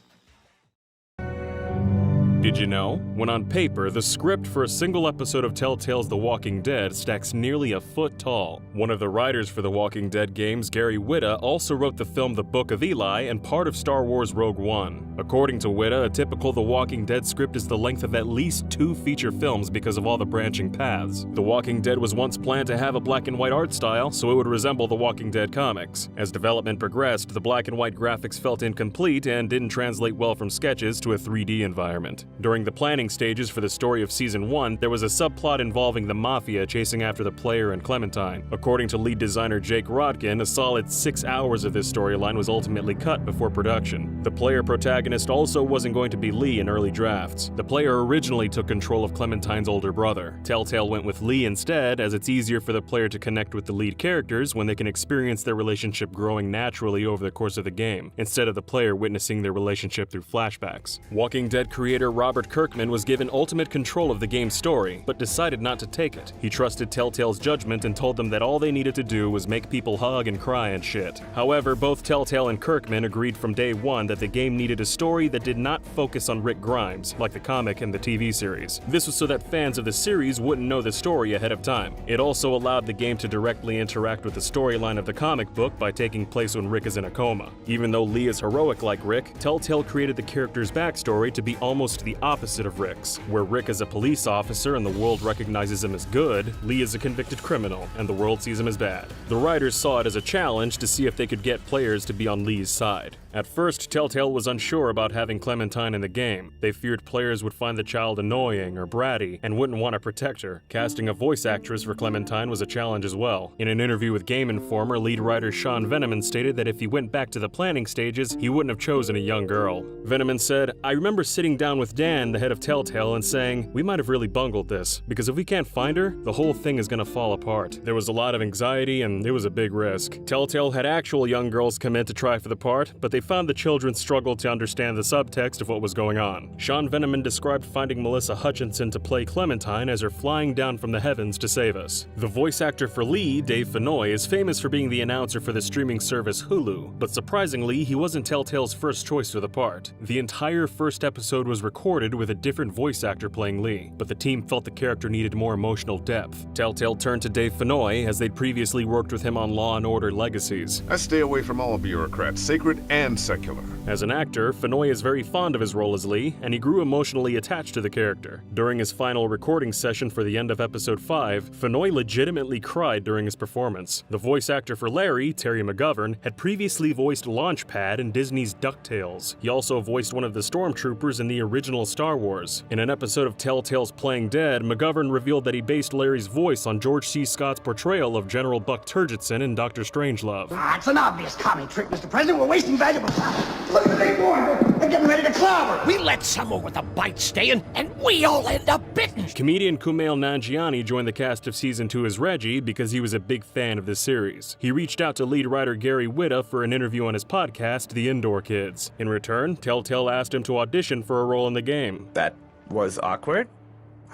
S1: Did you know? When on paper, the script for a single episode of Telltale's The Walking Dead stacks nearly a foot tall. One of the writers for The Walking Dead games, Gary Whitta, also wrote the film The Book of Eli and part of Star Wars Rogue One. According to Whitta, a typical The Walking Dead script is the length of at least 2 feature films because of all the branching paths. The Walking Dead was once planned to have a black and white art style, so it would resemble The Walking Dead comics. As development progressed, the black and white graphics felt incomplete and didn't translate well from sketches to a 3D environment. During the planning stages for the story of Season 1, there was a subplot involving the Mafia chasing after the player and Clementine. According to lead designer Jake Rodkin, a solid 6 hours of this storyline was ultimately cut before production. The player protagonist also wasn't going to be Lee in early drafts. The player originally took control of Clementine's older brother. Telltale went with Lee instead, as it's easier for the player to connect with the lead characters when they can experience their relationship growing naturally over the course of the game, instead of the player witnessing their relationship through flashbacks. Walking Dead creator Robert Kirkman was given ultimate control of the game's story, but decided not to take it. He trusted Telltale's judgment and told them that all they needed to do was make people hug and cry and shit. However, both Telltale and Kirkman agreed from day one that the game needed a story that did not focus on Rick Grimes, like the comic and the TV series. This was so that fans of the series wouldn't know the story ahead of time. It also allowed the game to directly interact with the storyline of the comic book by taking place when Rick is in a coma. Even though Lee is heroic like Rick, Telltale created the character's backstory to be almost the opposite of Rick's. Where Rick is a police officer and the world recognizes him as good, Lee is a convicted criminal and the world sees him as bad. The writers saw it as a challenge to see if they could get players to be on Lee's side. At first, Telltale was unsure about having Clementine in the game. They feared players would find the child annoying or bratty and wouldn't want to protect her. Casting a voice actress for Clementine was a challenge as well. In an interview with Game Informer, lead writer Sean Veneman stated that if he went back to the planning stages, he wouldn't have chosen a young girl. Veneman said, "I remember sitting down with Dan, the head of Telltale, and saying, we might have really bungled this, because if we can't find her, the whole thing is gonna fall apart. There was a lot of anxiety and it was a big risk." Telltale had actual young girls come in to try for the part, but they found the children struggled to understand the subtext of what was going on. Sean Veneman described finding Melissa Hutchinson to play Clementine as her flying down from the heavens to save us. The voice actor for Lee, Dave Fennoy, is famous for being the announcer for the streaming service Hulu, but surprisingly, he wasn't Telltale's first choice for the part. The entire first episode was recorded with a different voice actor playing Lee, but the team felt the character needed more emotional depth. Telltale turned to Dave Fennoy, as they'd previously worked with him on Law & Order Legacies.
S19: I stay away from all bureaucrats, sacred and secular.
S1: As an actor, Fennoy is very fond of his role as Lee, and he grew emotionally attached to the character. During his final recording session for the end of episode 5, Fennoy legitimately cried during his performance. The voice actor for Larry, Terry McGovern, had previously voiced Launchpad in Disney's DuckTales. He also voiced one of the stormtroopers in the original Star Wars. In an episode of Telltale's Playing Dead, McGovern revealed that he based Larry's voice on George C. Scott's portrayal of General Buck Turgidson in Dr. Strangelove.
S20: It's an obvious commie trick, Mr. President. We're wasting valuable time. Look at the big boy. They're getting ready to clobber. We let someone with a bite stay in, and we all end up bitten.
S1: Comedian Kumail Nanjiani joined the cast of Season 2 as Reggie because he was a big fan of this series. He reached out to lead writer Gary Whitta for an interview on his podcast, The Indoor Kids. In return, Telltale asked him to audition for a role in the game.
S21: That was awkward.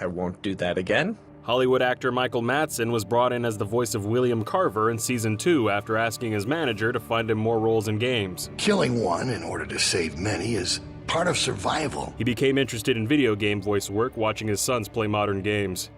S21: I won't do that again.
S1: Hollywood actor Michael Madsen was brought in as the voice of William Carver in Season 2 after asking his manager to find him more roles in games.
S22: Killing one in order to save many is part of survival.
S1: He became interested in video game voice work watching his sons play modern games.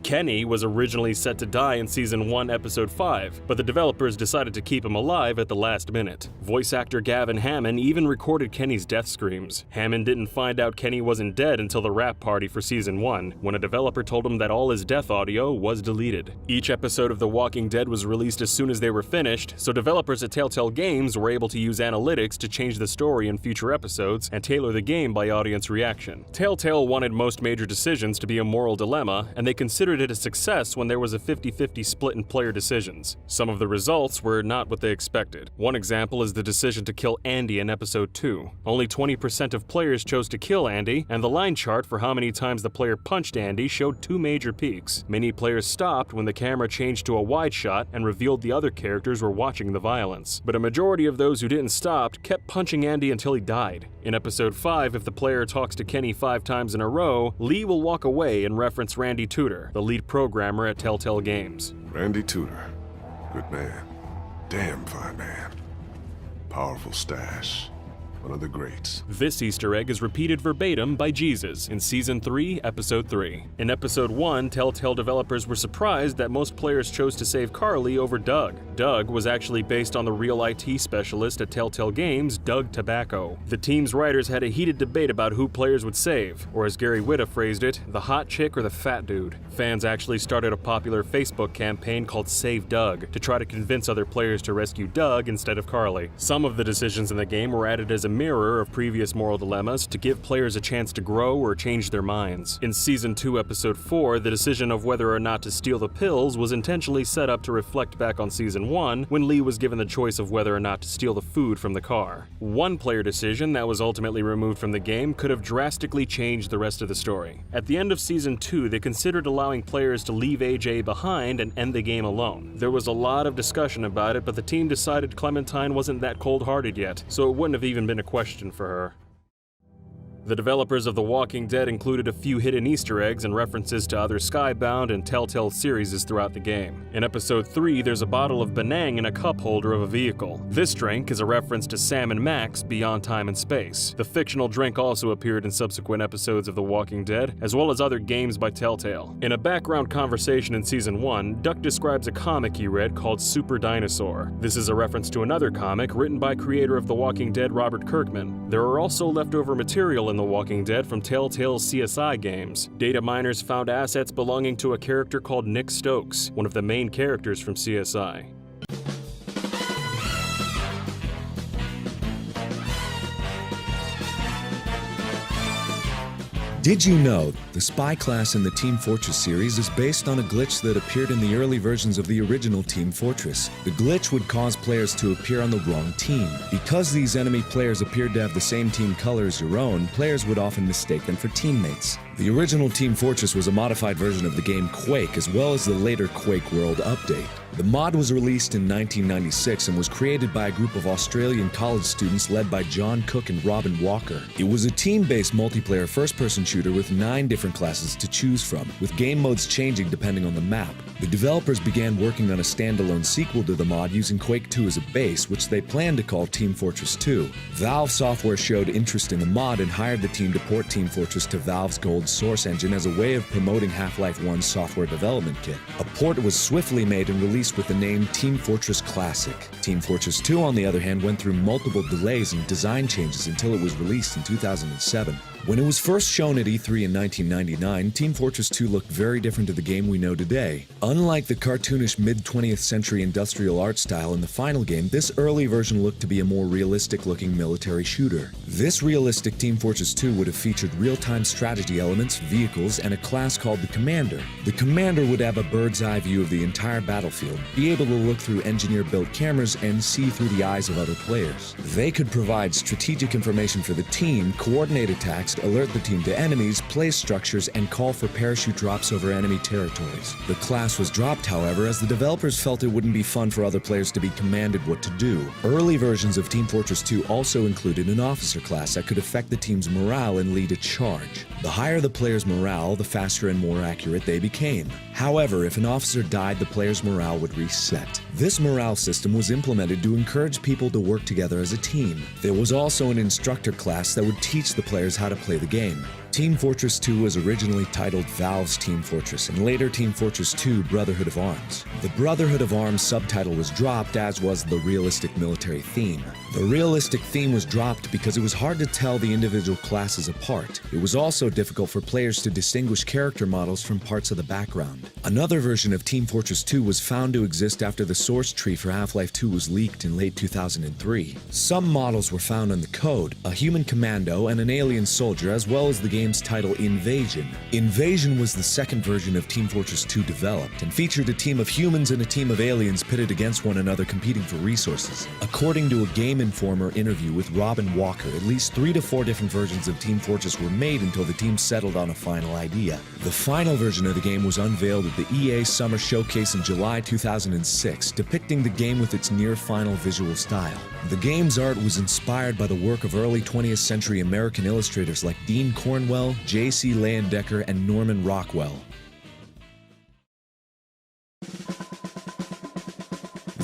S1: Kenny was originally set to die in Season 1, Episode 5, but the developers decided to keep him alive at the last minute. Voice actor Gavin Hammond even recorded Kenny's death screams. Hammond didn't find out Kenny wasn't dead until the rap party for Season 1, when a developer told him that all his death audio was deleted. Each episode of The Walking Dead was released as soon as they were finished, so developers at Telltale Games were able to use analytics to change the story in future episodes and tailor the game by audience reaction. Telltale wanted most major decisions to be a moral dilemma, and they considered it a success when there was a 50-50 split in player decisions. Some of the results were not what they expected. One example is the decision to kill Andy in Episode 2. Only 20% of players chose to kill Andy, and the line chart for how many times the player punched Andy showed 2 major peaks. Many players stopped when the camera changed to a wide shot and revealed the other characters were watching the violence. But a majority of those who didn't stop kept punching Andy until he died. In Episode 5, if the player talks to Kenny 5 times in a row, Lee will walk away and reference Randy Tudor, the lead programmer at Telltale Games.
S19: Randy Tudor. Good man. Damn fine man. Powerful stash. One of the greats.
S1: This Easter egg is repeated verbatim by Jesus in Season 3, Episode 3. In Episode 1, Telltale developers were surprised that most players chose to save Carly over Doug. Doug was actually based on the real IT specialist at Telltale Games, Doug Tobacco. The team's writers had a heated debate about who players would save, or as Gary Whitta phrased it, the hot chick or the fat dude. Fans actually started a popular Facebook campaign called Save Doug to try to convince other players to rescue Doug instead of Carly. Some of the decisions in the game were added as a mirror of previous moral dilemmas to give players a chance to grow or change their minds. In Season 2, Episode 4, the decision of whether or not to steal the pills was intentionally set up to reflect back on Season 1, when Lee was given the choice of whether or not to steal the food from the car. One player decision that was ultimately removed from the game could have drastically changed the rest of the story. At the end of Season 2, they considered allowing players to leave AJ behind and end the game alone. There was a lot of discussion about it, but the team decided Clementine wasn't that cold-hearted yet, so it wouldn't have even been a question for her. The developers of The Walking Dead included a few hidden Easter eggs and references to other Skybound and Telltale series throughout the game. In Episode 3, there's a bottle of Benang in a cup holder of a vehicle. This drink is a reference to Sam and Max Beyond Time and Space. The fictional drink also appeared in subsequent episodes of The Walking Dead, as well as other games by Telltale. In a background conversation in Season 1, Duck describes a comic he read called Super Dinosaur. This is a reference to another comic written by creator of The Walking Dead, Robert Kirkman. There are also leftover material in The Walking Dead from Telltale's CSI games. Data miners found assets belonging to a character called Nick Stokes, one of the main characters from CSI.
S2: Did you know the spy class in the Team Fortress series is based on a glitch that appeared in the early versions of the original Team Fortress? The glitch would cause players to appear on the wrong team. Because these enemy players appeared to have the same team color as your own, players would often mistake them for teammates. The original Team Fortress was a modified version of the game Quake, as well as the later Quake World update. The mod was released in 1996 and was created by a group of Australian college students led by John Cook and Robin Walker. It was a team-based multiplayer first-person shooter with 9 different classes to choose from, with game modes changing depending on the map. The developers began working on a standalone sequel to the mod using Quake 2 as a base, which they planned to call Team Fortress 2. Valve Software showed interest in the mod and hired the team to port Team Fortress to Valve's Gold Source engine as a way of promoting Half-Life 1's software development kit. A port was swiftly made and released with the name Team Fortress Classic. Team Fortress 2, on the other hand, went through multiple delays and design changes until it was released in 2007. When it was first shown at E3 in 1999, Team Fortress 2 looked very different to the game we know today. Unlike the cartoonish mid-20th century industrial art style in the final game, this early version looked to be a more realistic-looking military shooter. This realistic Team Fortress 2 would have featured real-time strategy elements, vehicles, and a class called the Commander. The Commander would have a bird's-eye view of the entire battlefield, be able to look through engineer-built cameras, and see through the eyes of other players. They could provide strategic information for the team, coordinate attacks, alert the team to enemies, place structures, and call for parachute drops over enemy territories. The class was dropped, however, as the developers felt it wouldn't be fun for other players to be commanded what to do. Early versions of Team Fortress 2 also included an officer class that could affect the team's morale and lead a charge. The higher the player's morale, the faster and more accurate they became. However, if an officer died, the player's morale would reset. This morale system was implemented to encourage people to work together as a team. There was also an instructor class that would teach the players how to play the game. Team Fortress 2 was originally titled Valve's Team Fortress, and later Team Fortress 2 Brotherhood of Arms. The Brotherhood of Arms subtitle was dropped, as was the realistic military theme. The realistic theme was dropped because it was hard to tell the individual classes apart. It was also difficult for players to distinguish character models from parts of the background. Another version of Team Fortress 2 was found to exist after the source tree for Half-Life 2 was leaked in late 2003. Some models were found in the code, a human commando and an alien soldier, as well as the game's title Invasion. Invasion was the second version of Team Fortress 2 developed, and featured a team of humans and a team of aliens pitted against one another competing for resources. According to a Game Informer interview with Robin Walker, at least 3 to 4 different versions of Team Fortress were made until the team settled on a final idea. The final version of the game was unveiled at the EA Summer Showcase in July 2006, depicting the game with its near-final visual style. The game's art was inspired by the work of early 20th century American illustrators like Dean Cornwell, J.C. Leyendecker, and Norman Rockwell.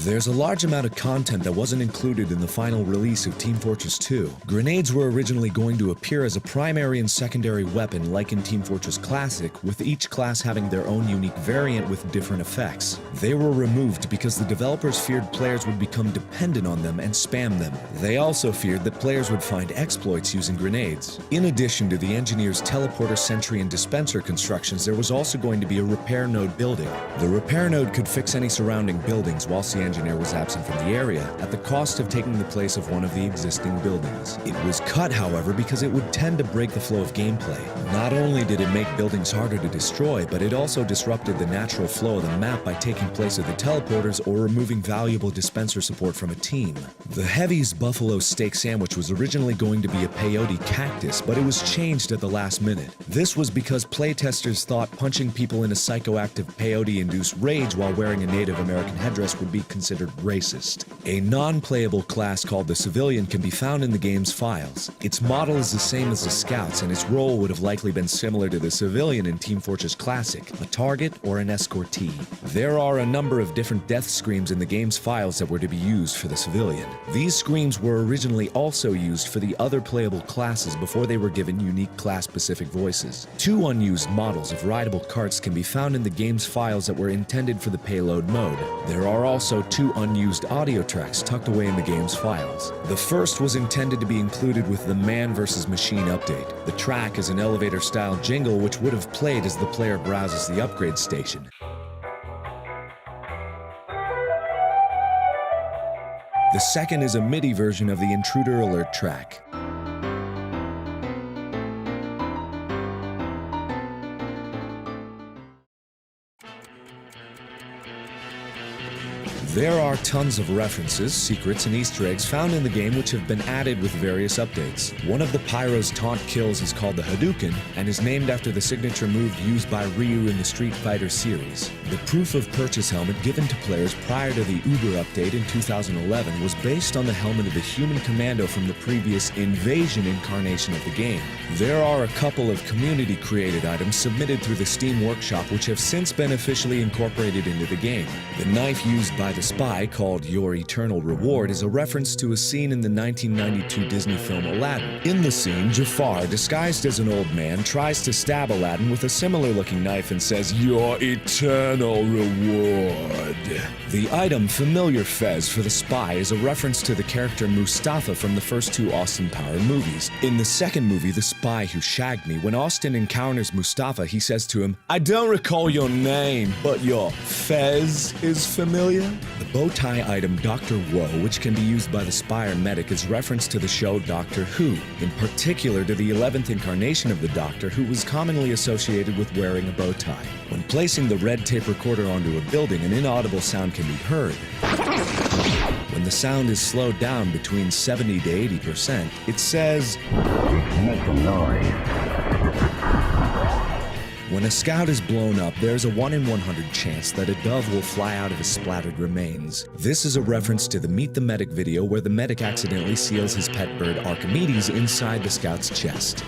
S2: There's a large amount of content that wasn't included in the final release of Team Fortress 2. Grenades were originally going to appear as a primary and secondary weapon like in Team Fortress Classic, with each class having their own unique variant with different effects. They were removed because the developers feared players would become dependent on them and spam them. They also feared that players would find exploits using grenades. In addition to the engineer's teleporter, sentry, and dispenser constructions, there was also going to be a repair node building. The repair node could fix any surrounding buildings whilst the engineer was absent from the area, at the cost of taking the place of one of the existing buildings. It was cut, however, because it would tend to break the flow of gameplay. Not only did it make buildings harder to destroy, but it also disrupted the natural flow of the map by taking place of the teleporters or removing valuable dispenser support from a team. The Heavy's buffalo steak sandwich was originally going to be a peyote cactus, but it was changed at the last minute. This was because playtesters thought punching people in a psychoactive peyote-induced rage while wearing a Native American headdress would be considered racist. A non-playable class called the Civilian can be found in the game's files. Its model is the same as the Scouts, and its role would have likely been similar to the Civilian in Team Fortress Classic, a target or an escortee. There are a number of different death screams in the game's files that were to be used for the Civilian. These screams were originally also used for the other playable classes before they were given unique class-specific voices. 2 unused models of rideable carts can be found in the game's files that were intended for the payload mode. There are also 2 unused audio tracks tucked away in the game's files. The first was intended to be included with the Man vs. Machine update. The track is an elevator-style jingle which would have played as the player browses the upgrade station. The second is a MIDI version of the Intruder Alert track. There are tons of references, secrets, and Easter eggs found in the game which have been added with various updates. One of the Pyro's taunt kills is called the Hadouken and is named after the signature move used by Ryu in the Street Fighter series. The proof of purchase helmet given to players prior to the Uber update in 2011 was based on the helmet of the human commando from the previous Invasion incarnation of the game. There are a couple of community-created items submitted through the Steam Workshop which have since been officially incorporated into the game. The knife used by the Spy, called Your Eternal Reward, is a reference to a scene in the 1992 Disney film Aladdin. In the scene, Jafar, disguised as an old man, tries to stab Aladdin with a similar-looking knife and says, "Your eternal reward." The item Familiar Fez for the Spy is a reference to the character Mustafa from the first 2 Austin Power movies. In the second movie, The Spy Who Shagged Me, when Austin encounters Mustafa, he says to him, "I don't recall your name, but your fez is familiar." The bow tie item Dr. Woe, which can be used by the Spire medic, is reference to the show Doctor Who, in particular to the 11th incarnation of the Doctor, who was commonly associated with wearing a bow tie. When placing the red tape recorder onto a building, an inaudible sound can be heard. When the sound is slowed down between 70 to 80%, it says, "Make some noise." When a scout is blown up, there's a 1 in 100 chance that a dove will fly out of his splattered remains. This is a reference to the Meet the Medic video where the medic accidentally seals his pet bird Archimedes inside the scout's chest.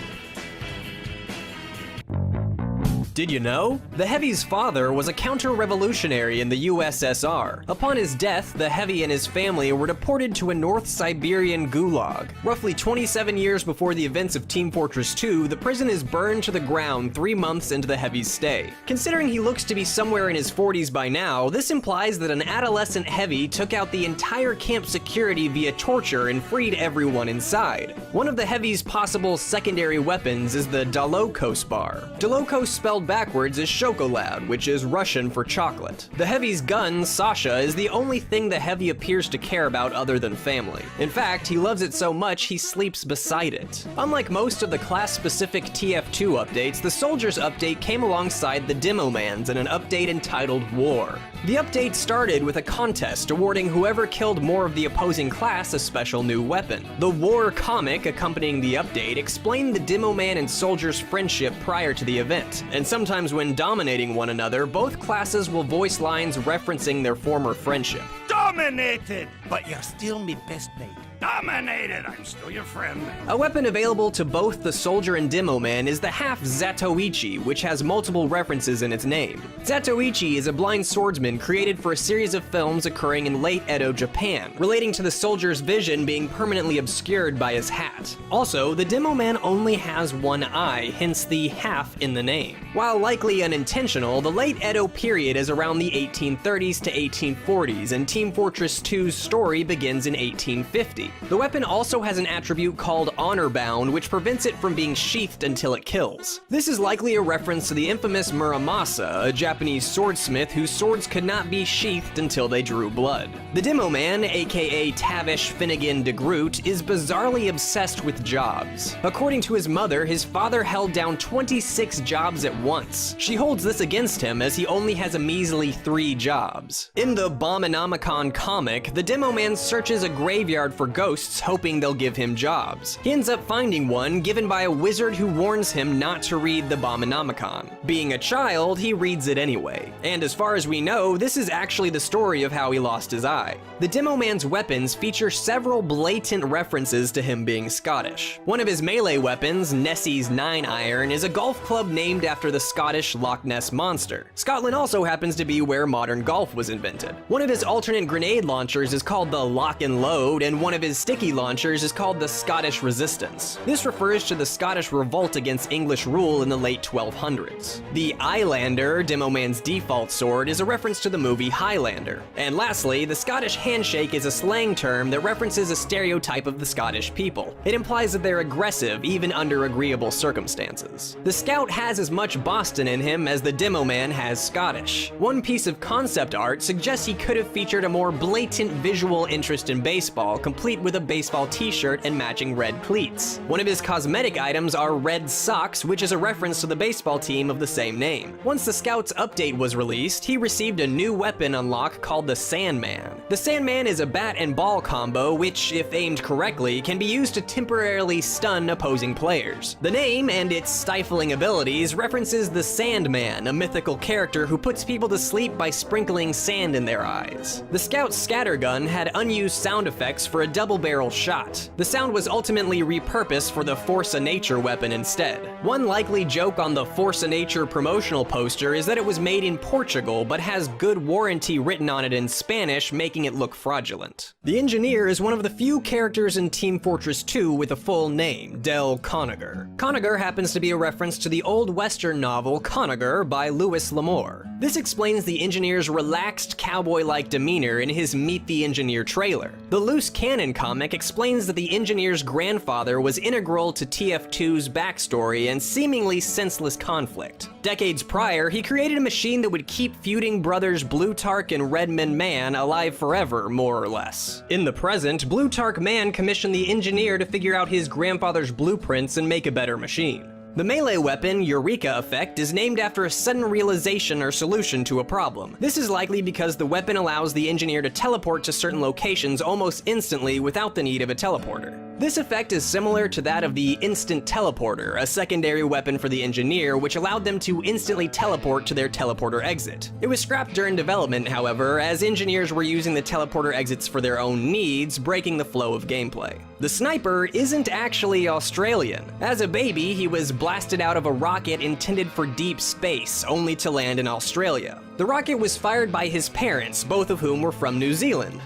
S3: Did you know? The Heavy's father was a counter-revolutionary in the USSR. Upon his death, the Heavy and his family were deported to a North Siberian gulag. Roughly 27 years before the events of Team Fortress 2, the prison is burned to the ground 3 months into the Heavy's stay. Considering he looks to be somewhere in his 40s by now, this implies that an adolescent Heavy took out the entire camp security via torture and freed everyone inside. One of the Heavy's possible secondary weapons is the Dalokos bar. Dalokos, spelled backwards, is Chocolad, which is Russian for chocolate. The Heavy's gun, Sasha, is the only thing the Heavy appears to care about other than family. In fact, he loves it so much he sleeps beside it. Unlike most of the class-specific TF2 updates, the Soldiers update came alongside the Demomans in an update entitled War. The update started with a contest awarding whoever killed more of the opposing class a special new weapon. The War comic accompanying the update explained the Demoman and Soldier's friendship prior to the event, and sometimes when dominating one another, both classes will voice lines referencing their former friendship.
S20: Dominated! But you're still me best mate. dominated. I'm still your friend.
S3: A weapon available to both the soldier and demo man is the half Zatoichi, which has multiple references in its name. Zatoichi is a blind swordsman created for a series of films occurring in late Edo Japan, relating to the soldier's vision being permanently obscured by his hat. Also, the demo man only has one eye, hence the half in the name. While likely unintentional, the late Edo period is around the 1830s to 1840s, and Team Fortress 2's story begins in 1850. The weapon also has an attribute called Honor Bound, which prevents it from being sheathed until it kills. This is likely a reference to the infamous Muramasa, a Japanese swordsmith whose swords could not be sheathed until they drew blood. The demo man, aka Tavish Finnegan de Groot, is bizarrely obsessed with jobs. According to his mother, his father held down 26 jobs at once. She holds this against him as he only has a measly 3 jobs. In the Abominomicon comic, the demo man searches a graveyard for ghosts hoping they'll give him jobs. He ends up finding one given by a wizard who warns him not to read the Abominomicon. Being a child, he reads it anyway. And as far as we know, this is actually the story of how he lost his eye. The demo man's weapons feature several blatant references to him being Scottish. One of his melee weapons, Nessie's 9-iron, is a golf club named after the Scottish Loch Ness Monster. Scotland also happens to be where modern golf was invented. One of his alternate grenade launchers is called the Lock and Load, and one of his sticky launchers is called the Scottish Resistance. This refers to the Scottish revolt against English rule in the late 1200s. The Eyelander, Demo Man's default sword, is a reference to the movie Highlander. And lastly, the Scottish handshake is a slang term that references a stereotype of the Scottish people. It implies that they're aggressive, even under agreeable circumstances. The Scout has as much Boston in him as the Demo Man has Scottish. One piece of concept art suggests he could have featured a more blatant visual interest in baseball, complete with a baseball t-shirt and matching red cleats. One of his cosmetic items are red socks, which is a reference to the baseball team of the same name. Once the Scout's update was released, he received a new weapon unlock called the Sandman. The Sandman is a bat and ball combo which, if aimed correctly, can be used to temporarily stun opposing players. The name and its stifling abilities references the Sandman, a mythical character who puts people to sleep by sprinkling sand in their eyes. The Scout's scattergun had unused sound effects for a double-barrel shot. The sound was ultimately repurposed for the Force of Nature weapon instead. One likely joke on the Force of Nature promotional poster is that it was made in Portugal but has good warranty written on it in Spanish, making it look fraudulent. The Engineer is one of the few characters in Team Fortress 2 with a full name, Del Conager. Conager happens to be a reference to the old Western novel Conager by Louis L'Amour. This explains the Engineer's relaxed cowboy-like demeanor in his Meet the Engineer trailer. The Loose Cannon comic explains that the Engineer's grandfather was integral to TF2's backstory and seemingly senseless conflict. Decades prior, he created a machine that would keep feuding brothers Blutarch and Redman Man alive forever, more or less. In the present, Blutarch Man commissioned the Engineer to figure out his grandfather's blueprints and make a better machine. The melee weapon, Eureka Effect, is named after a sudden realization or solution to a problem. This is likely because the weapon allows the Engineer to teleport to certain locations almost instantly without the need of a teleporter. This effect is similar to that of the Instant Teleporter, a secondary weapon for the Engineer which allowed them to instantly teleport to their teleporter exit. It was scrapped during development, however, as engineers were using the teleporter exits for their own needs, breaking the flow of gameplay. The Sniper isn't actually Australian. As a baby, he was blasted out of a rocket intended for deep space, only to land in Australia. The rocket was fired by his parents, both of whom were from New Zealand.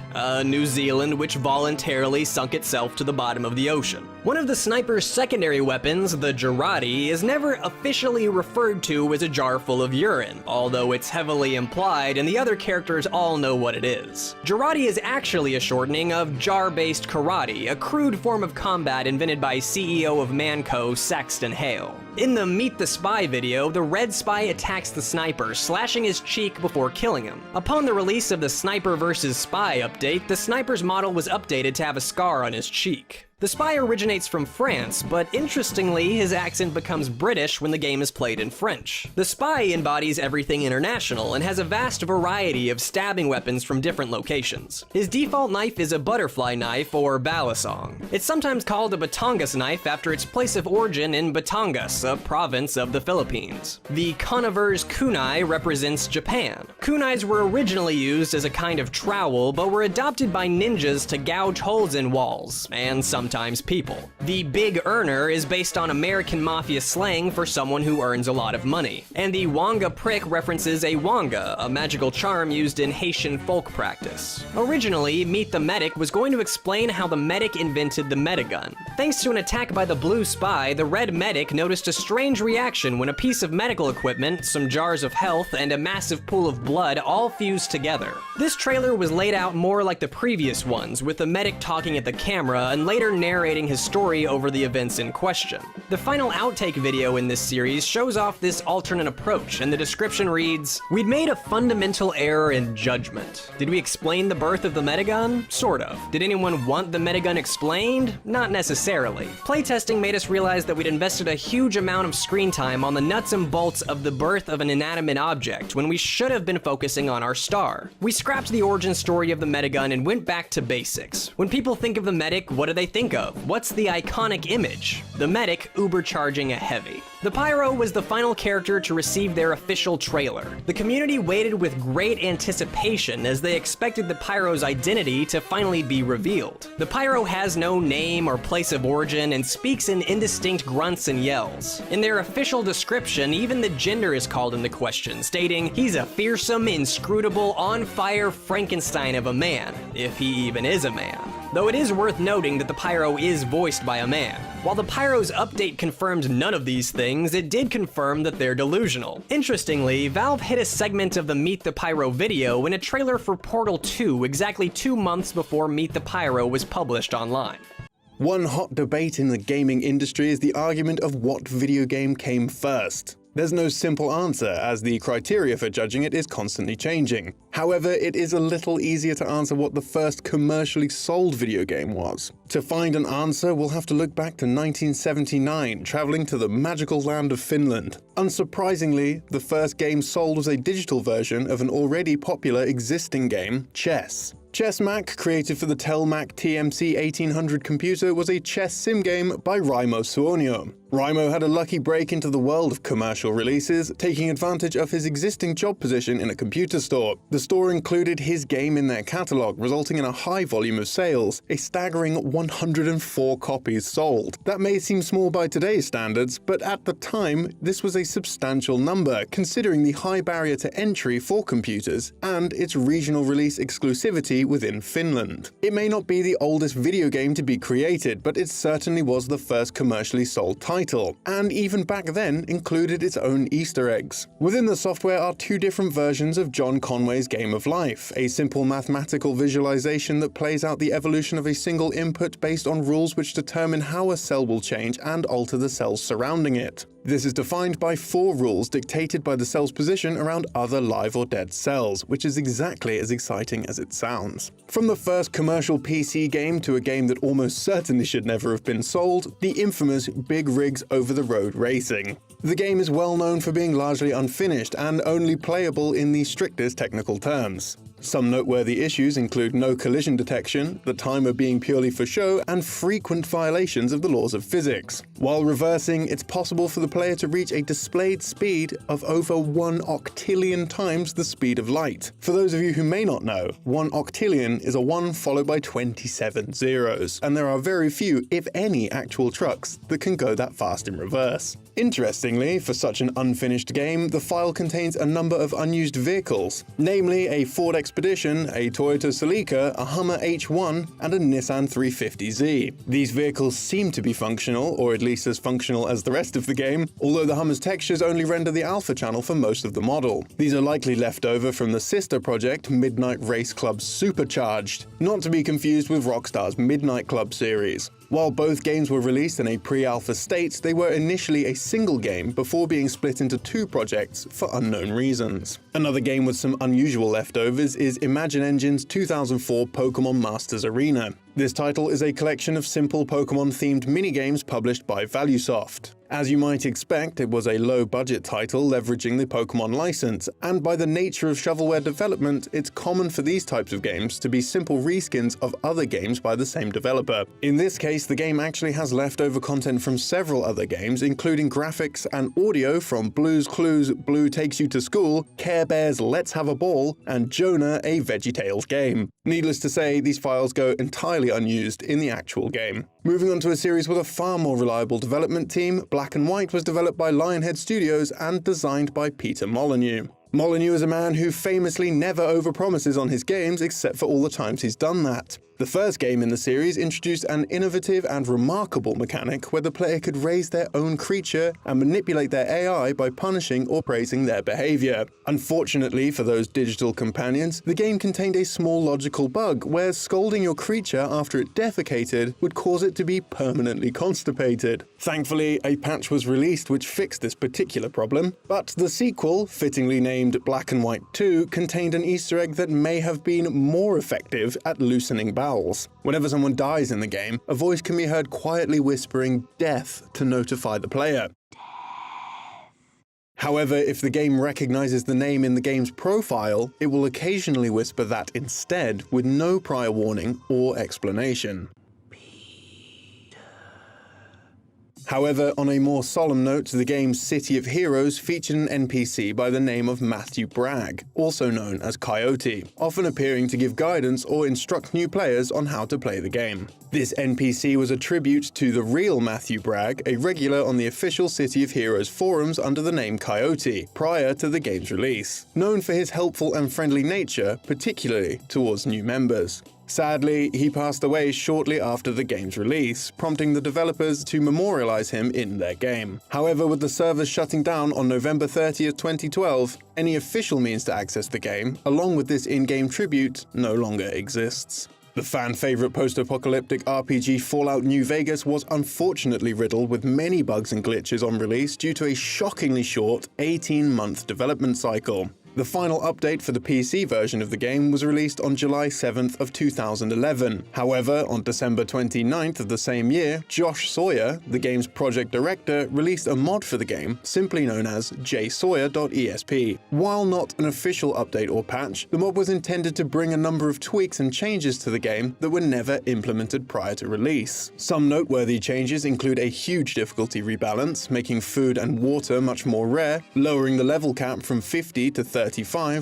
S3: New Zealand which voluntarily sunk itself to the bottom of the ocean. One of the Sniper's secondary weapons, the Gerati, is never officially referred to as a jar full of urine, although it's heavily implied and the other characters all know what it is. Gerati is actually a shortening of jar-based karate, a crude form of combat invented by CEO of Manco, Saxton Hale. In the Meet the Spy video, the Red Spy attacks the Sniper, slashing his cheek before killing him. Upon the release of the Sniper vs. Spy update, the Sniper's model was updated to have a scar on his cheek. The spy originates from France, but interestingly, his accent becomes British when the game is played in French. The spy embodies everything international and has a vast variety of stabbing weapons from different locations. His default knife is a butterfly knife or balisong. It's sometimes called a Batangas knife after its place of origin in Batangas, a province of the Philippines. The Conover's kunai represents Japan. Kunais were originally used as a kind of trowel, but were adopted by ninjas to gouge holes in walls, and sometimes people. The Big Earner is based on American mafia slang for someone who earns a lot of money. And the Wanga prick references a wanga, a magical charm used in Haitian folk practice. Originally, Meet the Medic was going to explain how the medic invented the metagun. Thanks to an attack by the blue spy, the red medic noticed a strange reaction when a piece of medical equipment, some jars of health, and a massive pool of blood all fused together. This trailer was laid out more like the previous ones, with the medic talking at the camera and later narrating his story over the events in question. The final outtake video in this series shows off this alternate approach, and the description reads, "We'd made a fundamental error in judgment. Did we explain the birth of the metagun? Sort of. Did anyone want the metagun explained? Not necessarily. Playtesting made us realize that we'd invested a huge amount of screen time on the nuts and bolts of the birth of an inanimate object when we should have been focusing on our star. We scrapped the origin story of the metagun and went back to basics. When people think of the medic, what do they think of? What's the iconic image? The medic ubercharging a heavy." The Pyro was the final character to receive their official trailer. The community waited with great anticipation as they expected the Pyro's identity to finally be revealed. The Pyro has no name or place of origin and speaks in indistinct grunts and yells. In their official description, even the gender is called into question, stating, "He's a fearsome, inscrutable, on-fire Frankenstein of a man, if he even is a man." Though it is worth noting that the Pyro is voiced by a man. While the Pyro's update confirmed none of these things, it did confirm that they're delusional. Interestingly, Valve hit a segment of the Meet the Pyro video in a trailer for Portal 2 exactly 2 months before Meet the Pyro was published online.
S4: One hot debate in the gaming industry is the argument of what video game came first. There's no simple answer, as the criteria for judging it is constantly changing. However, it is a little easier to answer what the first commercially sold video game was. To find an answer, we'll have to look back to 1979, traveling to the magical land of Finland. Unsurprisingly, the first game sold was a digital version of an already popular existing game, chess. ChessMac, created for the Telmac TMC 1800 computer, was a chess sim game by Raimo Suonio. Raimo had a lucky break into the world of commercial releases, taking advantage of his existing job position in a computer store. The store included his game in their catalog, resulting in a high volume of sales, a staggering 104 copies sold. That may seem small by today's standards, but at the time, this was a substantial number, considering the high barrier to entry for computers and its regional release exclusivity within Finland. It may not be the oldest video game to be created, but it certainly was the first commercially sold title, and even back then included its own Easter eggs. Within the software are 2 different versions of John Conway's Game of Life, a simple mathematical visualization that plays out the evolution of a single input based on rules which determine how a cell will change and alter the cells surrounding it. This is defined by 4 rules dictated by the cell's position around other live or dead cells, which is exactly as exciting as it sounds. From the first commercial PC game to a game that almost certainly should never have been sold, the infamous Big Rigs Over-the-Road Racing. The game is well known for being largely unfinished and only playable in the strictest technical terms. Some noteworthy issues include no collision detection, the timer being purely for show, and frequent violations of the laws of physics. While reversing, it's possible for the player to reach a displayed speed of over 1 octillion times the speed of light. For those of you who may not know, 1 octillion is a 1 followed by 27 zeros, and there are very few, if any, actual trucks that can go that fast in reverse. Interestingly, for such an unfinished game, the file contains a number of unused vehicles, namely a Ford Expedition, a Toyota Celica, a Hummer H1, and a Nissan 350Z. These vehicles seem to be functional, or at least as functional as the rest of the game, although the Hummer's textures only render the alpha channel for most of the model. These are likely left over from the sister project, Midnight Race Club Supercharged, not to be confused with Rockstar's Midnight Club series. While both games were released in a pre-alpha state, they were initially a single game before being split into two projects for unknown reasons. Another game with some unusual leftovers is Imagine Engine's 2004 Pokémon Masters Arena. This title is a collection of simple Pokémon-themed minigames published by ValueSoft. As you might expect, it was a low-budget title leveraging the Pokémon license, and by the nature of shovelware development, it's common for these types of games to be simple reskins of other games by the same developer. In this case, the game actually has leftover content from several other games, including graphics and audio from Blue's Clues, Blue Takes You to School, Care Bears Let's Have a Ball, and Jonah, a VeggieTales game. Needless to say, these files go entirely unused in the actual game. Moving on to a series with a far more reliable development team, Black and White was developed by Lionhead Studios and designed by Peter Molyneux. Molyneux is a man who famously never overpromises on his games except for all the times he's done that. The first game in the series introduced an innovative and remarkable mechanic where the player could raise their own creature and manipulate their AI by punishing or praising their behavior. Unfortunately for those digital companions, the game contained a small logical bug where scolding your creature after it defecated would cause it to be permanently constipated. Thankfully, a patch was released which fixed this particular problem, but the sequel, fittingly named Black and White 2, contained an Easter egg that may have been more effective at loosening bowels. Whenever someone dies in the game, a voice can be heard quietly whispering "death" to notify the player. However, if the game recognizes the name in the game's profile, it will occasionally whisper that instead with no prior warning or explanation. However, on a more solemn note, the game's City of Heroes featured an NPC by the name of Matthew Bragg, also known as Coyote, often appearing to give guidance or instruct new players on how to play the game. This NPC was a tribute to the real Matthew Bragg, a regular on the official City of Heroes forums under the name Coyote, prior to the game's release, known for his helpful and friendly nature, particularly towards new members. Sadly, he passed away shortly after the game's release, prompting the developers to memorialize him in their game. However, with the servers shutting down on November 30th, 2012, any official means to access the game, along with this in-game tribute, no longer exists. The fan-favorite post-apocalyptic RPG Fallout New Vegas was unfortunately riddled with many bugs and glitches on release due to a shockingly short 18-month development cycle. The final update for the PC version of the game was released on July 7th of 2011. However, on December 29th of the same year, Josh Sawyer, the game's project director, released a mod for the game, simply known as jsawyer.esp. While not an official update or patch, the mod was intended to bring a number of tweaks and changes to the game that were never implemented prior to release. Some noteworthy changes include a huge difficulty rebalance, making food and water much more rare, lowering the level cap from 50 to 35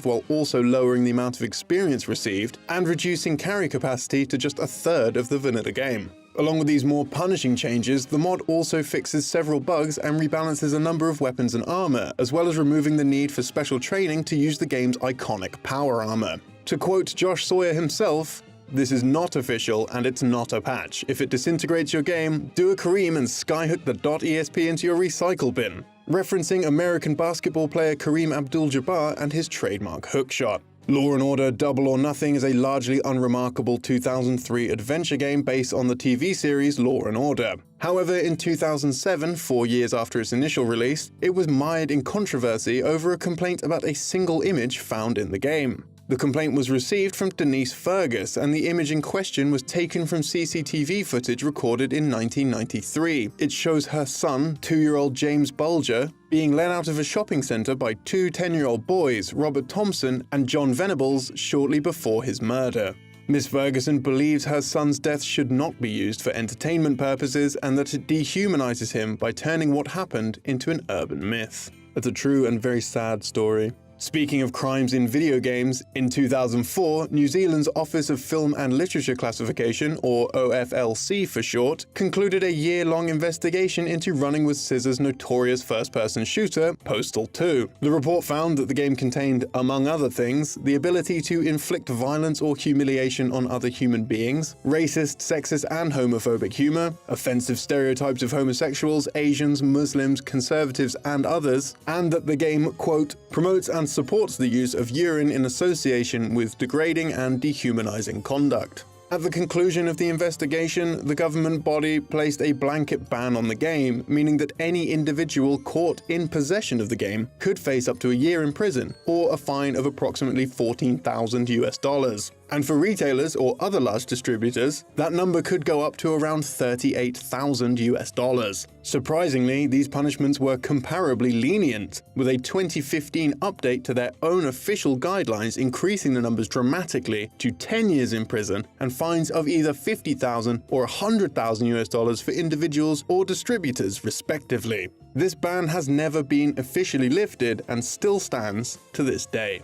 S4: while also lowering the amount of experience received, and reducing carry capacity to just a third of the vanilla game. Along with these more punishing changes, the mod also fixes several bugs and rebalances a number of weapons and armor, as well as removing the need for special training to use the game's iconic power armor. To quote Josh Sawyer himself, "This is not official and it's not a patch. If it disintegrates your game, do a Kareem and skyhook the .esp into your recycle bin," referencing American basketball player Kareem Abdul-Jabbar and his trademark hookshot. Law & Order Double or Nothing is a largely unremarkable 2003 adventure game based on the TV series Law & Order. However, in 2007, 4 years after its initial release, it was mired in controversy over a complaint about a single image found in the game. The complaint was received from Denise Fergus, and the image in question was taken from CCTV footage recorded in 1993. It shows her son, 2-year-old James Bulger, being led out of a shopping center by two 10-year-old boys, Robert Thompson and John Venables, shortly before his murder. Miss Ferguson believes her son's death should not be used for entertainment purposes and that it dehumanizes him by turning what happened into an urban myth. It's a true and very sad story. Speaking of crimes in video games, in 2004, New Zealand's Office of Film and Literature Classification, or OFLC for short, concluded a year-long investigation into Running with Scissors' notorious first-person shooter, Postal 2. The report found that the game contained, among other things, the ability to inflict violence or humiliation on other human beings, racist, sexist, and homophobic humor, offensive stereotypes of homosexuals, Asians, Muslims, conservatives, and others, and that the game, quote, promotes and supports the use of urine in association with degrading and dehumanizing conduct. At the conclusion of the investigation, the government body placed a blanket ban on the game, meaning that any individual caught in possession of the game could face up to a year in prison or a fine of approximately $14,000. And for retailers or other large distributors, that number could go up to around $38,000. Surprisingly, these punishments were comparably lenient, with a 2015 update to their own official guidelines increasing the numbers dramatically to 10 years in prison and fines of either $50,000 or $100,000 for individuals or distributors, respectively. This ban has never been officially lifted and still stands to this day.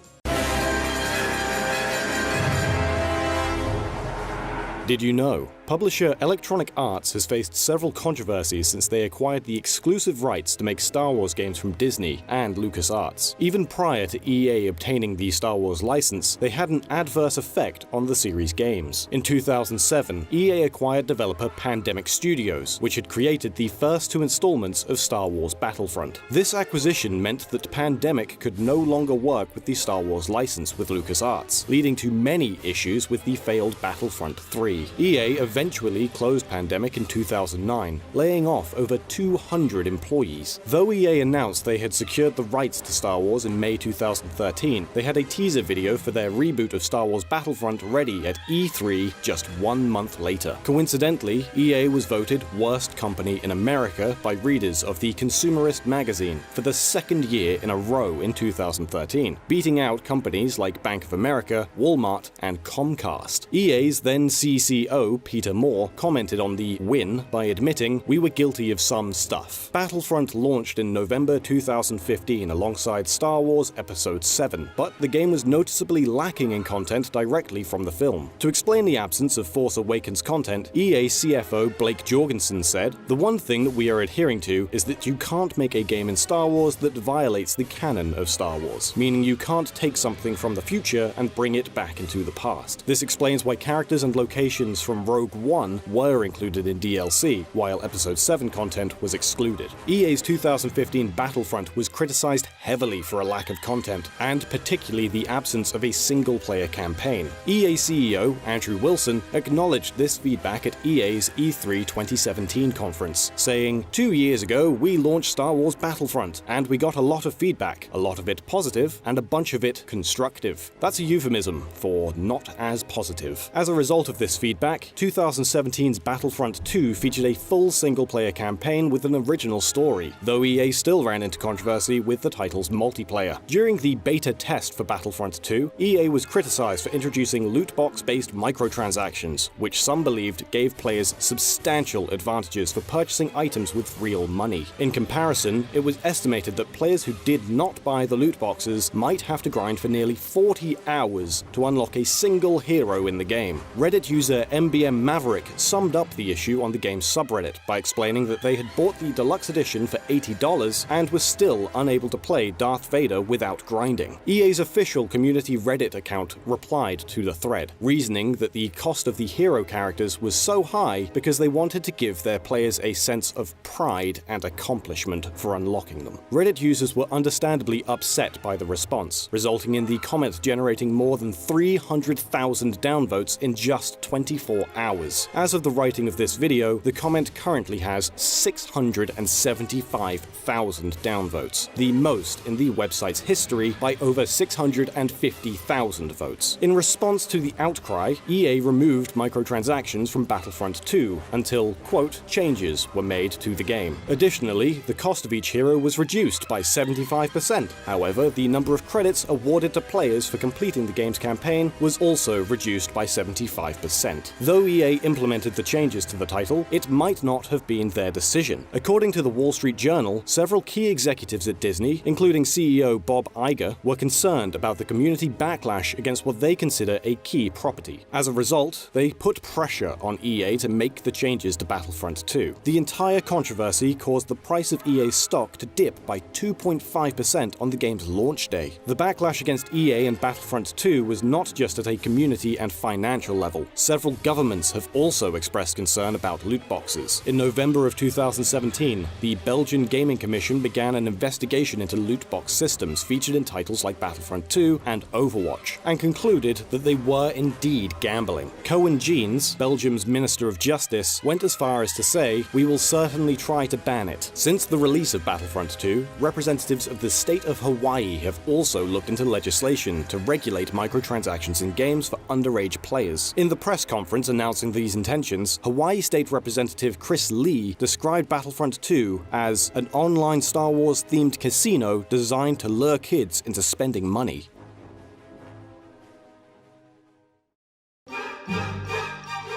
S6: Did you know? Publisher Electronic Arts has faced several controversies since they acquired the exclusive rights to make Star Wars games from Disney and LucasArts. Even prior to EA obtaining the Star Wars license, they had an adverse effect on the series' games. In 2007, EA acquired developer Pandemic Studios, which had created the first two installments of Star Wars Battlefront. This acquisition meant that Pandemic could no longer work with the Star Wars license with LucasArts, leading to many issues with the failed Battlefront 3. EA eventually closed Pandemic in 2009, laying off over 200 employees. Though EA announced they had secured the rights to Star Wars in May 2013, they had a teaser video for their reboot of Star Wars Battlefront ready at E3 just 1 month later. Coincidentally, EA was voted Worst Company in America by readers of the Consumerist magazine for the second year in a row in 2013, beating out companies like Bank of America, Walmart, and Comcast. EA's then CCO, Peter Moore, commented on the win by admitting, "We were guilty of some stuff." Battlefront launched in November 2015 alongside Star Wars Episode 7, but the game was noticeably lacking in content directly from the film. To explain the absence of Force Awakens content, EA CFO Blake Jorgensen said, "The one thing that we are adhering to is that you can't make a game in Star Wars that violates the canon of Star Wars, meaning you can't take something from the future and bring it back into the past. This explains why characters and locations from Rogue One were included in DLC, while Episode 7 content was excluded." EA's 2015 Battlefront was criticized heavily for a lack of content, and particularly the absence of a single-player campaign. EA CEO Andrew Wilson acknowledged this feedback at EA's E3 2017 conference, saying, "2 years ago, we launched Star Wars Battlefront, and we got a lot of feedback, a lot of it positive, and a bunch of it constructive. That's a euphemism for not as positive." As a result of this feedback, 2017's Battlefront 2 featured a full single-player campaign with an original story, though EA still ran into controversy with the title's multiplayer. During the beta test for Battlefront 2, EA was criticized for introducing loot box-based microtransactions, which some believed gave players substantial advantages for purchasing items with real money. In comparison, it was estimated that players who did not buy the loot boxes might have to grind for nearly 40 hours to unlock a single hero in the game. Reddit user MBM Maverick summed up the issue on the game's subreddit by explaining that they had bought the deluxe edition for $80 and were still unable to play Darth Vader without grinding. EA's official community Reddit account replied to the thread, reasoning that the cost of the hero characters was so high because they wanted to give their players a sense of pride and accomplishment for unlocking them. Reddit users were understandably upset by the response, resulting in the comment generating more than 300,000 downvotes in just 24 hours. As of the writing of this video, the comment currently has 675,000 downvotes, the most in the website's history by over 650,000 votes. In response to the outcry, EA removed microtransactions from Battlefront 2 until, quote, changes were made to the game. Additionally, the cost of each hero was reduced by 75%. However, the number of credits awarded to players for completing the game's campaign was also reduced by 75%. Though EA implemented the changes to the title, it might not have been their decision. According to the Wall Street Journal, several key executives at Disney, including CEO Bob Iger, were concerned about the community backlash against what they consider a key property. As a result, they put pressure on EA to make the changes to Battlefront 2. The entire controversy caused the price of EA's stock to dip by 2.5% on the game's launch day. The backlash against EA and Battlefront 2 was not just at a community and financial level. Several governments have also expressed concern about loot boxes. In November of 2017, the Belgian Gaming Commission began an investigation into loot box systems featured in titles like Battlefront 2 and Overwatch, and concluded that they were indeed gambling. Cohen Jeans, Belgium's Minister of Justice, went as far as to say, "We will certainly try to ban it." Since the release of Battlefront 2, representatives of the state of Hawaii have also looked into legislation to regulate microtransactions in games for underage players. In the press conference announcing these intentions, Hawaii State Representative Chris Lee described Battlefront 2 as an online Star Wars-themed casino designed to lure kids into spending money.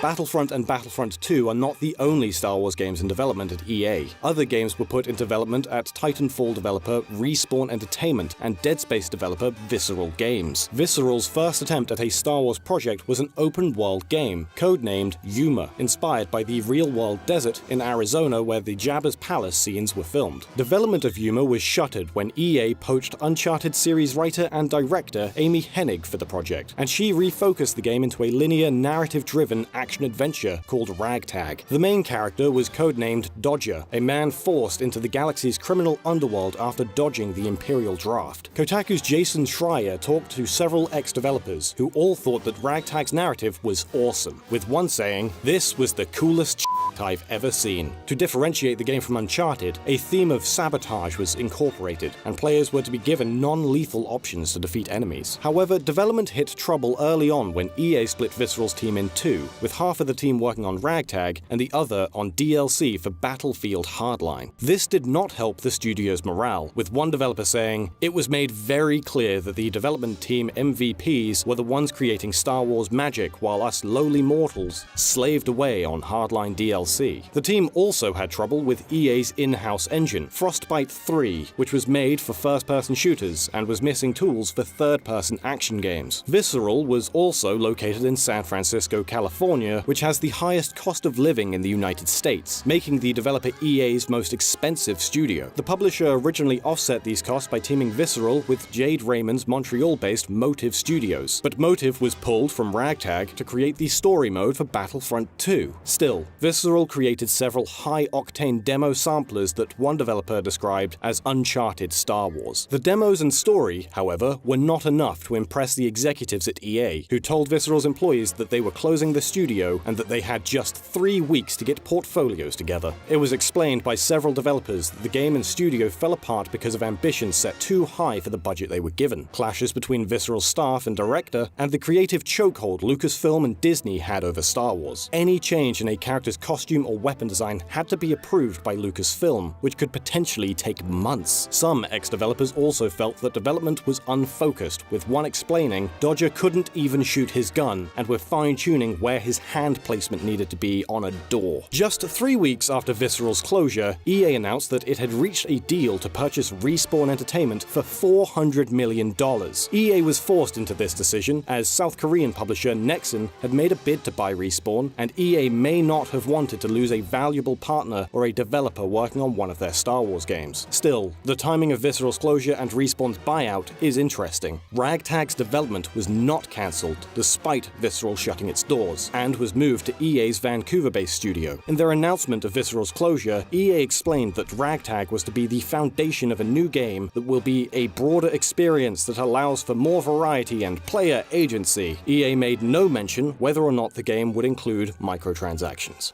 S6: Battlefront and Battlefront 2 are not the only Star Wars games in development at EA. Other games were put in development at Titanfall developer Respawn Entertainment and Dead Space developer Visceral Games. Visceral's first attempt at a Star Wars project was an open-world game, codenamed Yuma, inspired by the real-world desert in Arizona where the Jabba's Palace scenes were filmed. Development of Yuma was shuttered when EA poached Uncharted series writer and director Amy Hennig for the project, and she refocused the game into a linear, narrative-driven action-adventure called Ragtag. The main character was codenamed Dodger, a man forced into the galaxy's criminal underworld after dodging the Imperial draft. Kotaku's Jason Schreier talked to several ex-developers who all thought that Ragtag's narrative was awesome, with one saying, "This was the coolest shit I've ever seen." To differentiate the game from Uncharted, a theme of sabotage was incorporated, and players were to be given non-lethal options to defeat enemies. However, development hit trouble early on when EA split Visceral's team in two, with half of the team working on Ragtag and the other on DLC for Battlefield Hardline. This did not help the studio's morale, with one developer saying, "It was made very clear that the development team MVPs were the ones creating Star Wars magic while us lowly mortals slaved away on Hardline DLC." The team also had trouble with EA's in-house engine, Frostbite 3, which was made for first-person shooters and was missing tools for third-person action games. Visceral was also located in San Francisco, California, which has the highest cost of living in the United States, making the developer EA's most expensive studio. The publisher originally offset these costs by teaming Visceral with Jade Raymond's Montreal-based Motive Studios, but Motive was pulled from Ragtag to create the story mode for Battlefront 2. Still, Visceral created several high-octane demo samplers that one developer described as Uncharted Star Wars. The demos and story, however, were not enough to impress the executives at EA, who told Visceral's employees that they were closing the studio and that they had just 3 weeks to get portfolios together. It was explained by several developers that the game and studio fell apart because of ambitions set too high for the budget they were given, clashes between Visceral's staff and director, and the creative chokehold Lucasfilm and Disney had over Star Wars. Any change in a character's costume or weapon design had to be approved by Lucasfilm, which could potentially take months. Some ex-developers also felt that development was unfocused, with one explaining Dodger couldn't even shoot his gun and were fine-tuning where his hand placement needed to be on a door. Just 3 weeks after Visceral's closure, EA announced that it had reached a deal to purchase Respawn Entertainment for $400 million. EA was forced into this decision as South Korean publisher Nexon had made a bid to buy Respawn, and EA may not have wanted to lose a valuable partner or a developer working on one of their Star Wars games. Still, the timing of Visceral's closure and Respawn's buyout is interesting. Ragtag's development was not cancelled, despite Visceral shutting its doors, and was moved to EA's Vancouver-based studio. In their announcement of Visceral's closure, EA explained that Ragtag was to be the foundation of a new game that will be a broader experience that allows for more variety and player agency. EA made no mention whether or not the game would include microtransactions.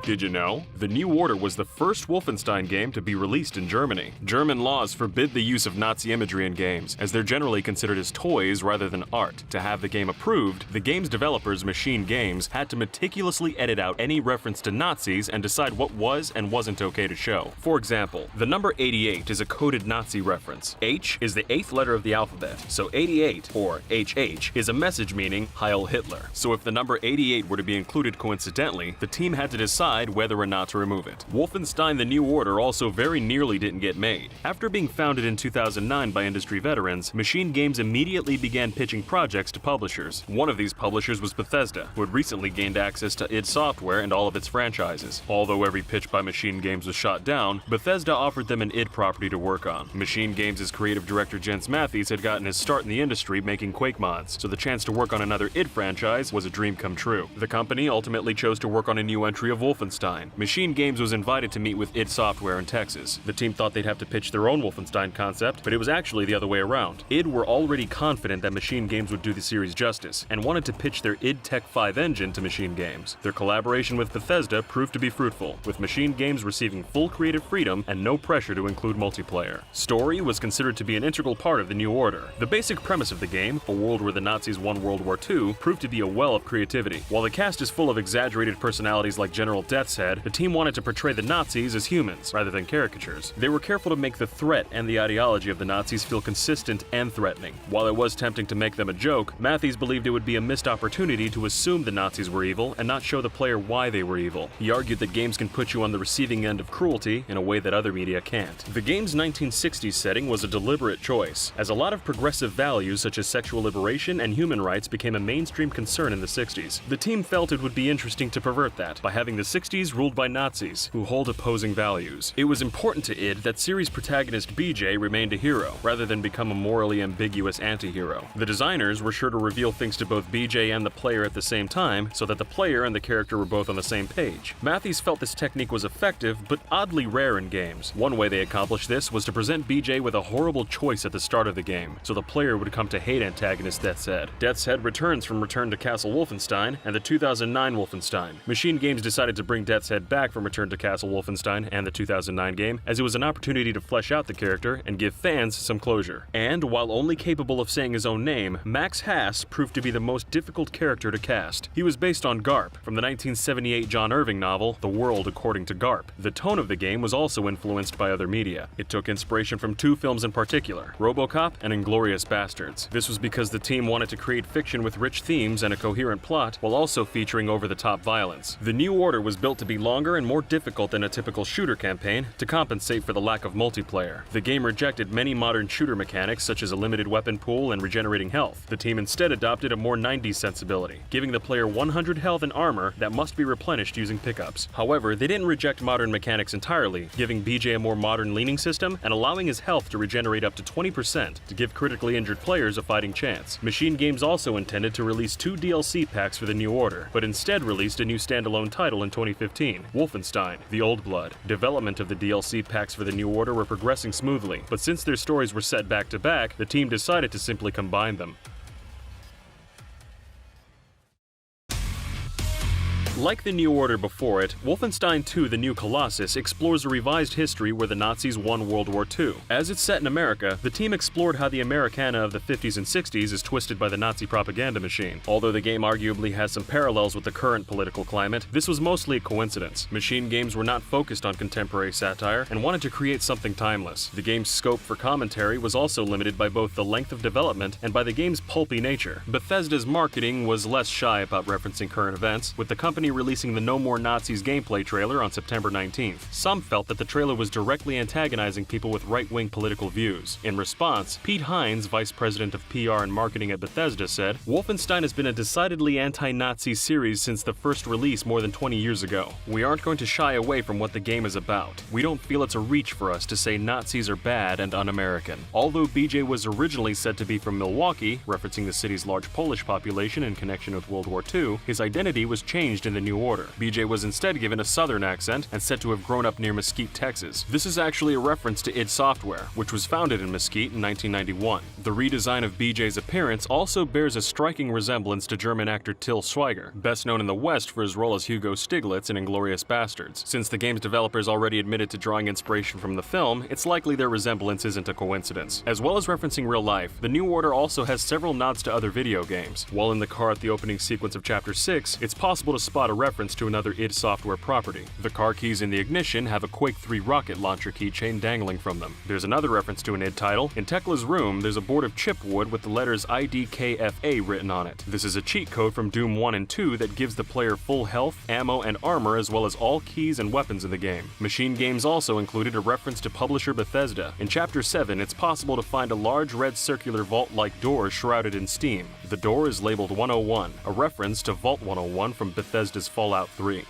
S1: Did you know? The New Order was the first Wolfenstein game to be released in Germany. German laws forbid the use of Nazi imagery in games, as they're generally considered as toys rather than art. To have the game approved, the game's developers, Machine Games, had to meticulously edit out any reference to Nazis and decide what was and wasn't okay to show. For example, the number 88 is a coded Nazi reference. H is the 8th letter of the alphabet, so 88, or HH, is a message meaning Heil Hitler. So if the number 88 were to be included coincidentally, the team had to decide decide whether or not to remove it. Wolfenstein: The New Order also very nearly didn't get made. After being founded in 2009 by industry veterans, Machine Games immediately began pitching projects to publishers. One of these publishers was Bethesda, who had recently gained access to id Software and all of its franchises. Although every pitch by Machine Games was shot down, Bethesda offered them an id property to work on. Machine Games' creative director Jens Mathies had gotten his start in the industry making Quake mods, so the chance to work on another id franchise was a dream come true. The company ultimately chose to work on a new entry of Wolfenstein. Machine Games was invited to meet with id Software in Texas. The team thought they'd have to pitch their own Wolfenstein concept, but it was actually the other way around. id were already confident that Machine Games would do the series justice, and wanted to pitch their id Tech 5 engine to Machine Games. Their collaboration with Bethesda proved to be fruitful, with Machine Games receiving full creative freedom and no pressure to include multiplayer. Story was considered to be an integral part of the New Order. The basic premise of the game, a world where the Nazis won World War II, proved to be a well of creativity. While the cast is full of exaggerated personalities like General Death's Head, the team wanted to portray the Nazis as humans, rather than caricatures. They were careful to make the threat and the ideology of the Nazis feel consistent and threatening. While it was tempting to make them a joke, Mathies believed it would be a missed opportunity to assume the Nazis were evil and not show the player why they were evil. He argued that games can put you on the receiving end of cruelty in a way that other media can't. The game's 1960s setting was a deliberate choice, as a lot of progressive values such as sexual liberation and human rights became a mainstream concern in the 60s. The team felt it would be interesting to pervert that by having the 60s ruled by Nazis who hold opposing values. It was important to id that series protagonist BJ remained a hero, rather than become a morally ambiguous anti-hero. The designers were sure to reveal things to both BJ and the player at the same time, so that the player and the character were both on the same page. Mathies felt this technique was effective, but oddly rare in games. One way they accomplished this was to present BJ with a horrible choice at the start of the game, so the player would come to hate antagonist Death's Head. Death's Head returns from Return to Castle Wolfenstein and the 2009 Wolfenstein. Machine Games decided to bring Death's Head back from Return to Castle Wolfenstein and the 2009 game, as it was an opportunity to flesh out the character and give fans some closure. And while only capable of saying his own name, Max Hass proved to be the most difficult character to cast. He was based on Garp, from the 1978 John Irving novel, The World According to Garp. The tone of the game was also influenced by other media. It took inspiration from two films in particular, RoboCop and Inglourious Basterds. This was because the team wanted to create fiction with rich themes and a coherent plot, while also featuring over-the-top violence. The New Order was built to be longer and more difficult than a typical shooter campaign to compensate for the lack of multiplayer. The game rejected many modern shooter mechanics such as a limited weapon pool and regenerating health. The team instead adopted a more 90s sensibility, giving the player 100 health and armor that must be replenished using pickups. However, they didn't reject modern mechanics entirely, giving BJ a more modern leaning system and allowing his health to regenerate up to 20% to give critically injured players a fighting chance. Machine Games also intended to release 2 DLC packs for the New Order, but instead released a new standalone title in 2015, Wolfenstein: The Old Blood. Development of the DLC packs for the New Order were progressing smoothly, but since their stories were set back to back, the team decided to simply combine them. Like the New Order before it, Wolfenstein 2: The New Colossus explores a revised history where the Nazis won World War II. As it's set in America, the team explored how the Americana of the 50s and 60s is twisted by the Nazi propaganda machine. Although the game arguably has some parallels with the current political climate, this was mostly a coincidence. Machine Games were not focused on contemporary satire and wanted to create something timeless. The game's scope for commentary was also limited by both the length of development and by the game's pulpy nature. Bethesda's marketing was less shy about referencing current events, with the company releasing the No More Nazis gameplay trailer on September 19th. Some felt that the trailer was directly antagonizing people with right-wing political views. In response, Pete Hines, vice president of PR and marketing at Bethesda, said, "Wolfenstein has been a decidedly anti-Nazi series since the first release more than 20 years ago. We aren't going to shy away from what the game is about. We don't feel it's a reach for us to say Nazis are bad and un-American." Although BJ was originally said to be from Milwaukee, referencing the city's large Polish population in connection with World War II, his identity was changed in the New Order. BJ was instead given a southern accent and said to have grown up near Mesquite, Texas. This is actually a reference to id Software, which was founded in Mesquite in 1991. The redesign of BJ's appearance also bears a striking resemblance to German actor Till Schweiger, best known in the West for his role as Hugo Stiglitz in Inglourious Basterds. Since the game's developers already admitted to drawing inspiration from the film, it's likely their resemblance isn't a coincidence. As well as referencing real life, the New Order also has several nods to other video games. While in the car at the opening sequence of Chapter 6, it's possible to spot spot a reference to another id Software property. The car keys in the ignition have a Quake 3 rocket launcher keychain dangling from them. There's another reference to an id title. In Tekla's room, there's a board of chipwood with the letters IDKFA written on it. This is a cheat code from Doom 1 and 2 that gives the player full health, ammo, and armor as well as all keys and weapons in the game. Machine Games also included a reference to publisher Bethesda. In Chapter 7, it's possible to find a large red circular vault-like door shrouded in steam. The door is labeled 101, a reference to Vault 101 from Bethesda's Fallout 3.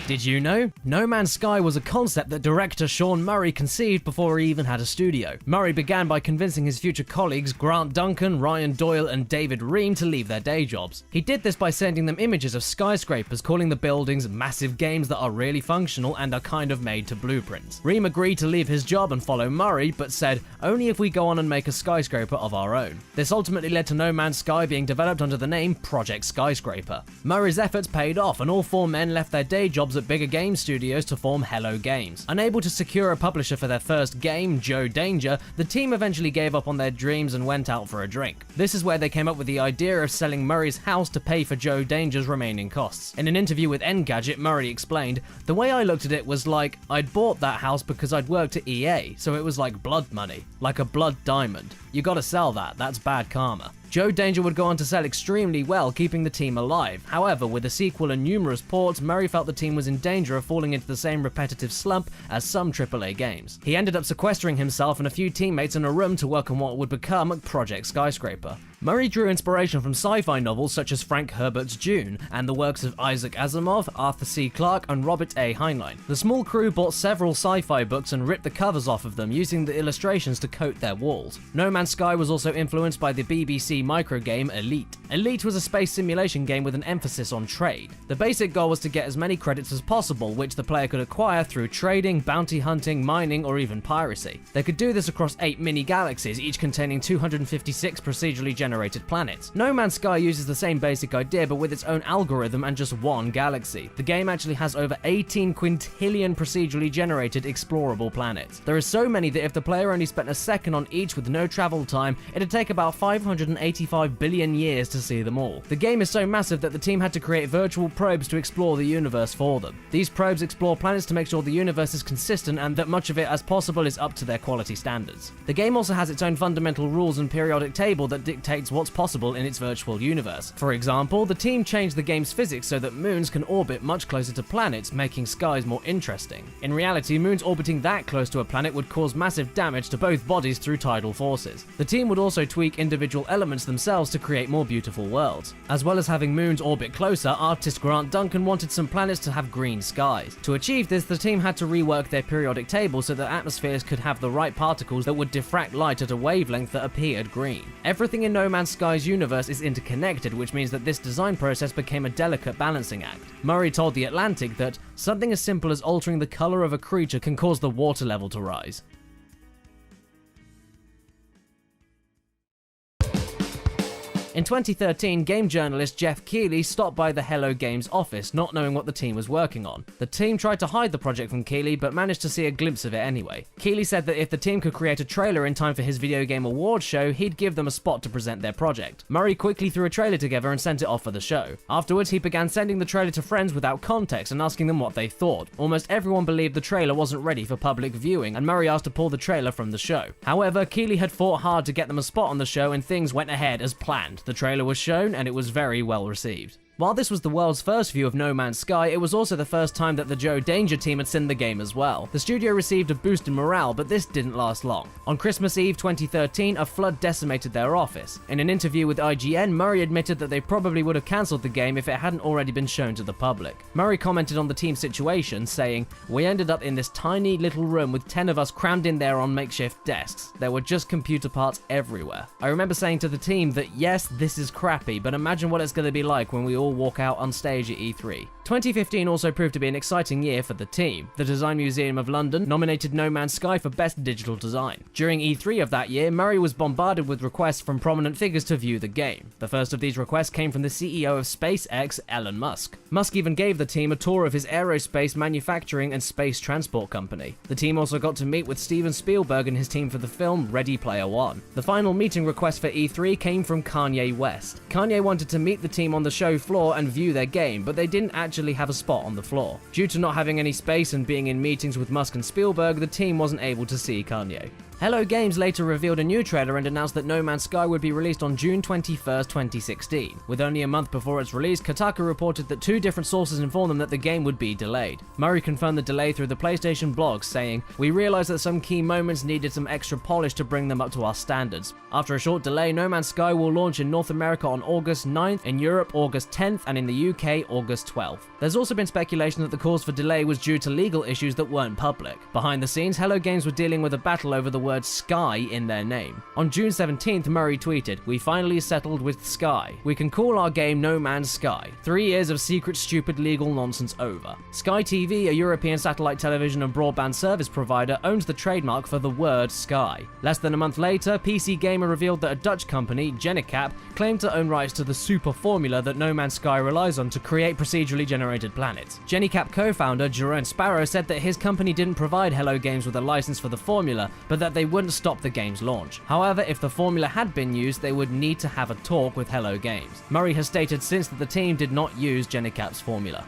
S7: Did you know? No Man's Sky was a concept that director Sean Murray conceived before he even had a studio. Murray began by convincing his future colleagues Grant Duncan, Ryan Doyle, and David Ream to leave their day jobs. He did this by sending them images of skyscrapers, calling the buildings massive games that are really functional and are kind of made to blueprints. Ream agreed to leave his job and follow Murray, but said, only if we go on and make a skyscraper of our own. This ultimately led to No Man's Sky being developed under the name Project Skyscraper. Murray's efforts paid off, and all four men left their day jobs at bigger game studios to form Hello Games. Unable to secure a publisher for their first game, Joe Danger, the team eventually gave up on their dreams and went out for a drink. This is where they came up with the idea of selling Murray's house to pay for Joe Danger's remaining costs. In an interview with Engadget, Murray explained, the way I looked at it was like, I'd bought that house because I'd worked at EA, so it was like blood money, like a blood diamond. You gotta sell that, that's bad karma. Joe Danger would go on to sell extremely well, keeping the team alive. However, with a sequel and numerous ports, Murray felt the team was in danger of falling into the same repetitive slump as some AAA games. He ended up sequestering himself and a few teammates in a room to work on what would become Project Skyscraper. Murray drew inspiration from sci-fi novels such as Frank Herbert's Dune, and the works of Isaac Asimov, Arthur C. Clarke, and Robert A. Heinlein. The small crew bought several sci-fi books and ripped the covers off of them, using the illustrations to coat their walls. No Man's Sky was also influenced by the BBC microgame Elite. Elite was a space simulation game with an emphasis on trade. The basic goal was to get as many credits as possible, which the player could acquire through trading, bounty hunting, mining, or even piracy. They could do this across 8 mini-galaxies, each containing 256 procedurally generated planets. No Man's Sky uses the same basic idea, but with its own algorithm and just one galaxy. The game actually has over 18 quintillion procedurally generated explorable planets. There are so many that if the player only spent a second on each with no travel time, it'd take about 585 billion years to see them all. The game is so massive that the team had to create virtual probes to explore the universe for them. These probes explore planets to make sure the universe is consistent and that much of it as possible is up to their quality standards. The game also has its own fundamental rules and periodic table that dictates what's possible in its virtual universe. For example, the team changed the game's physics so that moons can orbit much closer to planets, making skies more interesting. In reality, moons orbiting that close to a planet would cause massive damage to both bodies through tidal forces. The team would also tweak individual elements themselves to create more beautiful worlds. As well as having moons orbit closer, artist Grant Duncan wanted some planets to have green skies. To achieve this, the team had to rework their periodic table so that atmospheres could have the right particles that would diffract light at a wavelength that appeared green. Everything in No Man's Sky's universe is interconnected, which means that this design process became a delicate balancing act. Murray told The Atlantic that something as simple as altering the color of a creature can cause the water level to rise. In 2013, game journalist Jeff Keighley stopped by the Hello Games office, not knowing what the team was working on. The team tried to hide the project from Keighley, but managed to see a glimpse of it anyway. Keighley said that if the team could create a trailer in time for his video game awards show, he'd give them a spot to present their project. Murray quickly threw a trailer together and sent it off for the show. Afterwards, he began sending the trailer to friends without context and asking them what they thought. Almost everyone believed the trailer wasn't ready for public viewing, and Murray asked to pull the trailer from the show. However, Keighley had fought hard to get them a spot on the show, and things went ahead as planned. The trailer was shown, and it was very well received. While this was the world's first view of No Man's Sky, it was also the first time that the Joe Danger team had seen the game as well. The studio received a boost in morale, but this didn't last long. On Christmas Eve 2013, a flood decimated their office. In an interview with IGN, Murray admitted that they probably would have cancelled the game if it hadn't already been shown to the public. Murray commented on the team's situation, saying, "We ended up in this tiny little room with 10 of us crammed in there on makeshift desks. There were just computer parts everywhere. I remember saying to the team that yes, this is crappy, but imagine what it's going to be like when we all all walk out on stage at E3. 2015 also proved to be an exciting year for the team. The Design Museum of London nominated No Man's Sky for Best Digital Design. During E3 of that year, Murray was bombarded with requests from prominent figures to view the game. The first of these requests came from the CEO of SpaceX, Elon Musk. Musk even gave the team a tour of his aerospace manufacturing and space transport company. The team also got to meet with Steven Spielberg and his team for the film Ready Player One. The final meeting request for E3 came from Kanye West. Kanye wanted to meet the team on the show floor and view their game, but they didn't actually have a spot on the floor. Due to not having any space and being in meetings with Musk and Spielberg, the team wasn't able to see Kanye. Hello Games later revealed a new trailer and announced that No Man's Sky would be released on June 21st, 2016. With only a month before its release, Kotaku reported that 2 different sources informed them that the game would be delayed. Murray confirmed the delay through the PlayStation blog, saying, "We realized that some key moments needed some extra polish to bring them up to our standards. After a short delay, No Man's Sky will launch in North America on August 9th, in Europe August 10th, and in the UK August 12th. There's also been speculation that the cause for delay was due to legal issues that weren't public. Behind the scenes, Hello Games were dealing with a battle over the word Sky in their name. On June 17th, Murray tweeted, "We finally settled with Sky. We can call our game No Man's Sky. 3 years of secret, stupid legal nonsense over." Sky TV, a European satellite television and broadband service provider, owns the trademark for the word Sky. Less than a month later, PC Gamer revealed that a Dutch company, Genicap, claimed to own rights to the super formula that No Man's Sky relies on to create procedurally generated planets. Genicap co-founder Jeroen Sparrow said that his company didn't provide Hello Games with a license for the formula, but that they wouldn't stop the game's launch. However, if the formula had been used, they would need to have a talk with Hello Games. Murray has stated since that the team did not use Genicap's formula.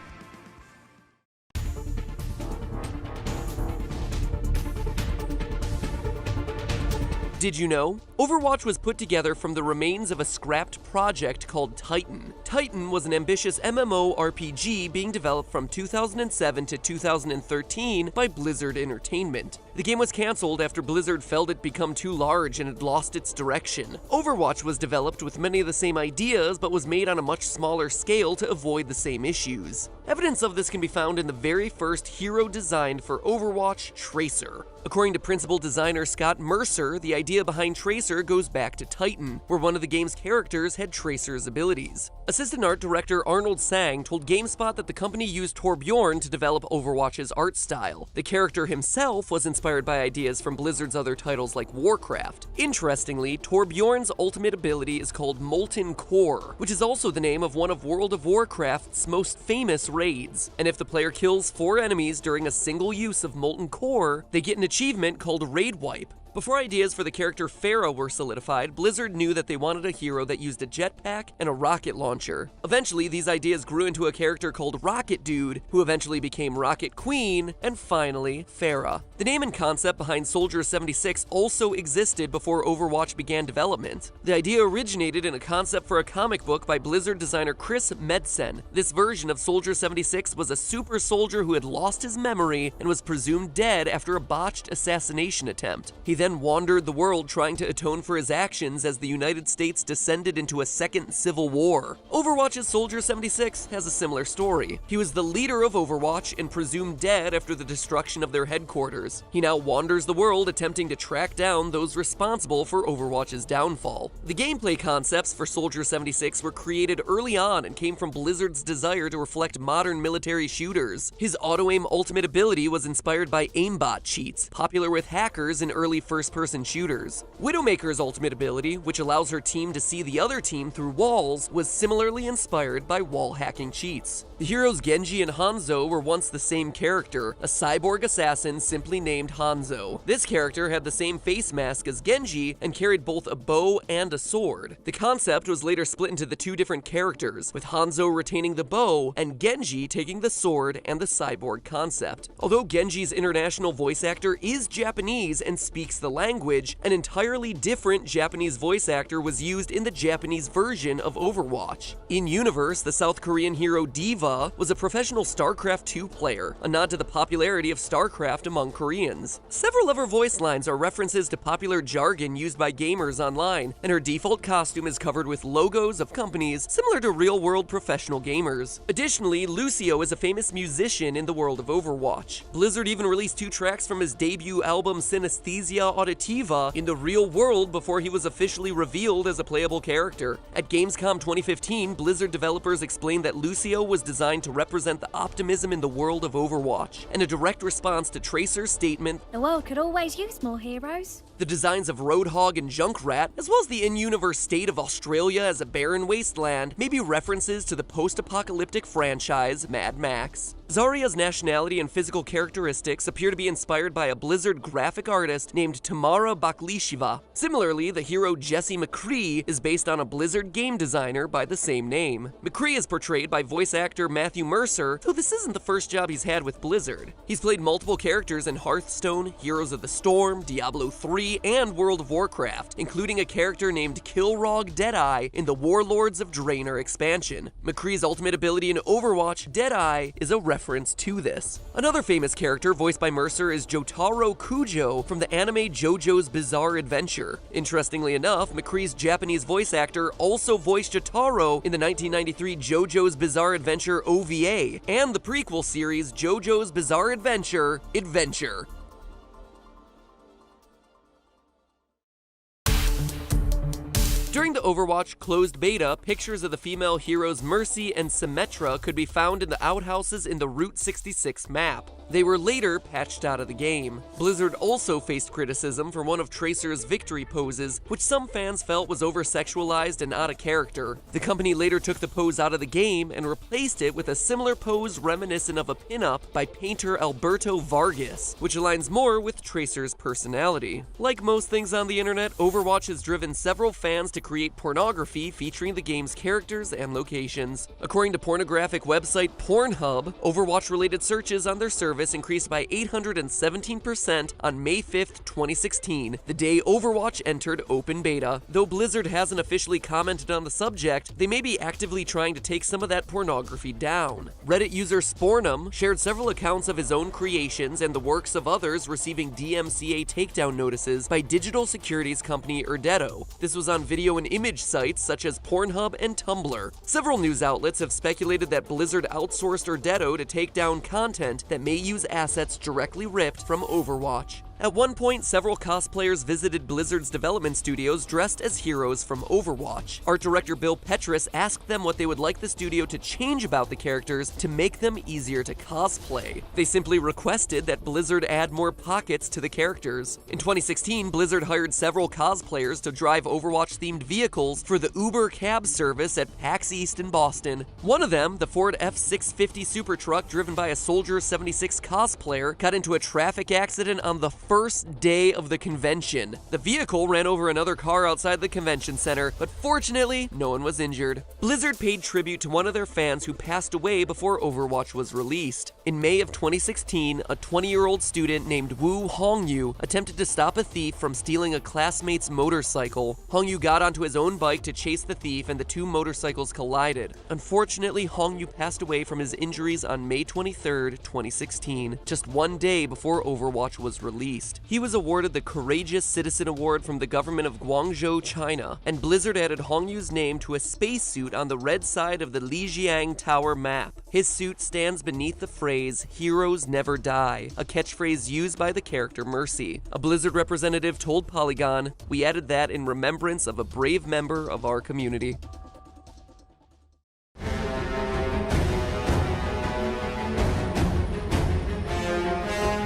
S9: Did you know? Overwatch was put together from the remains of a scrapped project called Titan. Titan was an ambitious MMORPG being developed from 2007 to 2013 by Blizzard Entertainment. The game was cancelled after Blizzard felt it become too large and had lost its direction. Overwatch was developed with many of the same ideas, but was made on a much smaller scale to avoid the same issues. Evidence of this can be found in the very first hero designed for Overwatch, Tracer. According to principal designer Scott Mercer, the idea behind Tracer goes back to Titan, where one of the game's characters had Tracer's abilities. Assistant art director Arnold Sang told GameSpot that the company used Torbjorn to develop Overwatch's art style. The character himself was inspired by ideas from Blizzard's other titles like Warcraft. Interestingly, Torbjorn's ultimate ability is called Molten Core, which is also the name of one of World of Warcraft's most famous raids. And if the player kills 4 enemies during a single use of Molten Core, they get an achievement called Raid Wipe. Before ideas for the character Pharah were solidified, Blizzard knew that they wanted a hero that used a jetpack and a rocket launcher. Eventually, these ideas grew into a character called Rocket Dude, who eventually became Rocket Queen, and finally, Pharah. The name and concept behind Soldier 76 also existed before Overwatch began development. The idea originated in a concept for a comic book by Blizzard designer Chris Metzen. This version of Soldier 76 was a super soldier who had lost his memory and was presumed dead after a botched assassination attempt. He then wandered the world trying to atone for his actions as the United States descended into a second civil war. Overwatch's Soldier 76 has a similar story. He was the leader of Overwatch and presumed dead after the destruction of their headquarters. He now wanders the world attempting to track down those responsible for Overwatch's downfall. The gameplay concepts for Soldier 76 were created early on and came from Blizzard's desire to reflect modern military shooters. His auto-aim ultimate ability was inspired by aimbot cheats, popular with hackers in early first-person shooters. Widowmaker's ultimate ability, which allows her team to see the other team through walls, was similarly inspired by wall hacking cheats. The heroes Genji and Hanzo were once the same character, a cyborg assassin simply named Hanzo. This character had the same face mask as Genji and carried both a bow and a sword. The concept was later split into the 2 different characters, with Hanzo retaining the bow and Genji taking the sword and the cyborg concept. Although Genji's international voice actor is Japanese and speaks the language, an entirely different Japanese voice actor was used in the Japanese version of Overwatch. In-universe, the South Korean hero Diva was a professional StarCraft 2 player, a nod to the popularity of StarCraft among Koreans. Several of her voice lines are references to popular jargon used by gamers online, and her default costume is covered with logos of companies similar to real-world professional gamers. Additionally, Lucio is a famous musician in the world of Overwatch. Blizzard even released 2 tracks from his debut album Synesthesia Lucia Auditiva in the real world before he was officially revealed as a playable character. At Gamescom 2015, Blizzard developers explained that Lucio was designed to represent the optimism in the world of Overwatch, and a direct response to Tracer's statement,
S8: "The world could always use more heroes."
S9: The designs of Roadhog and Junkrat, as well as the in-universe state of Australia as a barren wasteland, may be references to the post-apocalyptic franchise Mad Max. Zarya's nationality and physical characteristics appear to be inspired by a Blizzard graphic artist named Tamara Baklisheva. Similarly, the hero Jesse McCree is based on a Blizzard game designer by the same name. McCree is portrayed by voice actor Matthew Mercer, though this isn't the first job he's had with Blizzard. He's played multiple characters in Hearthstone, Heroes of the Storm, Diablo 3, and World of Warcraft, including a character named Kilrog Deadeye in the Warlords of Draenor expansion. McCree's ultimate ability in Overwatch, Deadeye, is a reference to this. Another famous character voiced by Mercer is Jotaro Kujo from the anime JoJo's Bizarre Adventure. Interestingly enough, McCree's Japanese voice actor also voiced Jotaro in the 1993 JoJo's Bizarre Adventure OVA and the prequel series JoJo's Bizarre Adventure Adventure. During the Overwatch closed beta, pictures of the female heroes Mercy and Symmetra could be found in the outhouses in the Route 66 map. They were later patched out of the game. Blizzard also faced criticism for one of Tracer's victory poses, which some fans felt was over-sexualized and out of character. The company later took the pose out of the game and replaced it with a similar pose reminiscent of a pinup by painter Alberto Vargas, which aligns more with Tracer's personality. Like most things on the internet, Overwatch has driven several fans to create pornography featuring the game's characters and locations. According to pornographic website Pornhub, Overwatch-related searches on their service increased by 817% on May 5th, 2016, the day Overwatch entered open beta. Though Blizzard hasn't officially commented on the subject, they may be actively trying to take some of that pornography down. Reddit user Spornum shared several accounts of his own creations and the works of others receiving DMCA takedown notices by digital securities company Erdetto. This was on video and image sites such as Pornhub and Tumblr. Several news outlets have speculated that Blizzard outsourced Erdetto to take down content that may use assets directly ripped from Overwatch. At one point, several cosplayers visited Blizzard's development studios dressed as heroes from Overwatch. Art director Bill Petrus asked them what they would like the studio to change about the characters to make them easier to cosplay. They simply requested that Blizzard add more pockets to the characters. In 2016, Blizzard hired several cosplayers to drive Overwatch-themed vehicles for the Uber cab service at PAX East in Boston. One of them, the Ford F-650 super truck driven by a Soldier 76 cosplayer, got into a traffic accident on the first day of the convention. The vehicle ran over another car outside the convention center, but fortunately, no one was injured. Blizzard paid tribute to one of their fans who passed away before Overwatch was released. In May of 2016, a 20-year-old student named Wu Hongyu attempted to stop a thief from stealing a classmate's motorcycle. Hongyu got onto his own bike to chase the thief and the two motorcycles collided. Unfortunately, Hongyu passed away from his injuries on May 23, 2016, just one day before Overwatch was released. He was awarded the Courageous Citizen Award from the government of Guangzhou, China, and Blizzard added Hongyu's name to a spacesuit on the red side of the Lijiang Tower map. His suit stands beneath the phrase, "Heroes never die," a catchphrase used by the character Mercy. A Blizzard representative told Polygon, "We added that in remembrance of a brave member of our community."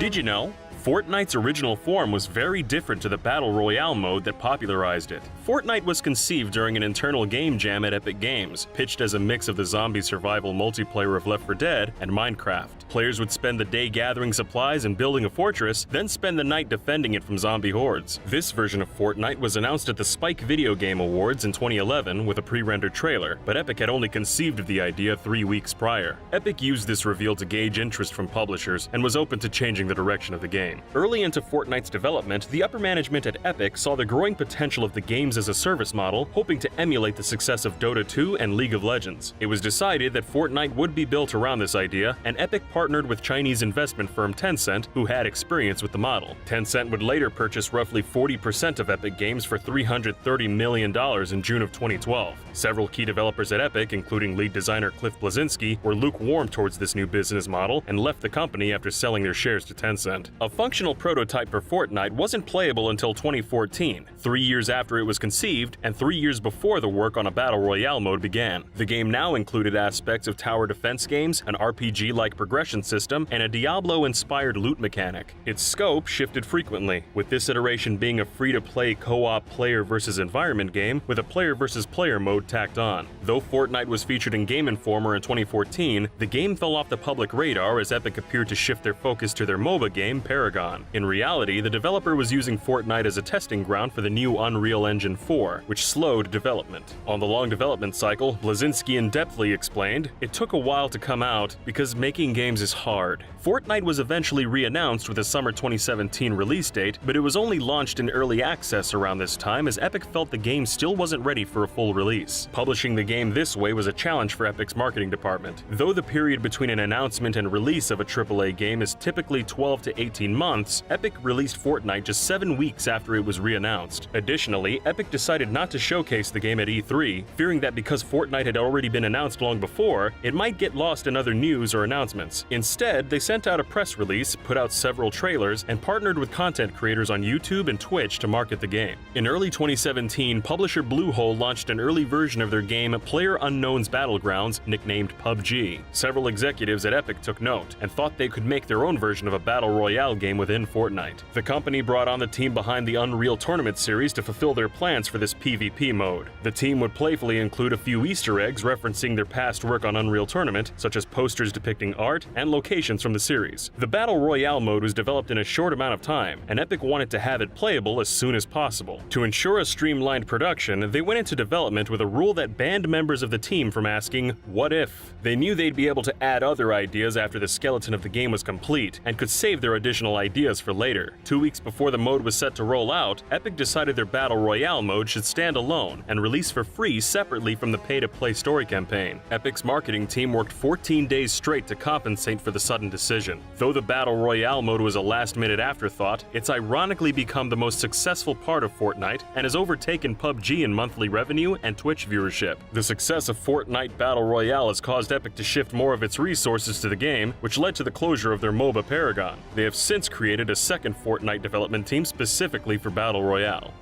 S1: Did you know? Fortnite's original form was very different to the Battle Royale mode that popularized it. Fortnite was conceived during an internal game jam at Epic Games, pitched as a mix of the zombie survival multiplayer of Left 4 Dead and Minecraft. Players would spend the day gathering supplies and building a fortress, then spend the night defending it from zombie hordes. This version of Fortnite was announced at the Spike Video Game Awards in 2011 with a pre-rendered trailer, but Epic had only conceived of the idea 3 weeks prior. Epic used this reveal to gauge interest from publishers and was open to changing the direction of the game. Early into Fortnite's development, the upper management at Epic saw the growing potential of the games-as-a-service model, hoping to emulate the success of Dota 2 and League of Legends. It was decided that Fortnite would be built around this idea, and Epic partnered with Chinese investment firm Tencent, who had experience with the model. Tencent would later purchase roughly 40% of Epic Games for $330 million in June of 2012. Several key developers at Epic, including lead designer Cliff Bleszinski, were lukewarm towards this new business model and left the company after selling their shares to Tencent. A functional prototype for Fortnite wasn't playable until 2014, 3 years after it was conceived and 3 years before the work on a Battle Royale mode began. The game now included aspects of tower defense games, an RPG-like progression system, and a Diablo-inspired loot mechanic. Its scope shifted frequently, with this iteration being a free-to-play co-op player versus environment game with a player versus player mode tacked on. Though Fortnite was featured in Game Informer in 2014, the game fell off the public radar as Epic appeared to shift their focus to their MOBA game, Paragon. In reality, the developer was using Fortnite as a testing ground for the new Unreal Engine 4, which slowed development. On the long development cycle, Blazinski in-depthly explained, "It took a while to come out because making games is hard." Fortnite was eventually re-announced with a summer 2017 release date, but it was only launched in early access around this time as Epic felt the game still wasn't ready for a full release. Publishing the game this way was a challenge for Epic's marketing department. Though the period between an announcement and release of a AAA game is typically 12 to 18 months, Epic released Fortnite just 7 weeks after it was re-announced. Additionally, Epic decided not to showcase the game at E3, fearing that because Fortnite had already been announced long before, it might get lost in other news or announcements. Instead, they sent out a press release, put out several trailers, and partnered with content creators on YouTube and Twitch to market the game. In early 2017, publisher Bluehole launched an early version of their game PlayerUnknown's Battlegrounds, nicknamed PUBG. Several executives at Epic took note and thought they could make their own version of a Battle Royale game within Fortnite. The company brought on the team behind the Unreal Tournament series to fulfill their plans for this PvP mode. The team would playfully include a few Easter eggs referencing their past work on Unreal Tournament, such as posters depicting art and locations from the series. The Battle Royale mode was developed in a short amount of time, and Epic wanted to have it playable as soon as possible. To ensure a streamlined production, they went into development with a rule that banned members of the team from asking, "What if?" They knew they'd be able to add other ideas after the skeleton of the game was complete, and could save their additional ideas for later. 2 weeks before the mode was set to roll out, Epic decided their Battle Royale mode should stand alone and release for free separately from the pay-to-play story campaign. Epic's marketing team worked 14 days straight to compensate for the sudden decision. Though the Battle Royale mode was a last-minute afterthought, it's ironically become the most successful part of Fortnite and has overtaken PUBG in monthly revenue and Twitch viewership. The success of Fortnite Battle Royale has caused Epic to shift more of its resources to the game, which led to the closure of their MOBA Paragon. They have since created a second Fortnite development team specifically for Battle Royale.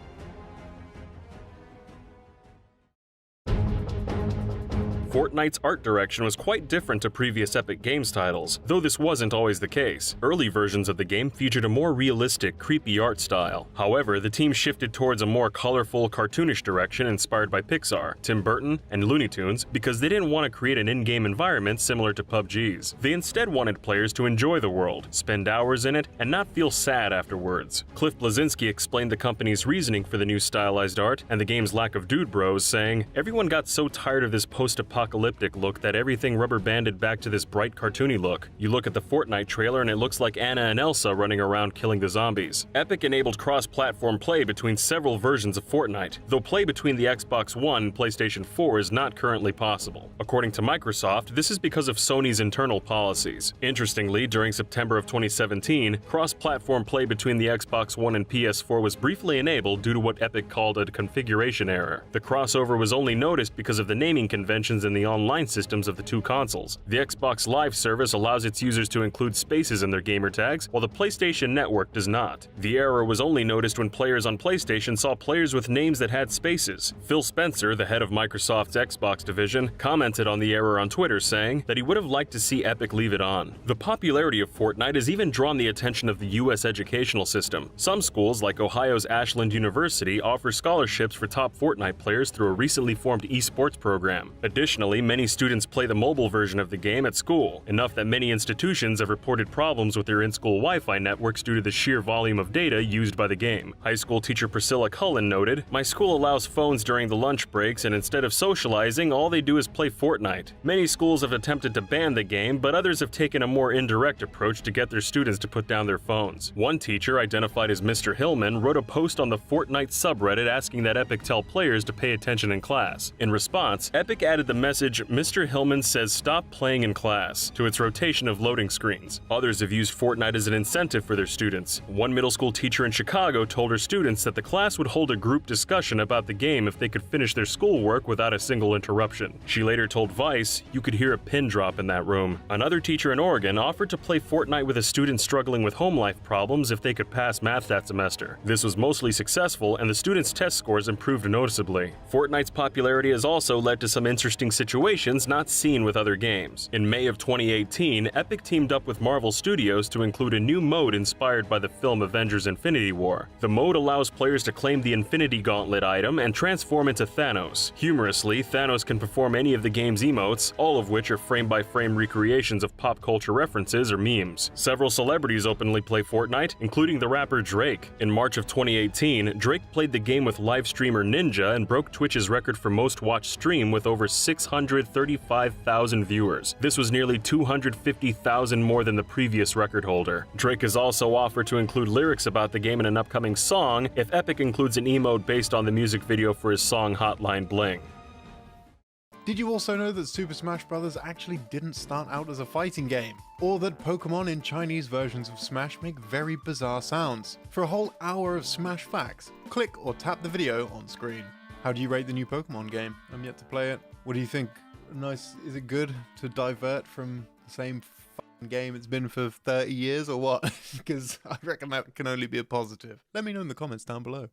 S1: Fortnite's art direction was quite different to previous Epic Games titles, though this wasn't always the case. Early versions of the game featured a more realistic, creepy art style. However, the team shifted towards a more colorful, cartoonish direction inspired by Pixar, Tim Burton, and Looney Tunes because they didn't want to create an in-game environment similar to PUBG's. They instead wanted players to enjoy the world, spend hours in it, and not feel sad afterwards. Cliff Blazinski explained the company's reasoning for the new stylized art and the game's lack of dude bros, saying, "Everyone got so tired of this post-apocalyptic look that everything rubber banded back to this bright cartoony look. You look at the Fortnite trailer and it looks like Anna and Elsa running around killing the zombies." Epic enabled cross-platform play between several versions of Fortnite, though play between the Xbox One and PlayStation 4 is not currently possible. According to Microsoft, this is because of Sony's internal policies. Interestingly, during September of 2017, cross-platform play between the Xbox One and PS4 was briefly enabled due to what Epic called a configuration error. The crossover was only noticed because of the naming conventions in the online systems of the two consoles. The Xbox Live service allows its users to include spaces in their gamer tags, while the PlayStation Network does not. The error was only noticed when players on PlayStation saw players with names that had spaces. Phil Spencer, the head of Microsoft's Xbox division, commented on the error on Twitter, saying that he would have liked to see Epic leave it on. The popularity of Fortnite has even drawn the attention of the US educational system. Some schools, like Ohio's Ashland University, offer scholarships for top Fortnite players through a recently formed esports program. Additionally, many students play the mobile version of the game at school, enough that many institutions have reported problems with their in-school Wi-Fi networks due to the sheer volume of data used by the game. High school teacher Priscilla Cullen noted, "My school allows phones during the lunch breaks, and instead of socializing, all they do is play Fortnite. Many schools have attempted to ban the game, but others have taken a more indirect approach to get their students to put down their phones." One teacher, identified as Mr. Hillman, wrote a post on the Fortnite subreddit asking that Epic tell players to pay attention in class. In response, Epic added the message, Mr. Hillman says stop playing in class, to its rotation of loading screens. Others have used Fortnite as an incentive for their students. One middle school teacher in Chicago told her students that the class would hold a group discussion about the game if they could finish their schoolwork without a single interruption. She later told Vice, you could hear a pin drop in that room. Another teacher in Oregon offered to play Fortnite with a student struggling with home life problems if they could pass math that semester. This was mostly successful, and the students' test scores improved noticeably. Fortnite's popularity has also led to some interesting situations not seen with other games. In May of 2018, Epic teamed up with Marvel Studios to include a new mode inspired by the film Avengers: Infinity War. The mode allows players to claim the Infinity Gauntlet item and transform into Thanos. Humorously, Thanos can perform any of the game's emotes, all of which are frame-by-frame recreations of pop culture references or memes. Several celebrities openly play Fortnite, including the rapper Drake. In March of 2018, Drake played the game with live streamer Ninja and broke Twitch's record for most watched stream with over 635,000 viewers. This was nearly 250,000 more than the previous record holder. Drake has also offered to include lyrics about the game in an upcoming song if Epic includes an emote based on the music video for his song Hotline Bling.
S10: Did you also know that Super Smash Bros. Actually didn't start out as a fighting game? Or that Pokemon in Chinese versions of Smash make very bizarre sounds? For a whole hour of Smash facts, click or tap the video on screen. How do you rate the new Pokemon game? I'm yet to play it. What do you think? Nice? Is it good to divert from the same game it's been for 30 years or what? Because I reckon that can only be a positive. Let me know in the comments down below.